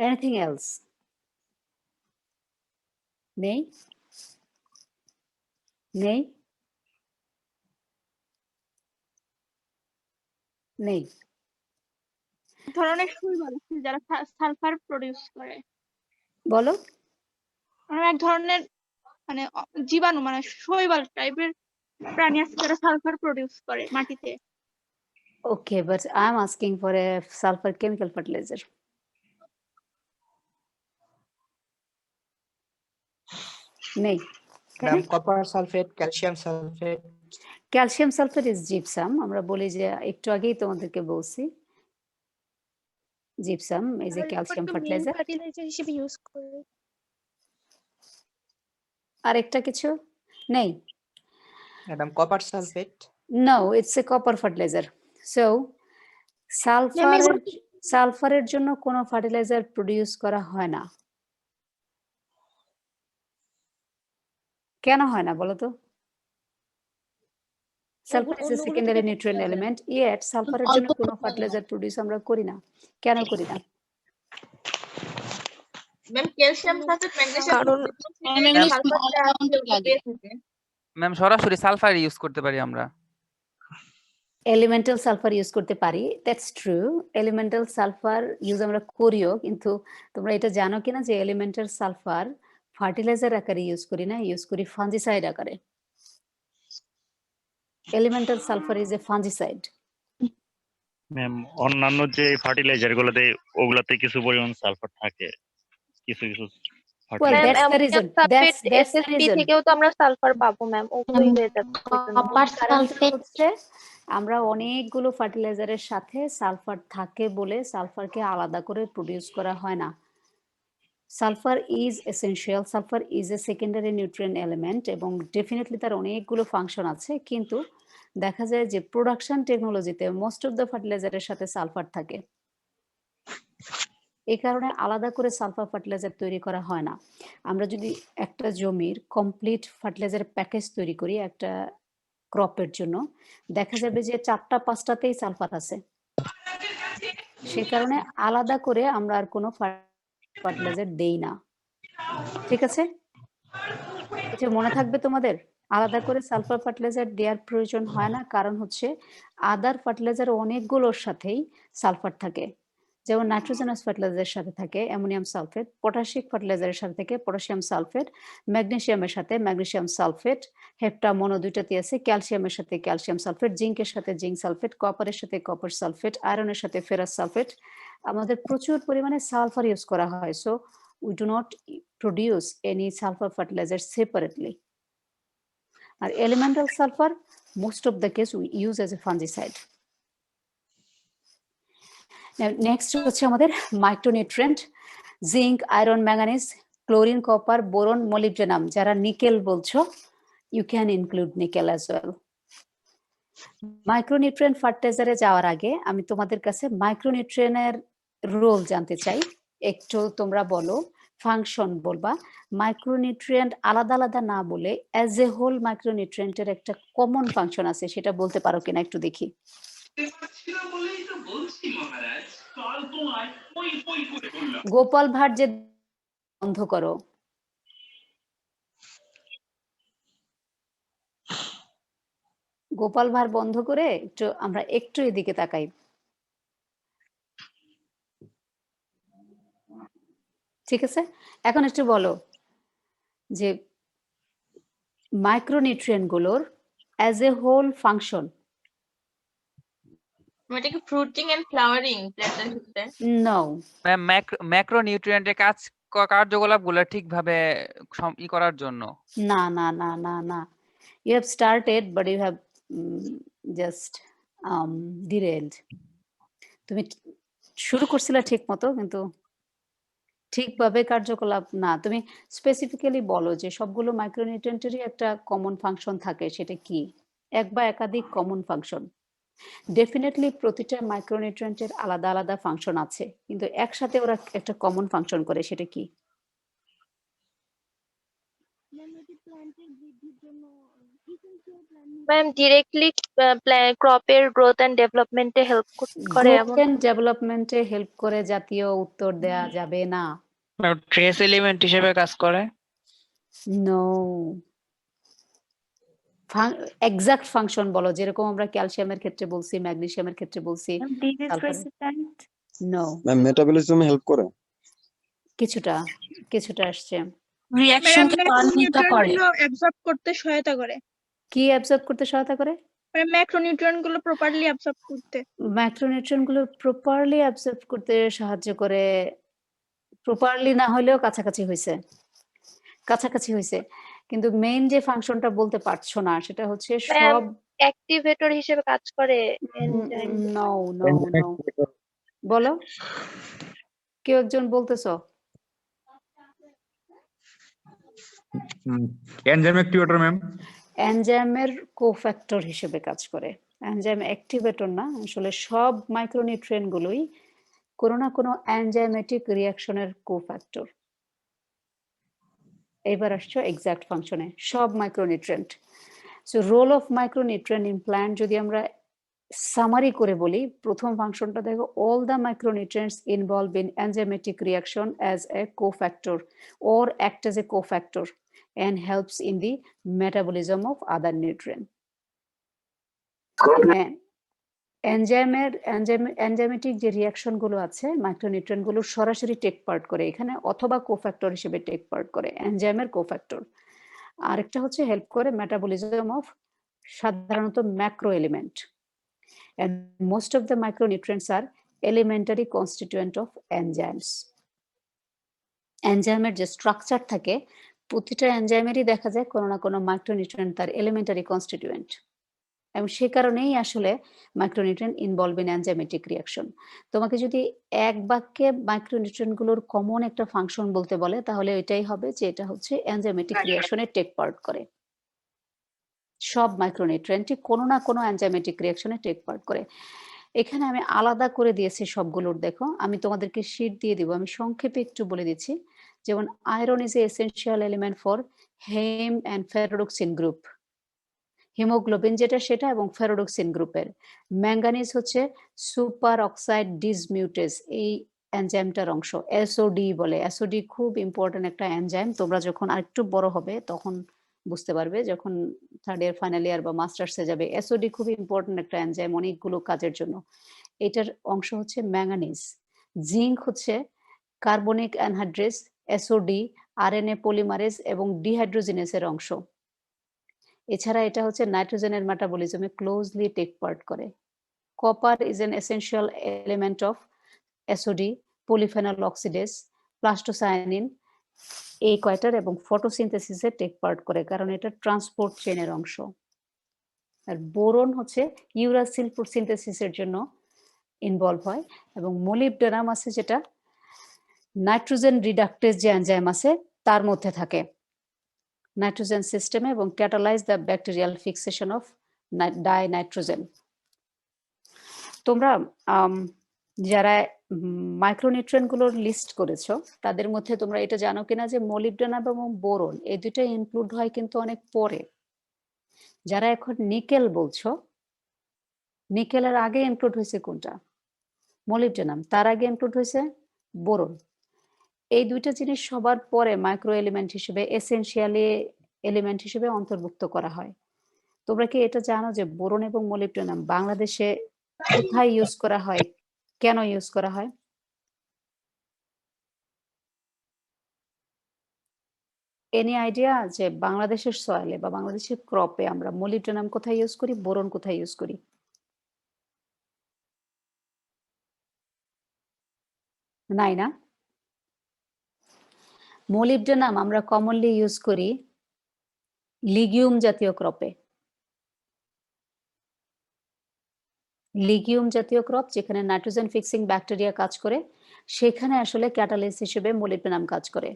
Anything else? নেই? নেই? নেই। ধরনের শৈবাল আছে যারা সালফার প্রডিউস করে। বলো। এক ধরনের মানে জীবাণু, মানে শৈবাল টাইপের প্রাণী আছে যারা সালফার প্রডিউস করে মাটিতে। Okay, but I'm asking for a sulfur chemical fertilizer. নেই। Ma'am copper sulphate, calcium sulphate. Calcium sulphate is gypsum. আমরা বলি যে একটু আগেই তোমাদেরকে বলছি gypsum is a calcium fertiliser. Fertiliser হিসেবে ইউজ করে। আরেকটা কিছু নেই। Madam copper sulphate. No, it's a copper fertilizer. So সালফারের জন্য কোনো ফার্টিলাইজার প্রডিউস করা হয় না। কেন হয় না বলো তো? Sulphur is a secondary nutrient element, yet সালফারের জন্য কোনো ফার্টিলাইজার প্রডিউস আমরা করি না। কেন করি না? Ma'am calcium sulphate, magnesium ma'am সরাসরি সালফার ইউজ করতে পারি আমরা। এলিমেন্টাল সালফার ইউজ করতে পারি, that's true. Elemental sulphur use আমরা করিও, কিন্তু তোমরা এটা জানো কিনা যে এলিমেন্টাল সালফার ফার্টিলাইজার আকারে ইউজ করি না, ইউজ করি ফাঞ্জিসাইড আকারে। Elemental sulphur is a fungicide. Ma'am অন্যান্য যে ফার্টিলাইজার গুলোতে ওগুলাতে কিছু পরিমাণ সালফার থাকে, কিছু কিছু Well, ma'am that's the reason. That's the SSP reason. থেকেও তো আমরা সালফার পাবো ম্যাম, ওগুলোই হয়ে যাবে কপার সালফেট হচ্ছে আমরা অনেকগুলো ফার্টিলাইজারের সাথে সালফার থাকে বলে সালফারকে আলাদা করে প্রডিউস করা হয় না। Sulphur is essential, sulphur is a secondary nutrient element এবং ডেফিনেটলি তার অনেকগুলো ফাংশন আছে, কিন্তু দেখা যায় যে প্রোডাকশন টেকনোলজিতে মোস্ট অফ দ্য ফার্টিলাইজারের সাথে সালফার থাকে। এই কারণে আলাদা করে সালফার ফার্টিলাইজার তৈরি করা হয় না। আমরা যদি একটা জমির কমপ্লিট ফার্টিলাইজার প্যাকেজ তৈরি করি একটা ক্রপের জন্য, দেখা যাবে যে 4টা 5টাতেই সালফার আছে। সে কারণে আলাদা করে আমরা আর কোনো ফার্টিলাইজার দেই না। ঠিক আছে, এটা মনে থাকবে তোমাদের, আলাদা করে সালফার ফার্টিলাইজার দেওয়ার প্রয়োজন হয় না, কারণ হচ্ছে আদার ফার্টিলাইজার অনেকগুলোর সাথেই সালফার থাকে। যেমন নাইট্রোজেনাস ফার্টিলাইজারের সাথে থাকে অ্যামোনিয়াম সালফেট, পটাশিক ফার্টিলাইজারের সাথে থাকে পটাশিয়াম সালফেট, ম্যাগনেসিয়ামের সাথে ম্যাগনেসিয়াম সালফেট, হেপ্টা মনো দুইটাতে আছে, ক্যালসিয়ামের সাথে ক্যালসিয়াম সালফেট, জিঙ্কের সাথে জিঙ্ক সালফেট, কপারের সাথে কপার সালফেট, আয়রনের সাথে ফেরাস সালফেট। আমাদের প্রচুর পরিমাণে সালফার ইউজ করা হয়, so we do not produce any sulfur fertilizer separately. আর elemental sulfur, most of the case we use as a fungicide. Now, next হচ্ছে আমাদের micronutrient, zinc, iron, manganese, chlorine, copper, boron, molybdenum. যারা nickel বলছো, you can include nickel as well. Micronutrient ফার্টিলাইজারে যাওয়ার আগে আমি তোমাদের কাছে মাইক্রোনিউট্রিয়েন্টের রোল জানতে চাই। একটু তোমরা বলো, ফাংশন বলবা। মাইক্রোনিউট্রিয়েন্ট আলাদা আলাদা না বলে অ্যাজ এ হোল মাইক্রোনিউট্রিয়েন্টের একটা কমন ফাংশন আছে, সেটা বলতে পারো কিনা একটু দেখি। গোপাল ভাট যে বন্ধ করো, গোপাল ভাট বন্ধ করে একটু আমরা একটু এদিকে তাকাই। ঠিক আছে, এখন একটু বলো যে মাইক্রোনিউট্রিয়েন্ট গুলোর অ্যাজ এ হোল ফাংশন। এটা কি ফ্রুটিং এন্ড ফ্লাওয়ারিং প্ল্যান্টের ক্ষেত্রে? নো ম্যাম, ম্যাক্রোনিউট্রিয়েন্টের কার্যকলাপগুলো ঠিকভাবে ই করার জন্য। না না না না না, you have started but you have just derailed. তুমি শুরু করছিলে ঠিক মতো, কিন্তু ঠিকভাবে কার্যকলাপ না। তুমি স্পেসিফিক্যালি বলো যে সবগুলো মাইক্রোনিউট্রিয়েন্টেরই একটা কমন ফাংশন থাকে, সেটা কি? এক বা একাধিক কমন ফাংশন। ডেফিনেটলি প্রতিটা মাইক্রোনিউট্রিয়েন্টের আলাদা আলাদা ফাংশন আছে, কিন্তু একসাথে ওরা একটা কমন ফাংশন করে, সেটা কি? ম্যাম ডিরেক্টলি ক্রপের গ্রোথ এন্ড ডেভেলপমেন্টে হেল্প করে এমন গ্রোথ এন্ড ডেভেলপমেন্টে হেল্প করে জাতীয় উত্তর দেয়া যাবে না। ট্রেস এলিমেন্ট হিসেবে কাজ করে। নো, এক্সাক্ট ফাংশন বলো, যেরকম আমরা ক্যালসিয়ামের ক্ষেত্রে বলছি, ম্যাগনেসিয়ামের ক্ষেত্রে বলছি। নো, ম্যাম মেটাবলিজমে হেল্প করে কিছুটা কিছুটা আসছে। রিঅ্যাকশনকে ত্বরান্বিত করে, অ্যাবজর্ব করতে সহায়তা করে। কি অ্যাবজর্ব করতে সহায়তা করে? মানে ম্যাক্রোনিউট্রিয়েন্ট গুলো প্রপারলি অ্যাবজর্ব করতে। ম্যাক্রোনিউট্রিয়েন্ট গুলো প্রপারলি অ্যাবজর্ব করতে সাহায্য করে। প্রপারলি না হলেও কাছাকাছি হয়েছে, কাছাকাছি হয়েছে, কিন্তু মেইন যে ফাংশনটা বলতে পারছো না, সেটা হচ্ছে সব অ্যাক্টিভেটর হিসেবে কাজ করে। নো নো নো, বলো কেউ একজন বলতেছো। Enzyme activator ma'am. এনজাইমের কোফ্যাক্টর হিসেবে কাজ করে। এনজাইম অ্যাক্টিভেটর না, আসলে সব মাইক্রোনিউট্রিয়েন্ট গুলোই কোনো না কোনো এনজাইমেটিক রিঅ্যাকশনের কোফ্যাক্টর। এবার আসছো এক্সাক্ট ফাংশনে, সব micronutrient. So role of micronutrient in plant যদি আমরা সামারি করে বলি, প্রথম ফাংশনটা দেখো, all the micronutrients involve in enzymatic reaction as a cofactor or act as a cofactor and helps in the metabolism of other nutrient. Enzymatic যে reaction গুলো আছে মাইক্রোনিউট্রিয়েন্ট গুলো সরাসরি টেক পার্ট করে এখানে, অথবা কোফ্যাক্টর হিসেবে টেক পার্ট করে, এনজাইমের কোফ্যাক্টর। আরেকটা হচ্ছে হেল্প করে মেটাবলিজম অফ সাধারণত macro element, and most of the micronutrients are elementary constituent of enzymes. এনজাইমের যে স্ট্রাকচার থাকে প্রতিটা এনজাইমেরই দেখা যায় কোনো না কোনো মাইক্রোনিউট্রিয়েন্ট তার এলিমেন্টারি কনস্টিটিউয়েন্ট, এবং সে কারণেই আসলে micronutrient involve in enzymatic reaction. তোমাকে যদি এক বাক্যে মাইক্রোনিউট্রিয়েন্টগুলোর কমন একটা ফাংশন বলতে বলে তাহলে এটাই হবে যে এটা হচ্ছে এনজাইমেটিক রিয়াকশনে টেক পার্ট করে। সব মাইক্রোনিউট্রিয়েন্টই কোনো না কোনো এনজাইমেটিক রিয়াকশনে টেক পার্ট করে। এখানে আমি আলাদা করে দিয়েছি সবগুলোর, দেখো আমি তোমাদেরকে শীট দিয়ে দিব, আমি সংক্ষেপে একটু বলে দিচ্ছি। যেমন iron is a essential element for haem and ferredoxin group, haemoglobin যেটা সেটা এবং ফেরোডক্সিন গ্রুপের। ম্যাঙ্গানিজ হচ্ছে সুপার অক্সাইড ডিসমিউটেজ, এই এনজাইমটার অংশ, এসওডি বলে। এসওডি খুব ইম্পর্টেন্ট একটা এনজাইম, তোমরা যখন আরেকটু বড় হবে তখন বুঝতে পারবে, যখন থার্ড ইয়ার ফাইনাল ইয়ার বা মাস্টার্সে যাবে। এসওডি খুব ইম্পর্টেন্ট একটা এনজাইম অনেকগুলো কাজের জন্য। এটার অংশ হচ্ছে ম্যাঙ্গানিজ। জিঙ্ক হচ্ছে carbonic anhydrase, SOD, RNA polymerase এবং ডিহাইড্রোজিনেসের অংশ। এছাড়া এটা হচ্ছে নাইট্রোজেনের মেটাবলিজমে ক্লোজলি টেক পার্ট করে। Copper is an essential element of SOD, polyphenol oxidase, প্লাস্টোসায়ানিন, এই কয়টার এবং ফটোসিনথেসিসে টেক পার্ট করে, কারণ এটা ট্রান্সপোর্ট চেনের অংশ। আর বোরন হচ্ছে ইউরাসিল সিনথেসিসের জন্য ইনভলভ হয়, এবং মোলিবডেনাম আছে যেটা নাইট্রোজেন রিডাক্টেজ যে এনজাইম আছে তার মধ্যে থাকে নাইট্রোজেন সিস্টেমে, এবং catalyse the bacterial fixation of dinitrogen. তোমরা যারা মাইক্রোনিউট্রিয়েন্ট গুলোর লিস্ট করেছো তাদের মধ্যে তোমরা এটা জানো কিনা যে মোলিবডেনাম এবং বোরন এই দুটো ইনক্লুড হয় কিন্তু অনেক পরে। যারা এখন নিকেল বলছো, নিকেলের আগে ইনক্লুড হয়েছে কোনটা? মোলিবডেনাম। তার আগে ইনক্লুড হয়েছে বোরন। এই দুইটা জিনিস সবার পরে মাইক্রো এলিমেন্ট হিসেবে, এসেনশিয়ালি এলিমেন্ট হিসেবে অন্তর্ভুক্ত করা হয়। তোমরা কি এটা জানো যে বোরন এবং মোলিবডেনাম বাংলাদেশে কোথায় ইউজ করা হয়, কেন ইউজ করা হয়? এনি আইডিয়া যে বাংলাদেশের সয়েলে বা বাংলাদেশের ক্রপে আমরা মোলিবডেনাম কোথায় ইউজ করি, বোরন কোথায় ইউজ করি? নাই না? মোলিবডেনাম আমরা কমনলি ইউজ করি লিগিউম জাতীয় ক্রপে। লিগিউম জাতীয় ক্রপ যেখানে নাইট্রোজেন ফিক্সিং ব্যাকটেরিয়া কাজ করে, সেখানে আসলে ক্যাটালিস্ট হিসেবে মোলিবডেনাম কাজ করে।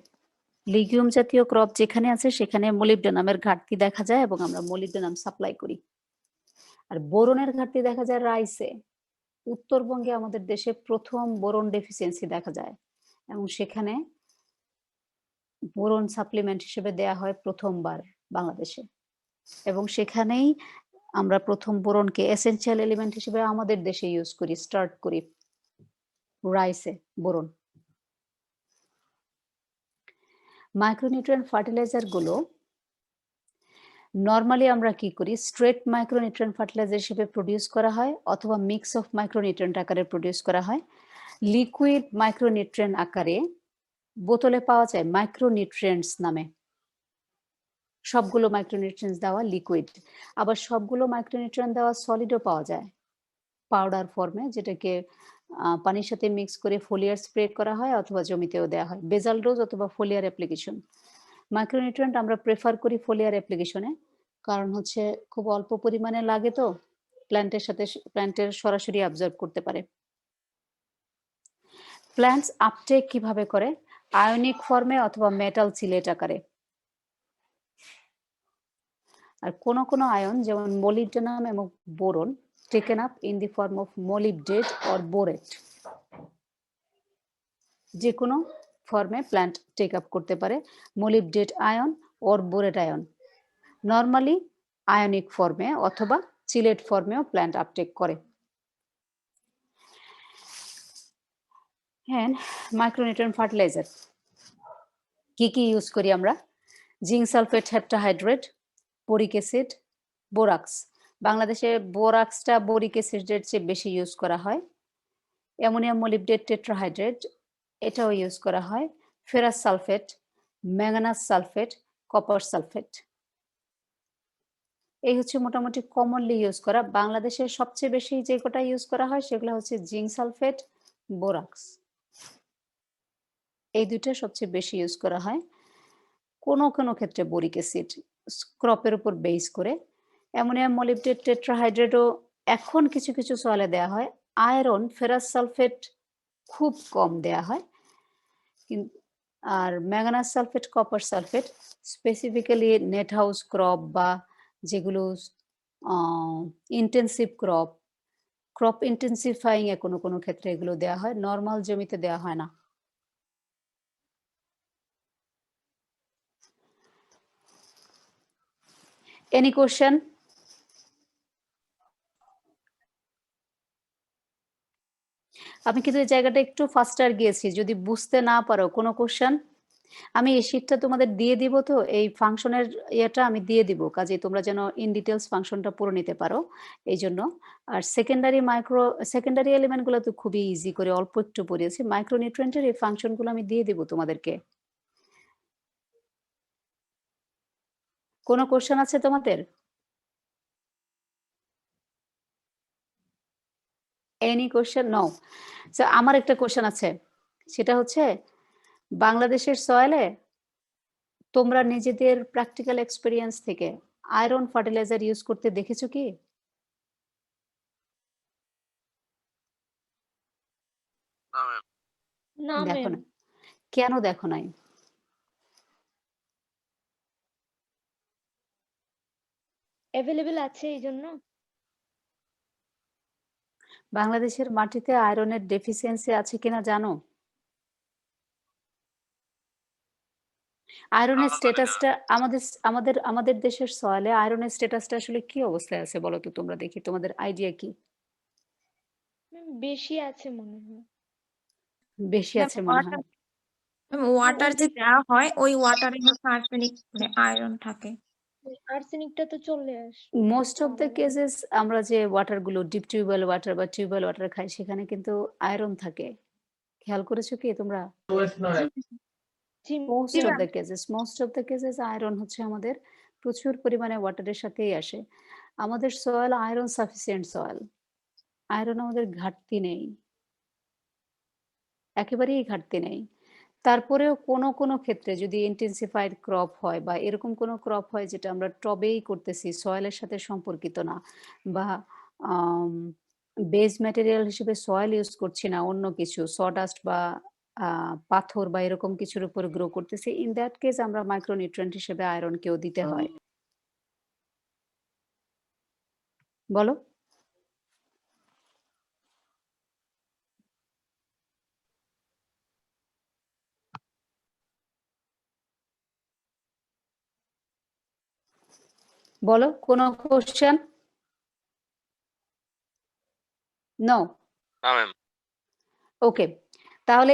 লিগিউম জাতীয় ক্রপ যেখানে আছে সেখানে মোলিবডেনামের ঘাটতি দেখা যায় এবং আমরা মোলিবডেনাম সাপ্লাই করি। আর বোরনের ঘাটতি দেখা যায় রাইসে। উত্তরবঙ্গে আমাদের দেশে প্রথম বোরন ডেফিসিয়েন্সি দেখা যায়, এবং সেখানে বোরন সাপ্লিমেন্ট হিসেবে দেয়া হয় প্রথমবার বাংলাদেশে, এবং সেখানেই আমরা প্রথম বোরনকে এসেনশিয়াল এলিমেন্ট হিসেবে আমাদের দেশে ইউজ করি, স্টার্ট করি রাইসে বোরন। মাইক্রোনিউট্রিয়েন্ট ফার্টিলাইজার গুলো নর্মালি আমরা কি করি, স্ট্রেট মাইক্রোনিউট্রিয়েন্ট ফার্টিলাইজার হিসেবে প্রডিউস করা হয়, অথবা মিক্স অফ মাইক্রোনিউট্রিয়েন্ট আকারে প্রডিউস করা হয়। লিকুইড মাইক্রোনিউট্রিয়েন্ট আকারে বোতলে পাওয়া যায় মাইক্রোনিউট্রিয়েন্টস নামে। সবগুলো মাইক্রোনিউট্রিয়েন্টস দেওয়া লিকুইড, আবার সবগুলো মাইক্রোনিউট্রিয়েন্ট দেওয়া সলিডও পাওয়া যায় পাউডার ফর্মে, যেটাকে পানির সাথে মিক্স করে ফোলিয়ার স্প্রে করা হয় অথবা জমিতেও দেওয়া হয়, বেজাল ডোজ অথবা ফোলিয়ার অ্যাপ্লিকেশন। মাইক্রোনিউট্রিয়েন্ট আমরা প্রেফার করি ফোলিয়ার অ্যাপ্লিকেশনে, কারণ হচ্ছে খুব অল্প পরিমাণে লাগে তো প্ল্যান্টের সাথে, প্ল্যান্টের সরাসরি অ্যাবজর্ব করতে পারে। প্ল্যান্টস আপটেক কিভাবে করে? আয়নিক ফর্মে অথবা মেটাল চিলেট আকারে। আর কোন কোন আয়ন যেমন মোলিবডেনাম এবং boron taken up in the form of মোলিবডেট or borate. যে কোনো ফর্মে প্ল্যান্ট টেক আপ করতে পারে মোলিবডেট ion or borate ion. Normally ionic ফর্মে অথবা চিলেট ফর্মেও প্ল্যান্ট আপটেক করে। হ্যাঁ, মাইক্রোনিউট্রিয়েন্ট ফার্টিলাইজার কি কি ইউজ করি আমরা? Zinc sulphate heptahydrate, boric acid, borax. বাংলাদেশে বোরাক্সটা বোরিক অ্যাসিডের চেয়ে বেশি ইউজ করা হয়। অ্যামোনিয়াম মোলিবডেট টেট্রাহাইড্রেট, এটাও ইউজ করা হয়। Ferrous sulphate, manganous sulphate, copper sulphate, এই হচ্ছে মোটামুটি কমনলি ইউজ করা। বাংলাদেশে সবচেয়ে বেশি যে কটা ইউজ করা হয় সেগুলো হচ্ছে জিঙ্ক সালফেট, বোরাক্স। এই দুইটা সবচেয়ে বেশি ইউজ করা হয়। কোনো কোনো ক্ষেত্রে বোরিক অ্যাসিড ক্রপের উপর বেস করে। অ্যামোনিয়াম মলিবডেট টেট্রাহাইড্রেটও এখন কিছু কিছু সয়েলে দেওয়া হয়। আয়রন ফেরাস সালফেট খুব কম দেয়া হয়। আর manganous sulphate copper sulphate specifically net house crop বা যেগুলো ইন্টেন্সিভ ক্রপ ইন্টেন্সিফাইং এ কোনো কোনো ক্ষেত্রে এগুলো দেওয়া হয়, নর্মাল জমিতে দেওয়া হয় না। Any question? আমি কিন্তু এই জায়গাটা একটু ফাস্টার গিয়েছি, যদি বুঝতে না পারো কোনো কোশ্চেন। আমি এই শীটটা তোমাদের দিয়ে দিব, তো এই ফাংশনের ইয়েটা আমি দিয়ে দিব, কাজে তোমরা যেন ইন ডিটেলস ফাংশনটা পড়ে নিতে পারো এই জন্য। আর সেকেন্ডারি এলিমেন্টগুলো তো খুবই ইজি করে অল্প একটু পড়িয়েছি। মাইক্রোনিউট্রিয়েন্টের এই ফাংশনগুলো আমি দিয়ে দিব তোমাদেরকে। কোনো কোশ্চেন আছে তোমাদের? Any question? নো। সো আমার একটা কোশ্চেন আছে, সেটা হচ্ছে বাংলাদেশের সয়েলে তোমরা নিজেদের প্র্যাকটিক্যাল এক্সপেরিয়েন্স থেকে আয়রন ফার্টিলাইজার ইউজ করতে দেখেছো কি? না দেখো ম্যাম। না? কেন দেখো নাই? অ্যাভেলেবেল আছে এই জন্য। বাংলাদেশের মাটিতে আয়রনের ডেফিসিয়েন্সি আছে কিনা জানো? আয়রনের স্ট্যাটাসটা আমাদের আমাদের আমাদের দেশের সয়েলে আয়রনের স্ট্যাটাসটা আসলে কি অবস্থায় আছে বলো তো তোমরা, দেখি তোমাদের আইডিয়া কি? ম্যাম বেশি আছে মনে হয়। বেশি আছে মনে হয়। ওয়াটার যে দেওয়া হয় ওই ওয়াটারে হচ্ছে আর্সেনিক মানে আয়রন থাকে। আর্সেনিকটা তো চলে আসে। মোস্ট অফ দ্য কেসেস আমরা যে ওয়াটারগুলো ডিপ টিউবওয়েল ওয়াটার বা টিউবওয়েল ওয়াটার খাই, সেখানে কিন্তু আয়রন থাকে। খেয়াল করেছো কি তোমরা? Most of the cases iron হচ্ছে আমাদের প্রচুর পরিমাণে ওয়াটারের সাথেই আসে। আমাদের soil iron sufficient soil, iron আমাদের ঘাটতি নেই, একেবারেই ঘাটতি নেই। তারপরেও কোনো কোনো ক্ষেত্রে যদি ইন্টেন্সিফাইড ক্রপ হয় বা এরকম কোনো ক্রপ হয় যেটা আমরা টবেই করতেছি, সয়েলের সাথে সম্পর্কিত না, বা বেজ ম্যাটেরিয়াল হিসেবে সয়েল ইউজ করছি না, অন্য কিছু সডাস্ট বা পাথর বা এরকম কিছুর উপর গ্রো করতেছি, ইন দ্যাট কেস আমরা মাইক্রোনিউট্রিয়েন্ট হিসেবে আয়রনকেও দিতে হয়। বলো। বলো কোনো কোশ্চেন? নো? না ম্যাম। ওকে, তাহলে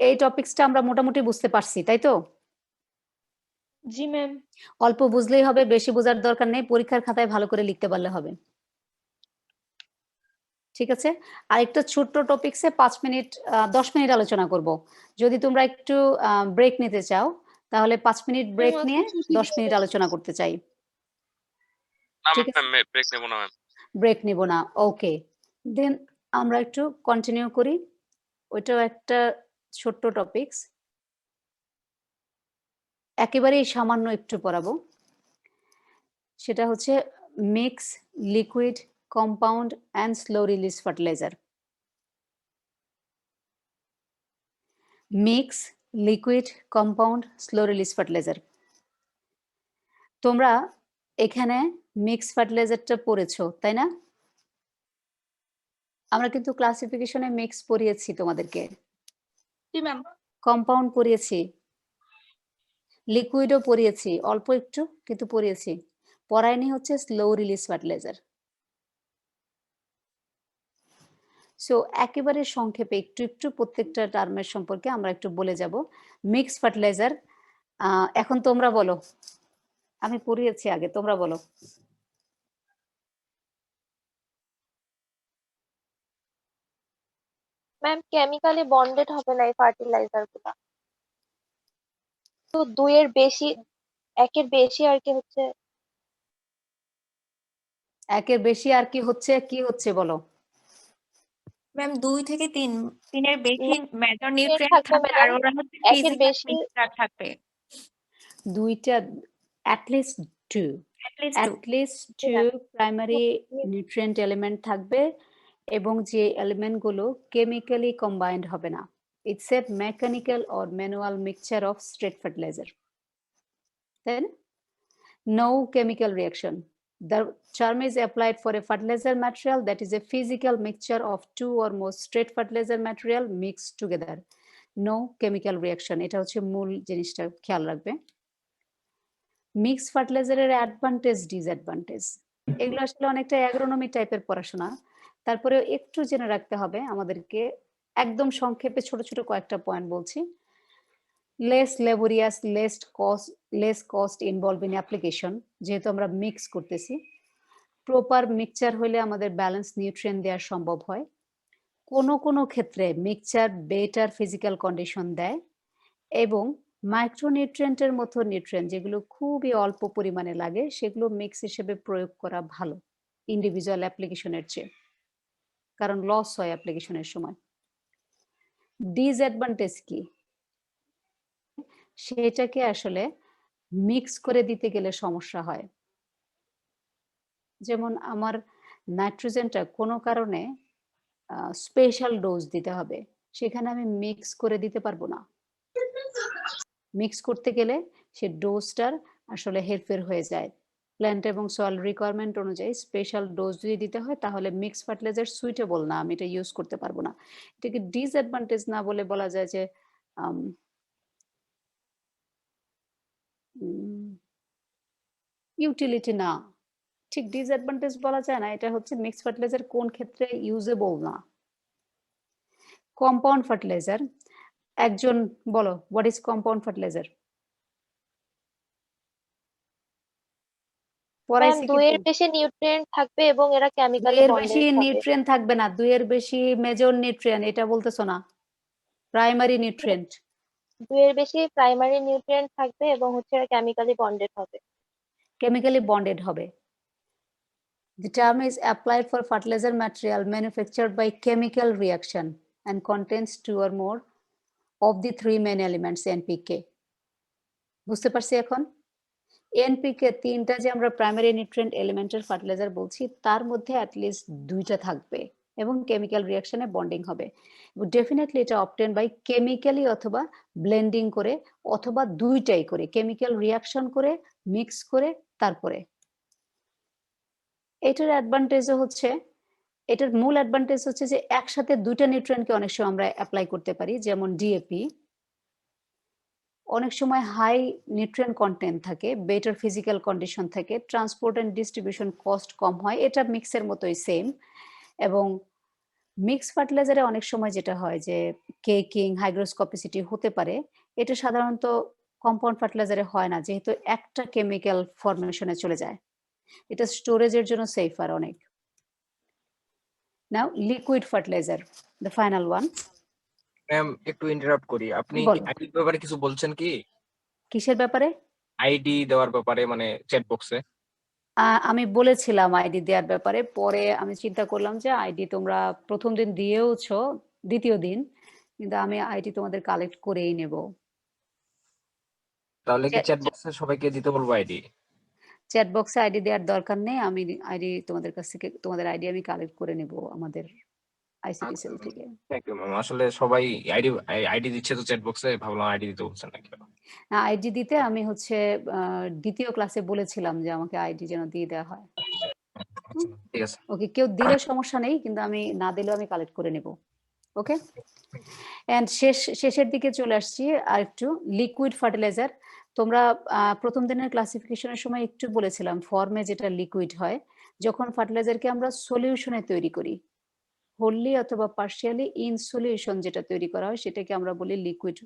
এই টপিকসটা আমরা মোটামুটি বুঝতে পারছি, তাই তো? জি ম্যাম। অল্প বুঝলেই হবে, বেশি বোঝার দরকার নেই, পরীক্ষার খাতায় ভালো করে লিখতে পারলে হবে। ঠিক আছে, আর একটা ছোট্ট টপিকসে 5 মিনিট 10 মিনিট আলোচনা করব। যদি তোমরা একটু ব্রেক নিতে চাও তাহলে 5 মিনিট ব্রেক নিয়ে 10 মিনিট আলোচনা করতে চাই। ঠিক আছে, ব্রেক নেব না ম্যাম। ব্রেক নিব না, ওকে। দেন আমরা একটু কন্টিনিউ করি, ওইটাও একটা ছোট্ট টপিকস, একেবারেই সামান্য একটু পড়াবো। সেটা হচ্ছে mix liquid compound and slow release fertiliser. Mix liquid compound slow release fertiliser. তোমরা এখানে মিক্স ফার্টিলাইজারটা পড়েছো, তাই না? আমরা কিন্তু ক্লাসিফিকেশনে মিক্স পড়িয়েছি তোমাদেরকে, জি ম্যাম। কম্পাউন্ড পড়িয়েছি, লিকুইডও পড়িয়েছি অল্প একটু, কিন্তু পড়িয়েছি। পড়ায়নি হচ্ছে স্লো রিলিজ ফার্টিলাইজার। সো একেবারে সংক্ষেপে একটু একটু প্রত্যেকটা টার্মের সম্পর্কে আমরা একটু বলে যাব। মিক্স ফার্টিলাইজার, এখন তোমরা বলো, আমি পড়িয়েছি আগে, তোমরা বলো। ম্যাম কেমিক্যালি বন্ডেড হবে না এই ফার্টিলাইজার গুলা, তো দুইয়ের বেশি, একের বেশি আর কি হচ্ছে। একের বেশি আর কি হচ্ছে বলো। ম্যাম 2 থেকে 3, 3 এর বেশি মেজর এর নিউট্রিয়েন্ট থাকবে থাকবে আর ম্যাডাম ওরা হচ্ছে একের ফিজিক্যাল বেশি মিক্সচার থাকবে। দুইটা at least two At least 2 primary nutrient element থাকবে এবং যে এলিমেন্ট গুলো কেমিক্যালি কম্বাইন্ড হবে না। It's a mechanical or manual mixture of straight fertiliser. Then no chemical reaction. The term is applied for a fertilizer material that is a physical mixture of two or more straight fertilizer material mixed together. No chemical reaction. এটা হচ্ছে মূল জিনিসটা খেয়াল রাখবে। Mix ফার্টিলাইজারের advantage disadvantage এগুলো আসলে অনেকটা অ্যাগ্রোনমি টাইপের পড়াশোনা, তারপরেও একটু জেনে রাখতে হবে আমাদেরকে। একদম সংক্ষেপে ছোট ছোট কয়েকটা পয়েন্ট বলছি। Less laborious, less cost involve in application, যেহেতু আমরা মিক্স করতেছি। প্রপার মিক্সচার হলে আমাদের ব্যালেন্স নিউট্রিয়েন্ট দেওয়া সম্ভব হয়। কোনো ক্ষেত্রে মিক্সচার বেটার ফিজিক্যাল কন্ডিশন দেয় এবং মাইক্রোনিউট্রিয়েন্টের মতো নিউট্রিয়েন্ট যেগুলো খুবই অল্প পরিমাণে লাগে সেগুলো মিক্স হিসেবে প্রয়োগ করা ভালো ইন্ডিভিজুয়াল অ্যাপ্লিকেশনের চেয়ে, কারণ লস হয় অ্যাপ্লিকেশনের সময়। ডিসঅ্যাডভান্টেজ কি? সেটাকে আসলে মিক্স করে দিতে গেলে সমস্যা হয়। যেমন আমার নাইট্রোজেনটা কোনো কারণে স্পেশাল ডোজ দিতে হবে, সেখানে আমি মিক্স করে দিতে পারবো না। মিক্স করতে গেলে সে ডোজটার আসলে হেরফের হয়ে যায়। প্ল্যান্ট এবং সয়েল রিকোয়ারমেন্ট অনুযায়ী স্পেশাল ডোজ যদি দিতে হয় তাহলে মিক্স ফার্টিলাইজার সুইটেবল না, আমি এটা ইউজ করতে পারবো না। এটাকে ডিসঅ্যাডভান্টেজ না বলে বলা যায় যে ইউটিলিটি না, ঠিক ডিসঅ্যাডভান্টেজ বলা যায় না। এটা হচ্ছে মিক্স ফার্টিলাইজার কোন ক্ষেত্রে ইউজেবল না। কম্পাউন্ড ফার্টিলাইজার, একজন বলো what is compound fertiliser? Ma'am 2 এর বেশি নিউট্রিয়েন্ট থাকবে এবং এরা কেমিক্যালি দুইয়ের বন্ডেড বেশি হবে। নিউট্রিয়েন্ট থাকবে না, দুইয়ের বেশি মেজর নিউট্রিয়েন্ট, এটা বলতেছো না? Primary nutrient. 2 এর বেশি প্রাইমারি নিউট্রিয়েন্ট থাকবে এবং হচ্ছে এরা কেমিক্যালি বন্ডেড হবে। কেমিক্যালি বন্ডেড হবে। The term is applied for fertilizer material manufactured by chemical reaction and contains 2 or more of the 3 main elements NPK. বুঝতে পারছি এখন? NPK তিনটা যে আমরা প্রাইমারি নিউট্রিয়েন্ট এলিমেন্টের ফার্টিলাইজার বলছি তার মধ্যে অ্যাটলিস্ট 2টা থাকবে এবং কেমিক্যাল রিঅ্যাকশনে বন্ডিং হবে। ডেফিনেটলি এটা অবটেন বাই কেমিক্যালি অথবা ব্লেন্ডিং করে অথবা দুইটাই করে, কেমিক্যাল রিঅ্যাকশন করে মিক্স করে তারপরে। এটার অ্যাডভান্টেজও হচ্ছে, এটার মূল অ্যাডভান্টেজ হচ্ছে যে একসাথে দুইটা নিউট্রিয়েন্টকে অনেক সময় আমরা অ্যাপ্লাই করতে পারি, যেমন ডিএপি। অনেক সময় হাই নিউট্রিয়েন্ট কন্টেন্ট থাকে, বেটার ফিজিক্যাল কন্ডিশন থাকে, ট্রান্সপোর্ট এন্ড ডিস্ট্রিবিউশন কস্ট কম হয়, এটা মিক্সের মতোই সেম। এবং মিক্স ফার্টিলাইজারে অনেক সময় যেটা হয় যে কেকিং, হাইগ্রোস্কোপিসিটি হতে পারে, এটা সাধারণত কম্পাউন্ড ফার্টিলাইজারে হয় না, যেহেতু একটা কেমিক্যাল ফরমেশনে চলে যায়। এটা স্টোরেজের জন্য সেফার অনেক। Now liquid fertilizer, the final one. Ma'am একটু ইন্টারাপ্ট করি, আপনি বলো। আইডির ব্যাপারে কিছু বলছেন কি? কিসের ব্যাপারে? আইডি দেওয়ার ব্যাপারে, মানে চ্যাট বক্সে। আমি বলেছিলাম আইডি দেওয়ার ব্যাপারে, পরে আমি চিন্তা করলাম যে আইডি তোমরা প্রথম দিন দিয়েওছো, দ্বিতীয় দিন কিন্তু আমি আইডি তোমাদের কালেক্ট করেই নেব। তাহলে কি চ্যাট বক্সে সবাইকে দিতে বলবো আইডি? চ্যাট বক্সে আইডি দেওয়ার দরকার নেই, আমি আইডি তোমাদের কাছ থেকে, তোমাদের আইডি আমি কালেক্ট করে নেব আমাদের আইসিটি সেল থেকে। Thank you ma'am. আসলে সবাই আইডি দিচ্ছে তো চ্যাট বক্সে, ভাবলাম আইডি দিতে বলছেন নাকি। না, আইডি দিতে আমি হচ্ছে দ্বিতীয় ক্লাসে বলেছিলাম যে আমাকে আইডি যেন দিয়ে দেওয়া হয়। ঠিক আছে, ওকে, কেউ দিলে সমস্যা নেই, কিন্তু আমি না দিলেও আমি কালেক্ট করে নেব। ওকে, এন্ড শেষের দিকে চলে আসছি আর একটু লিকুইড ফার্টিলাইজার। তোমরা প্রথম দিনের ক্লাসিফিকেশনের সময় একটু বলেছিলাম ফর্মে যেটা লিকুইড হয়, যখন ফার্টিলাইজারকে আমরা সলিউশনে তৈরি করি, হোললি অথবা পার্শিয়ালি ইন সলিউশন যেটা তৈরি করা হয় সেটাকে আমরা বলি লিকুইড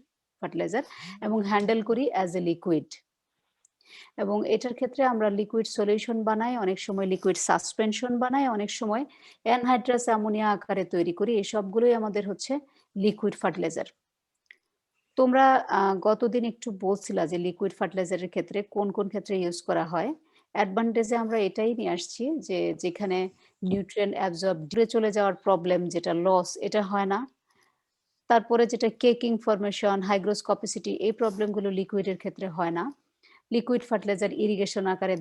ফার্টিলাইজার এবং হ্যান্ডেল করি অ্যাজ এ লিকুইড। এবং এটার ক্ষেত্রে আমরা লিকুইড সলিউশন বানাই, অনেক সময় লিকুইড সাসপেনশন বানাই, অনেক সময় অ্যানহাইড্রাস অ্যামোনিয়া আকারে তৈরি করি। এই সবগুলোই আমাদের হচ্ছে লিকুইড ফার্টিলাইজার। তোমরা গতদিন একটু বলছিলা যে লিকুইড ফার্টিলাইজারের ক্ষেত্রে কোন কোন ক্ষেত্রে ইউজ করা হয়, অ্যাডভান্টেজে আমরা এটাই নিয়ে আসছি যে যেখানে নিউট্রিয়েন্ট অ্যাবজর্ব দূরে চলে যাওয়ার প্রবলেম যেটা লস এটা হয় না। তারপরে যেটা কেকিং ফরমেশন, হাইগ্রোস্কপিসিটি এই প্রবলেমগুলো লিকুইডের ক্ষেত্রে হয় না। লিকুইড ফার্টিলাইজার ইরিগেশন আকারে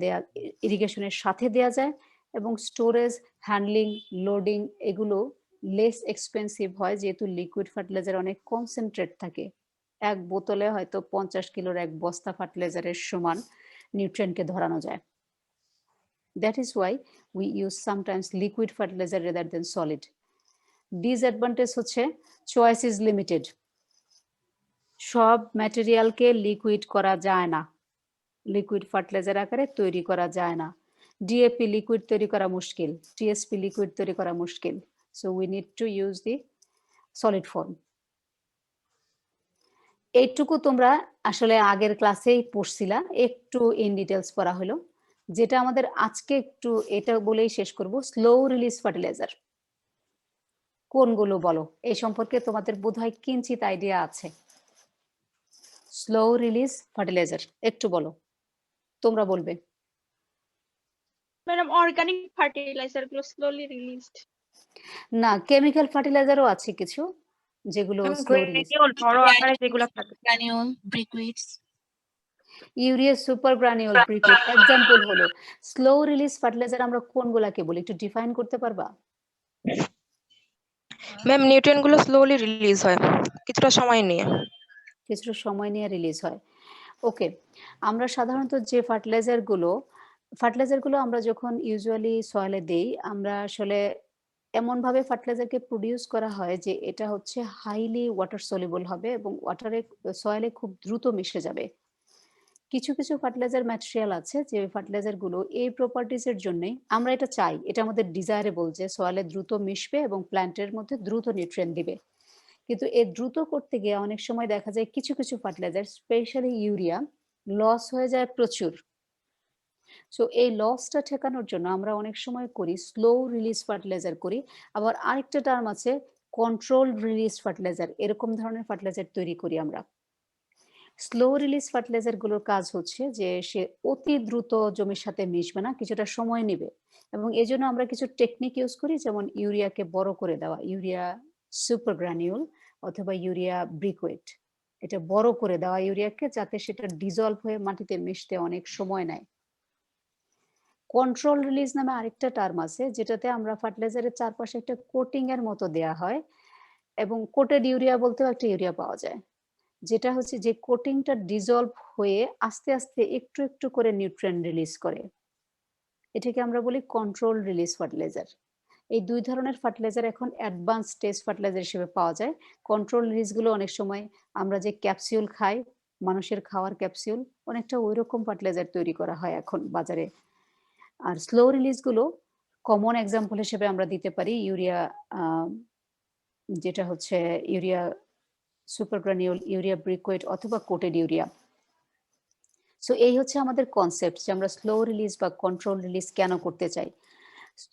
ইরিগেশনের সাথে দেয়া যায় এবং স্টোরেজ, হ্যান্ডলিং, লোডিং এগুলো লেস এক্সপেন্সিভ হয় যেহেতু লিকুইড ফার্টিলাইজার অনেক কনসেন্ট্রেট থাকে। এক বোতলে হয়তো 50 কিলোর এক বস্তা ফার্টিলাইজারের সমান নিউট্রিয়েন্টকে ধরানো যায়। That is why we use sometimes liquid fertilizer rather than solid. Disadvantage হচ্ছে চয়েস ইজ লিমিটেড। সব ম্যাটেরিয়ালকে লিকুইড করা যায় না, লিকুইড ফার্টিলাইজার আকারে তৈরি করা যায় না। ডিএপি লিকুইড তৈরি করা মুশকিল, টিএসপি লিকুইড তৈরি করা মুশকিল। So we need to use the solid foam. এইটুকু তোমরা আসলে আগের ক্লাসেই পড়ছিলা, একটু ইন ডিটেলস পড়া হলো। যেটা আমাদের আজকে একটু এটা বলেই শেষ করব, স্লো রিলিজ ফার্টিলাইজার কোনগুলো বলো? এই সম্পর্কে তোমাদের বোধহয় কিঞ্চিত আইডিয়া আছে। স্লো রিলিজ ফার্টিলাইজার একটু বলো, তোমরা বলবে। ম্যাডাম অর্গানিক ফার্টিলাইজার গুলো স্লোলি রিলিজড। না, কেমিক্যাল ফার্টিলাইজারও আছে কিছু যেগুলো স্লো রিলিজ। গ্রানিউল বড় আকারে যেগুলো থাকে, গ্রানিউল, ব্রিকুইডস। ইউরিয়া সুপার গ্রানিউল ব্রিকুইড এক্সাম্পল হলো। স্লো রিলিজ ফার্টিলাইজার আমরা কোনগুলাকে বলি একটু ডিফাইন করতে পারবা? ম্যাম নিউট্রিয়েন্ট গুলো স্লোলি রিলিজ হয় কিছুটা সময় নিয়ে। কিছুটা সময় নিয়ে রিলিজ হয়। ওকে, আমরা সাধারণত যে ফার্টিলাইজারগুলো আমরা যখন ইউজুয়ালি সয়েলে দেই, আমরা আসলে এমনভাবে ফার্টিলাইজারকে প্রডিউস করা হয় যে এটা হচ্ছে হাইলি ওয়াটার সলিবল হবে এবং সয়েলে খুব দ্রুত মিশে যাবে। কিছু কিছু ফার্টিলাইজার ম্যাটেরিয়াল আছে যে ফার্টিলাইজারগুলো এই প্রপার্টিজের জন্যই আমরা এটা চাই, এটা আমাদের ডিজায়ারেবল যে সয়েলে দ্রুত মিশবে এবং প্ল্যান্টের মধ্যে দ্রুত নিউট্রিয়েন্ট দিবে। কিন্তু এই দ্রুত করতে গিয়ে অনেক সময় দেখা যায় কিছু কিছু ফার্টিলাইজার স্পেশালি ইউরিয়া লস হয়ে যায় প্রচুর। সো এই লসটা ঠেকানোর জন্য আমরা অনেক সময় করি স্লো রিলিজ ফার্টিলাইজার করি। আবার আরেকটা টার্ম আছে কন্ট্রোল রিলিজ ফার্টিলাইজার, এরকম ধরনের ফার্টিলাইজার তৈরি করি আমরা। স্লো রিলিজ ফার্টিলাইজার গুলোর কাজ হচ্ছে যে সে অতি দ্রুত জমির সাথে মিশবে না, কিছুটা সময় নেবে এবং এই জন্য আমরা কিছু টেকনিক ইউজ করি, যেমন ইউরিয়াকে বড় করে দেওয়া, ইউরিয়া সুপার গ্রানিউল অথবা ইউরিয়া ব্রিকুইড, এটা বড় করে দেওয়া ইউরিয়াকে যাতে সেটা ডিজলভ হয়ে মাটিতে মিশতে অনেক সময় নেয়। কন্ট্রোল রিলিজ নামে আরেকটা টার্ম আছে যেটাতে আমরা ফার্টিলাইজারের চারপাশে একটা কোটিং এর মতো দেয়া হয় এবং কোটেড ইউরিয়া বলতেও একটা ইউরিয়া পাওয়া যায়, যেটা হচ্ছে যে কোটিংটা ডিজলভ হয়ে আস্তে আস্তে একটু একটু করে নিউট্রিয়েন্ট রিলিজ করে। এটাকে আমরা বলি কন্ট্রোল রিলিজ ফার্টিলাইজার। এই দুই ধরনের ফার্টিলাইজার এখন অ্যাডভান্স স্টেজ ফার্টিলাইজার হিসেবে পাওয়া যায়। কন্ট্রোল রিলিজগুলো অনেক সময় আমরা যে ক্যাপসিউল খাই, মানুষের খাওয়ার ক্যাপসিউল, অনেকটা ওই রকম ফার্টিলাইজার তৈরি করা হয় এখন বাজারে। আর স্লো রিলিজগুলো কমন এক্সাম্পল হিসেবে আমরা দিতে পারি ইউরিয়া, যেটা হচ্ছে ইউরিয়া সুপার গ্রানিউল, ইউরিয়া ব্রিকুইড অথবা কোটেড ইউরিয়া। সো এই হচ্ছে আমাদের কনসেপ্ট যে আমরা স্লো রিলিজ বা কন্ট্রোল রিলিজ কেন করতে চাই।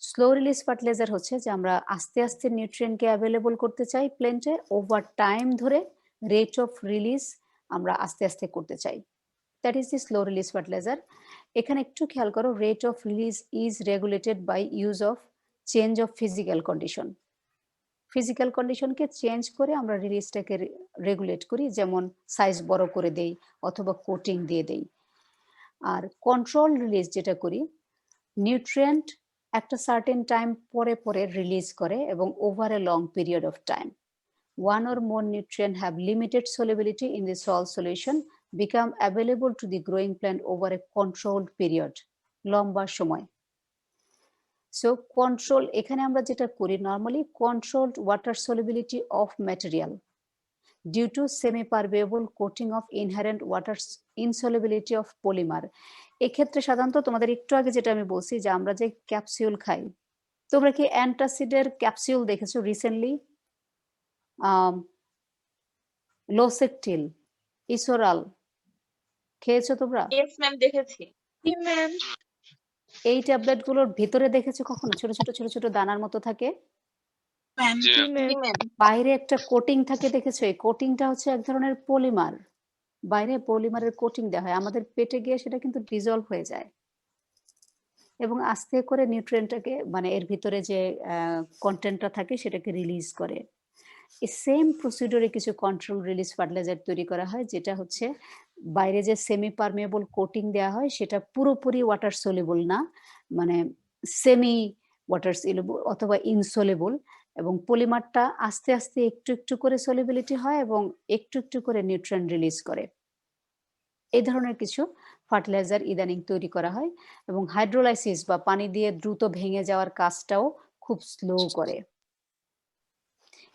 স্লো রিলিজ ফার্টিলাইজার হচ্ছে যে আমরা আস্তে আস্তে নিউট্রিয়েন্টকে অ্যাভেলেবল করতে চাই প্ল্যান্টে, ওভার টাইম ধরে রেট অফ রিলিজ আমরা আস্তে আস্তে করতে চাই। That is the slow release fertilizer. এখানে একটু খেয়াল করো, rate of release is regulated by use of change of physical condition. Physical কন্ডিশনকে চেঞ্জ করে আমরা রিলিজটাকে রেগুলেট করি, যেমন সাইজ বড় করে দেই অথবা কোটিং দিয়ে দেই। আর কন্ট্রোল রিলিজ যেটা করি, নিউট্রিয়েন্ট একটা সার্টেন টাইম পরে পরে রিলিজ করে এবং over a long period of time. One or more nutrient have limited solubility in the soil solution become available to the growing plant over a controlled period, লম্বা সময়। So control, এখানে আমরা যেটা করি normally controlled water solubility of material due to semi permeable coating of inherent water insolubility of polymer. এক্ষেত্রে সাধারণত তোমাদের একটু আগে যেটা আমি বলছি যে আমরা যে ক্যাপসিউল খাই, তোমরা কি অ্যান্টাসিডের ক্যাপসিউল দেখেছো রিসেন্টলি? লোসেকটিল, ইসোরাল খেয়েছো তোমরা? ইয়েস ম্যাম, দেখেছি ম্যাম। এই ট্যাবলেট গুলোর ভিতরে দেখেছো কখনো ছোট ছোট ছোট ছোট দানার মতো থাকে, বাইরে একটা কোটিং থাকে দেখেছো? এই কোটিংটা হচ্ছে এক ধরনের পলিমার, বাইরে পলিমারের কোটিং দেওয়া হয়, আমাদের পেটে গিয়ে সেটা কিন্তু ডিজলভ হয়ে যায়। এবং আস্তে করে নিউট্রিয়েন্টটাকে মানে এর ভিতরে যে কন্টেন্টটা থাকে সেটাকে রিলিজ করে। এই সেম প্রসিডিওরে কিছু কন্ট্রোল রিলিজ ফার্টিলাইজার তৈরি করা হয়, যেটা হচ্ছে বাইরে যে সেমি পারমেবল কোটিং দেওয়া হয় সেটা পুরোপুরি ওয়াটার সলিবল না, মানে সেমি ওয়াটার সলিবল অথবা ইনসলিবল, এবং পলিমারটা আস্তে আস্তে একটু একটু করে সলিবিলিটি হয় এবং একটু একটু করে নিউট্রিয়েন্ট রিলিজ করে। এই ধরনের কিছু ফার্টিলাইজার ইদানিং তৈরি করা হয় এবং হাইড্রোলাইসিস বা পানি দিয়ে দ্রুত ভেঙে যাওয়ার কাজটাও খুব স্লো করে।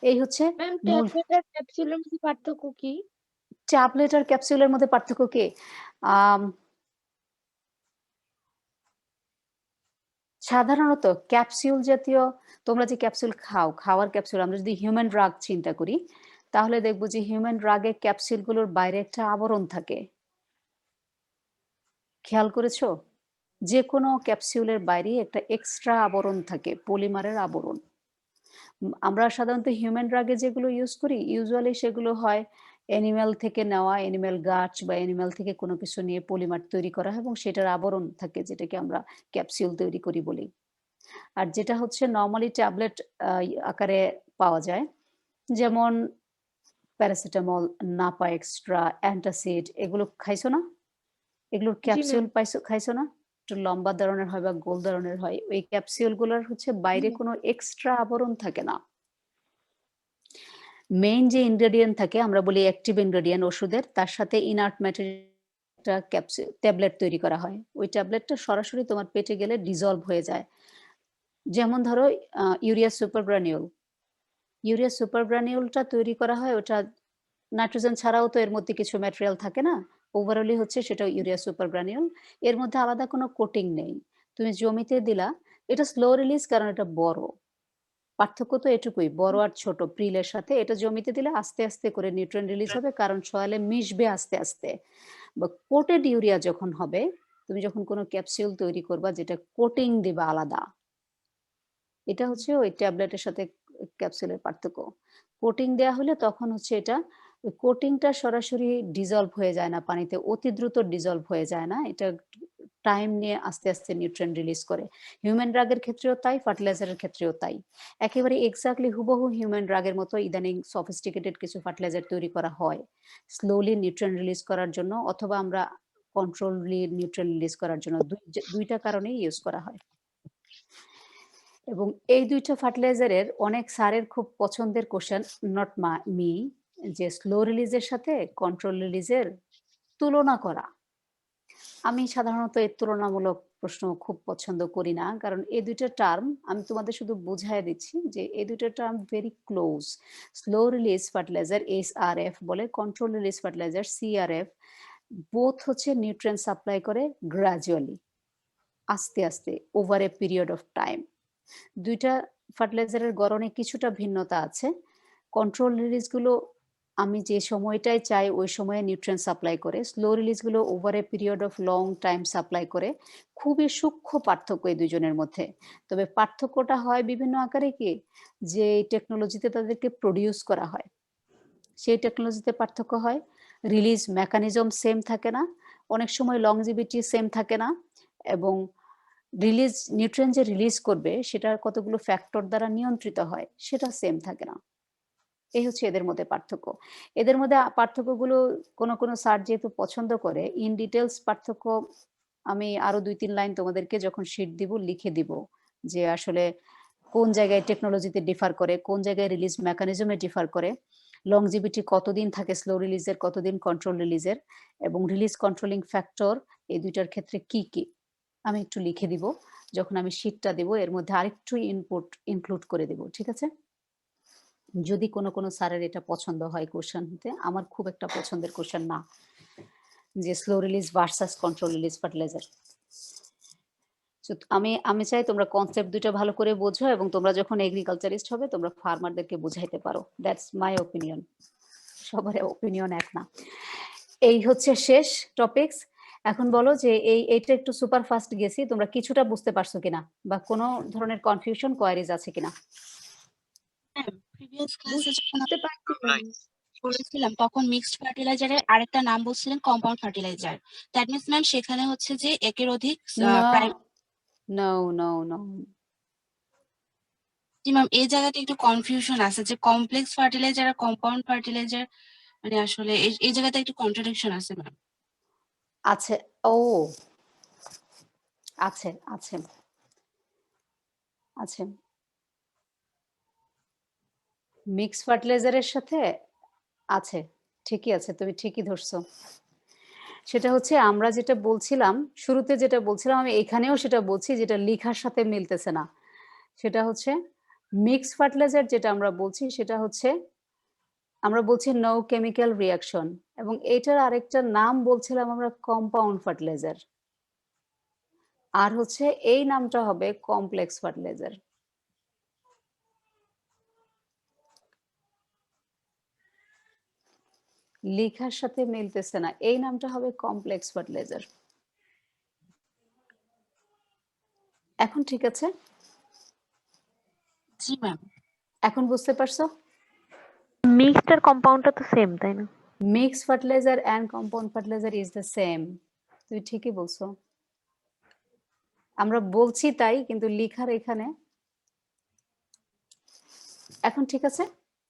এই হচ্ছে মূল। ট্যাবলেট আর ক্যাপসুলের মধ্যে পার্থক্য কি? ট্যাবলেট আর ক্যাপসুলের মধ্যে পার্থক্য কি? সাধারণত ক্যাপসুল জাতীয়, তোমরা যে ক্যাপসুল খাও, খাওয়ার ক্যাপসুল, আমরা যদি হিউম্যান ড্রাগ চিন্তা করি তাহলে দেখবো যে হিউম্যান ড্রাগে ক্যাপসুলগুলোর বাইরে একটা আবরণ থাকে। খেয়াল করেছো? যে কোনো ক্যাপসুলের বাইরে একটা এক্সট্রা আবরণ থাকে, পলিমারের আবরণ। আমরা সাধারণত হিউম্যান ড্রাগে যেগুলো ইউজ করি ইউজুয়ালি সেগুলো হয় অ্যানিম্যাল থেকে নেওয়া, অ্যানিম্যাল গাছ বা অ্যানিম্যাল থেকে কোনো কিছু নিয়ে পলিমার তৈরি করা হয় এবং সেটার আবরণ থাকে, যেটাকে আমরা ক্যাপসুল তৈরি করি বলি। আর যেটা হচ্ছে নর্মালি ট্যাবলেট আকারে পাওয়া যায়, যেমন প্যারাসিটামল, নাপা এক্সট্রা, অ্যান্টাসিড, এগুলো খাইছো না? এগুলোর ক্যাপসুল পাইছো, খাইছো না? একটু লম্বা ধরনের হয় বা গোল ধরনের হয়। ওই ক্যাপসুলগুলোর হচ্ছে বাইরে কোনো এক্সট্রা আবরণ থাকে না। মেইন যে ইনগ্রেডিয়েন্ট থাকে, আমরা বলি অ্যাক্টিভ ইনগ্রেডিয়েন্ট ওষুধের, তার সাথে ইনার্ট ম্যাটেরিয়ালটা ক্যাপসুল ট্যাবলেট তৈরি করা হয়। ওই ট্যাবলেটটা সরাসরি তোমার পেটে গেলে ডিজলভ হয়ে যায়। যেমন ধরো ইউরিয়া সুপারগ্রানিউল। ইউরিয়া সুপারগ্রানিউলটা তৈরি করা হয়, ওটা নাইট্রোজেন ছাড়াও তো এর মধ্যে কিছু ম্যাটেরিয়াল থাকে না, ওভারঅলি হচ্ছে সেটা ইউরিয়া সুপারগ্রানিউল। এর মধ্যে আলাদা কোনো কোটিং নেই, তুমি জমিতে দিলা, এটা স্লো রিলিজ কারণ এটা বড়। পার্থক্য তো এটুকুই, বড় আর ছোট প্রিলের সাথে। এটা জমিতে দিলে আস্তে আস্তে করে নিউট্রিয়েন্ট রিলিজ হবে কারণ সয়েলে মিশবে আস্তে আস্তে। বা কোটেড ইউরিয়া যখন হবে, তুমি যখন কোনো ক্যাপসুল তৈরি করবা যেটা কোটিং দিবা আলাদা, এটা হচ্ছে ওই ট্যাবলেটের সাথে ক্যাপসুলের পার্থক্য। কোটিং দেয়া হলে তখন হচ্ছে এটা ওই কোটিংটা সরাসরি ডিজলভ হয়ে যায় না পানিতে, অতি দ্রুত ডিজলভ হয়ে যায় না, এটা টাইম নিয়ে আস্তে আস্তে নিউট্রিয়েন্ট রিলিজ করে। হিউম্যান ড্রাগের ক্ষেত্রেও তাই, ফার্টিলাইজারের ক্ষেত্রেও তাই। একেবারে এক্স্যাক্টলি হুবহু হিউম্যান ড্রাগের মতো ইদানিং সফিস্টিকেটেড কিছু ফার্টিলাইজার তৈরি করা হয় স্লোলি নিউট্রিয়েন্ট রিলিজ করার জন্য, অথবা আমরা কন্ট্রোললি নিউট্রিয়েন্ট রিলিজ করার জন্য। দুইটা কারণেই ইউজ করা হয়। এবং এই দুইটা ফার্টিলাইজারের অনেক স্যারের খুব পছন্দের কোশ্চেন, নট মি, যে স্লো রিলিজের সাথে কন্ট্রোল রিলিজের তুলনা করা। আমি সাধারণত এই তুলনামূলক প্রশ্ন খুব পছন্দ করি না, কারণ এই দুইটা টার্ম আমি তোমাদের শুধু বুঝাই দিচ্ছি যে এই দুইটা term very close. Slow release fertiliser SRF বলে, control release fertiliser CRF, both হচ্ছে নিউট্রিয়েন্ট সাপ্লাই করে গ্রাজুয়ালি, আস্তে আস্তে, over a period of time. দুইটা ফার্টিলাইজারের গড়নে কিছুটা ভিন্নতা আছে। কন্ট্রোল রিলিজগুলো আমি যে সময়টাই চাই ওই সময়ে নিউট্রিয়েন্ট সাপ্লাই করে, স্লো রিলিজগুলো over a period of long time supply করে। খুবই সূক্ষ্ম পার্থক্য এই দুজনের মধ্যে। তবে পার্থক্যটা হয় বিভিন্ন আকারে, কি যে টেকনোলজিতে তাদেরকে প্রডিউস করা হয় সেই টেকনোলজিতে পার্থক্য হয়। রিলিজ মেকানিজম সেম থাকে না, অনেক সময় লংজিভিটি সেম থাকে না, এবং রিলিজ নিউট্রিয়েন্ট যে রিলিজ করবে সেটা কতগুলো ফ্যাক্টর দ্বারা নিয়ন্ত্রিত হয় সেটা সেম থাকে না। এই হচ্ছে এদের মধ্যে পার্থক্য। এদের মধ্যে পার্থক্যগুলো কোনো স্যার যেহেতু পছন্দ করে, ইন ডিটেলস পার্থক্য আমি আরো 2-3 লাইন তোমাদেরকে যখন শিট দিব লিখে দিব, যে আসলে কোন জায়গায় টেকনোলজিতে ডিফার করে, কোন জায়গায় রিলিজ মেকানিজমে ডিফার করে, লংজিভিটি কতদিন থাকে স্লো রিলিজের, কতদিন কন্ট্রোল রিলিজের, এবং রিলিজ কন্ট্রোলিং ফ্যাক্টর এই দুইটার ক্ষেত্রে কি কি আমি একটু লিখে দিব যখন আমি শিটটা দেব, এর মধ্যে আরেকটু ইনপুট ইনক্লুড করে দেব, ঠিক আছে? যদি কোনো স্যারের এটা পছন্দ হয় কোশ্চেন হতে, আমার খুব একটা পছন্দের কোশ্চেন না যে slow release versus control release fertiliser. আমি চাই তোমরা কনসেপ্ট দুইটা ভালো করে বোঝো, এবং তোমরা যখন এগ্রিকালচারিস্ট হবে তোমরা ফার্মারদেরকে বুঝাইতে পারো। দ্যাটস মাই ওপিনিয়ন, সবার ওপিনিয়ন এক না। এই হচ্ছে শেষ টপিকস। এখন বলো যে এইটা একটু সুপার ফাস্ট গেছি, তোমরা কিছুটা বুঝতে পারছো কিনা বা কোনো ধরনের কনফিউশন কোয়ারিজ আছে কিনা? প্রিভিয়াস ক্লাসে যখন করেছিলাম তখন মিক্সড ফার্টিলাইজারের আরেকটা নাম বলছিলেন compound fertiliser. That means ma'am সেখানে হচ্ছে যে একের অধিক নো নো নো জি ম্যাম, এই জায়গাটা একটু কনফিউশন আছে যে কমপ্লেক্স ফার্টিলাইজার আর কম্পাউন্ড ফার্টিলাইজার মানে আসলে এই জায়গাতে একটু কন্ট্রাডিকশন আছে ম্যাম। আছে। ও আছে আছে আছে মিক্স ফার্টিলাইজারের সাথে আছে, ঠিকই আছে, তুমি ঠিকই ধরছো। সেটা হচ্ছে আমরা যেটা বলছিলাম শুরুতে, যেটা বলছিলাম আমি এখানেও সেটা বলছি, যেটা লেখার সাথে মিলতেছে না, সেটা হচ্ছে মিক্স ফার্টিলাইজার যেটা আমরা বলছি সেটা হচ্ছে আমরা বলছি নো কেমিক্যাল রিয়াকশন, এবং এটার আরেকটা নাম বলছিলাম আমরা কম্পাউন্ড ফার্টিলাইজার, আর হচ্ছে এই নামটা হবে কমপ্লেক্স ফার্টিলাইজার। লেখার সাথে মিলতেছে না, এই নামটা হবে কমপ্লেক্স ফার্টিলাইজার। এখন ঠিক আছে? জি ম্যাম। এখন বুঝতে পারছো? মিক্সড আর কম্পাউন্ডটা তো সেম, তাই না? Mix fertiliser and compound fertiliser is the same. তুমি ঠিকই বলছো, আমরা বলছি তাই, কিন্তু লিখার এখানে। এখন ঠিক আছে,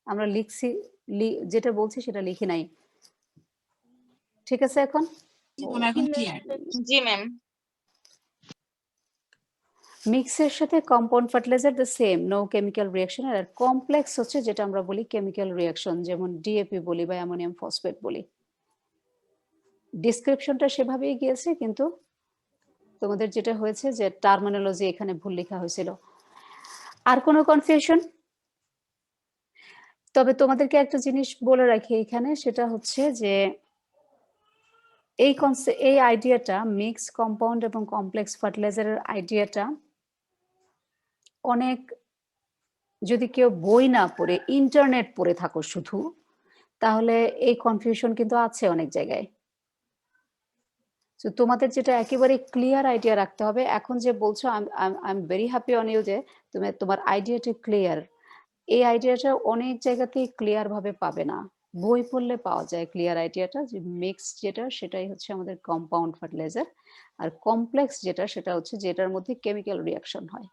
আমরা লিখছি, যেটা বলছি সেটা লিখি নাই, ঠিক আছে এখন? এখন ক্লিয়ার। জি ম্যাম। মিক্সের সাথে compound fertiliser the same, no chemical reaction. আর কমপ্লেক্স হচ্ছে যেটা আমরা বলি কেমিক্যাল রিয়াকশন, যেমন ডিএপি বলি বা অ্যামোনিয়াম ফসফেট বলি। ডিসক্রিপশনটা সেভাবেই গিয়েছে, কিন্তু তোমাদের যেটা হয়েছে যে টার্মিনোলজি এখানে ভুল লেখা হয়েছিল। আর কোনো কনফিউশন? তবে তোমাদেরকে একটা জিনিস বলে রাখি এখানে, সেটা হচ্ছে যে এই আইডিয়াটা, মিক্স, কম্পাউন্ড এবং কমপ্লেক্স ফার্টিলাইজারের আইডিয়াটা অনেক, যদি কেউ বই না পড়ে ইন্টারনেট পড়ে থাকো শুধু, তাহলে এই কনফিউশন কিন্তু আছে অনেক জায়গায়। তো তোমাদের যেটা একেবারে ক্লিয়ার আইডিয়া রাখতে হবে, এখন যে বলছো I am very happy on you যে তোমার আইডিয়াটা ক্লিয়ার। এই আইডিয়াটা অনেক জায়গাতেই ক্লিয়ার ভাবে পাবে না, বই পড়লে পাওয়া যায় ক্লিয়ার আইডিয়াটা, যে মিক্স যেটা সেটাই হচ্ছে আমাদের কম্পাউন্ড ফার্টিলাইজার, আর কমপ্লেক্স যেটা সেটা হচ্ছে যেটার মধ্যে কেমিক্যাল রিয়াকশন হয়।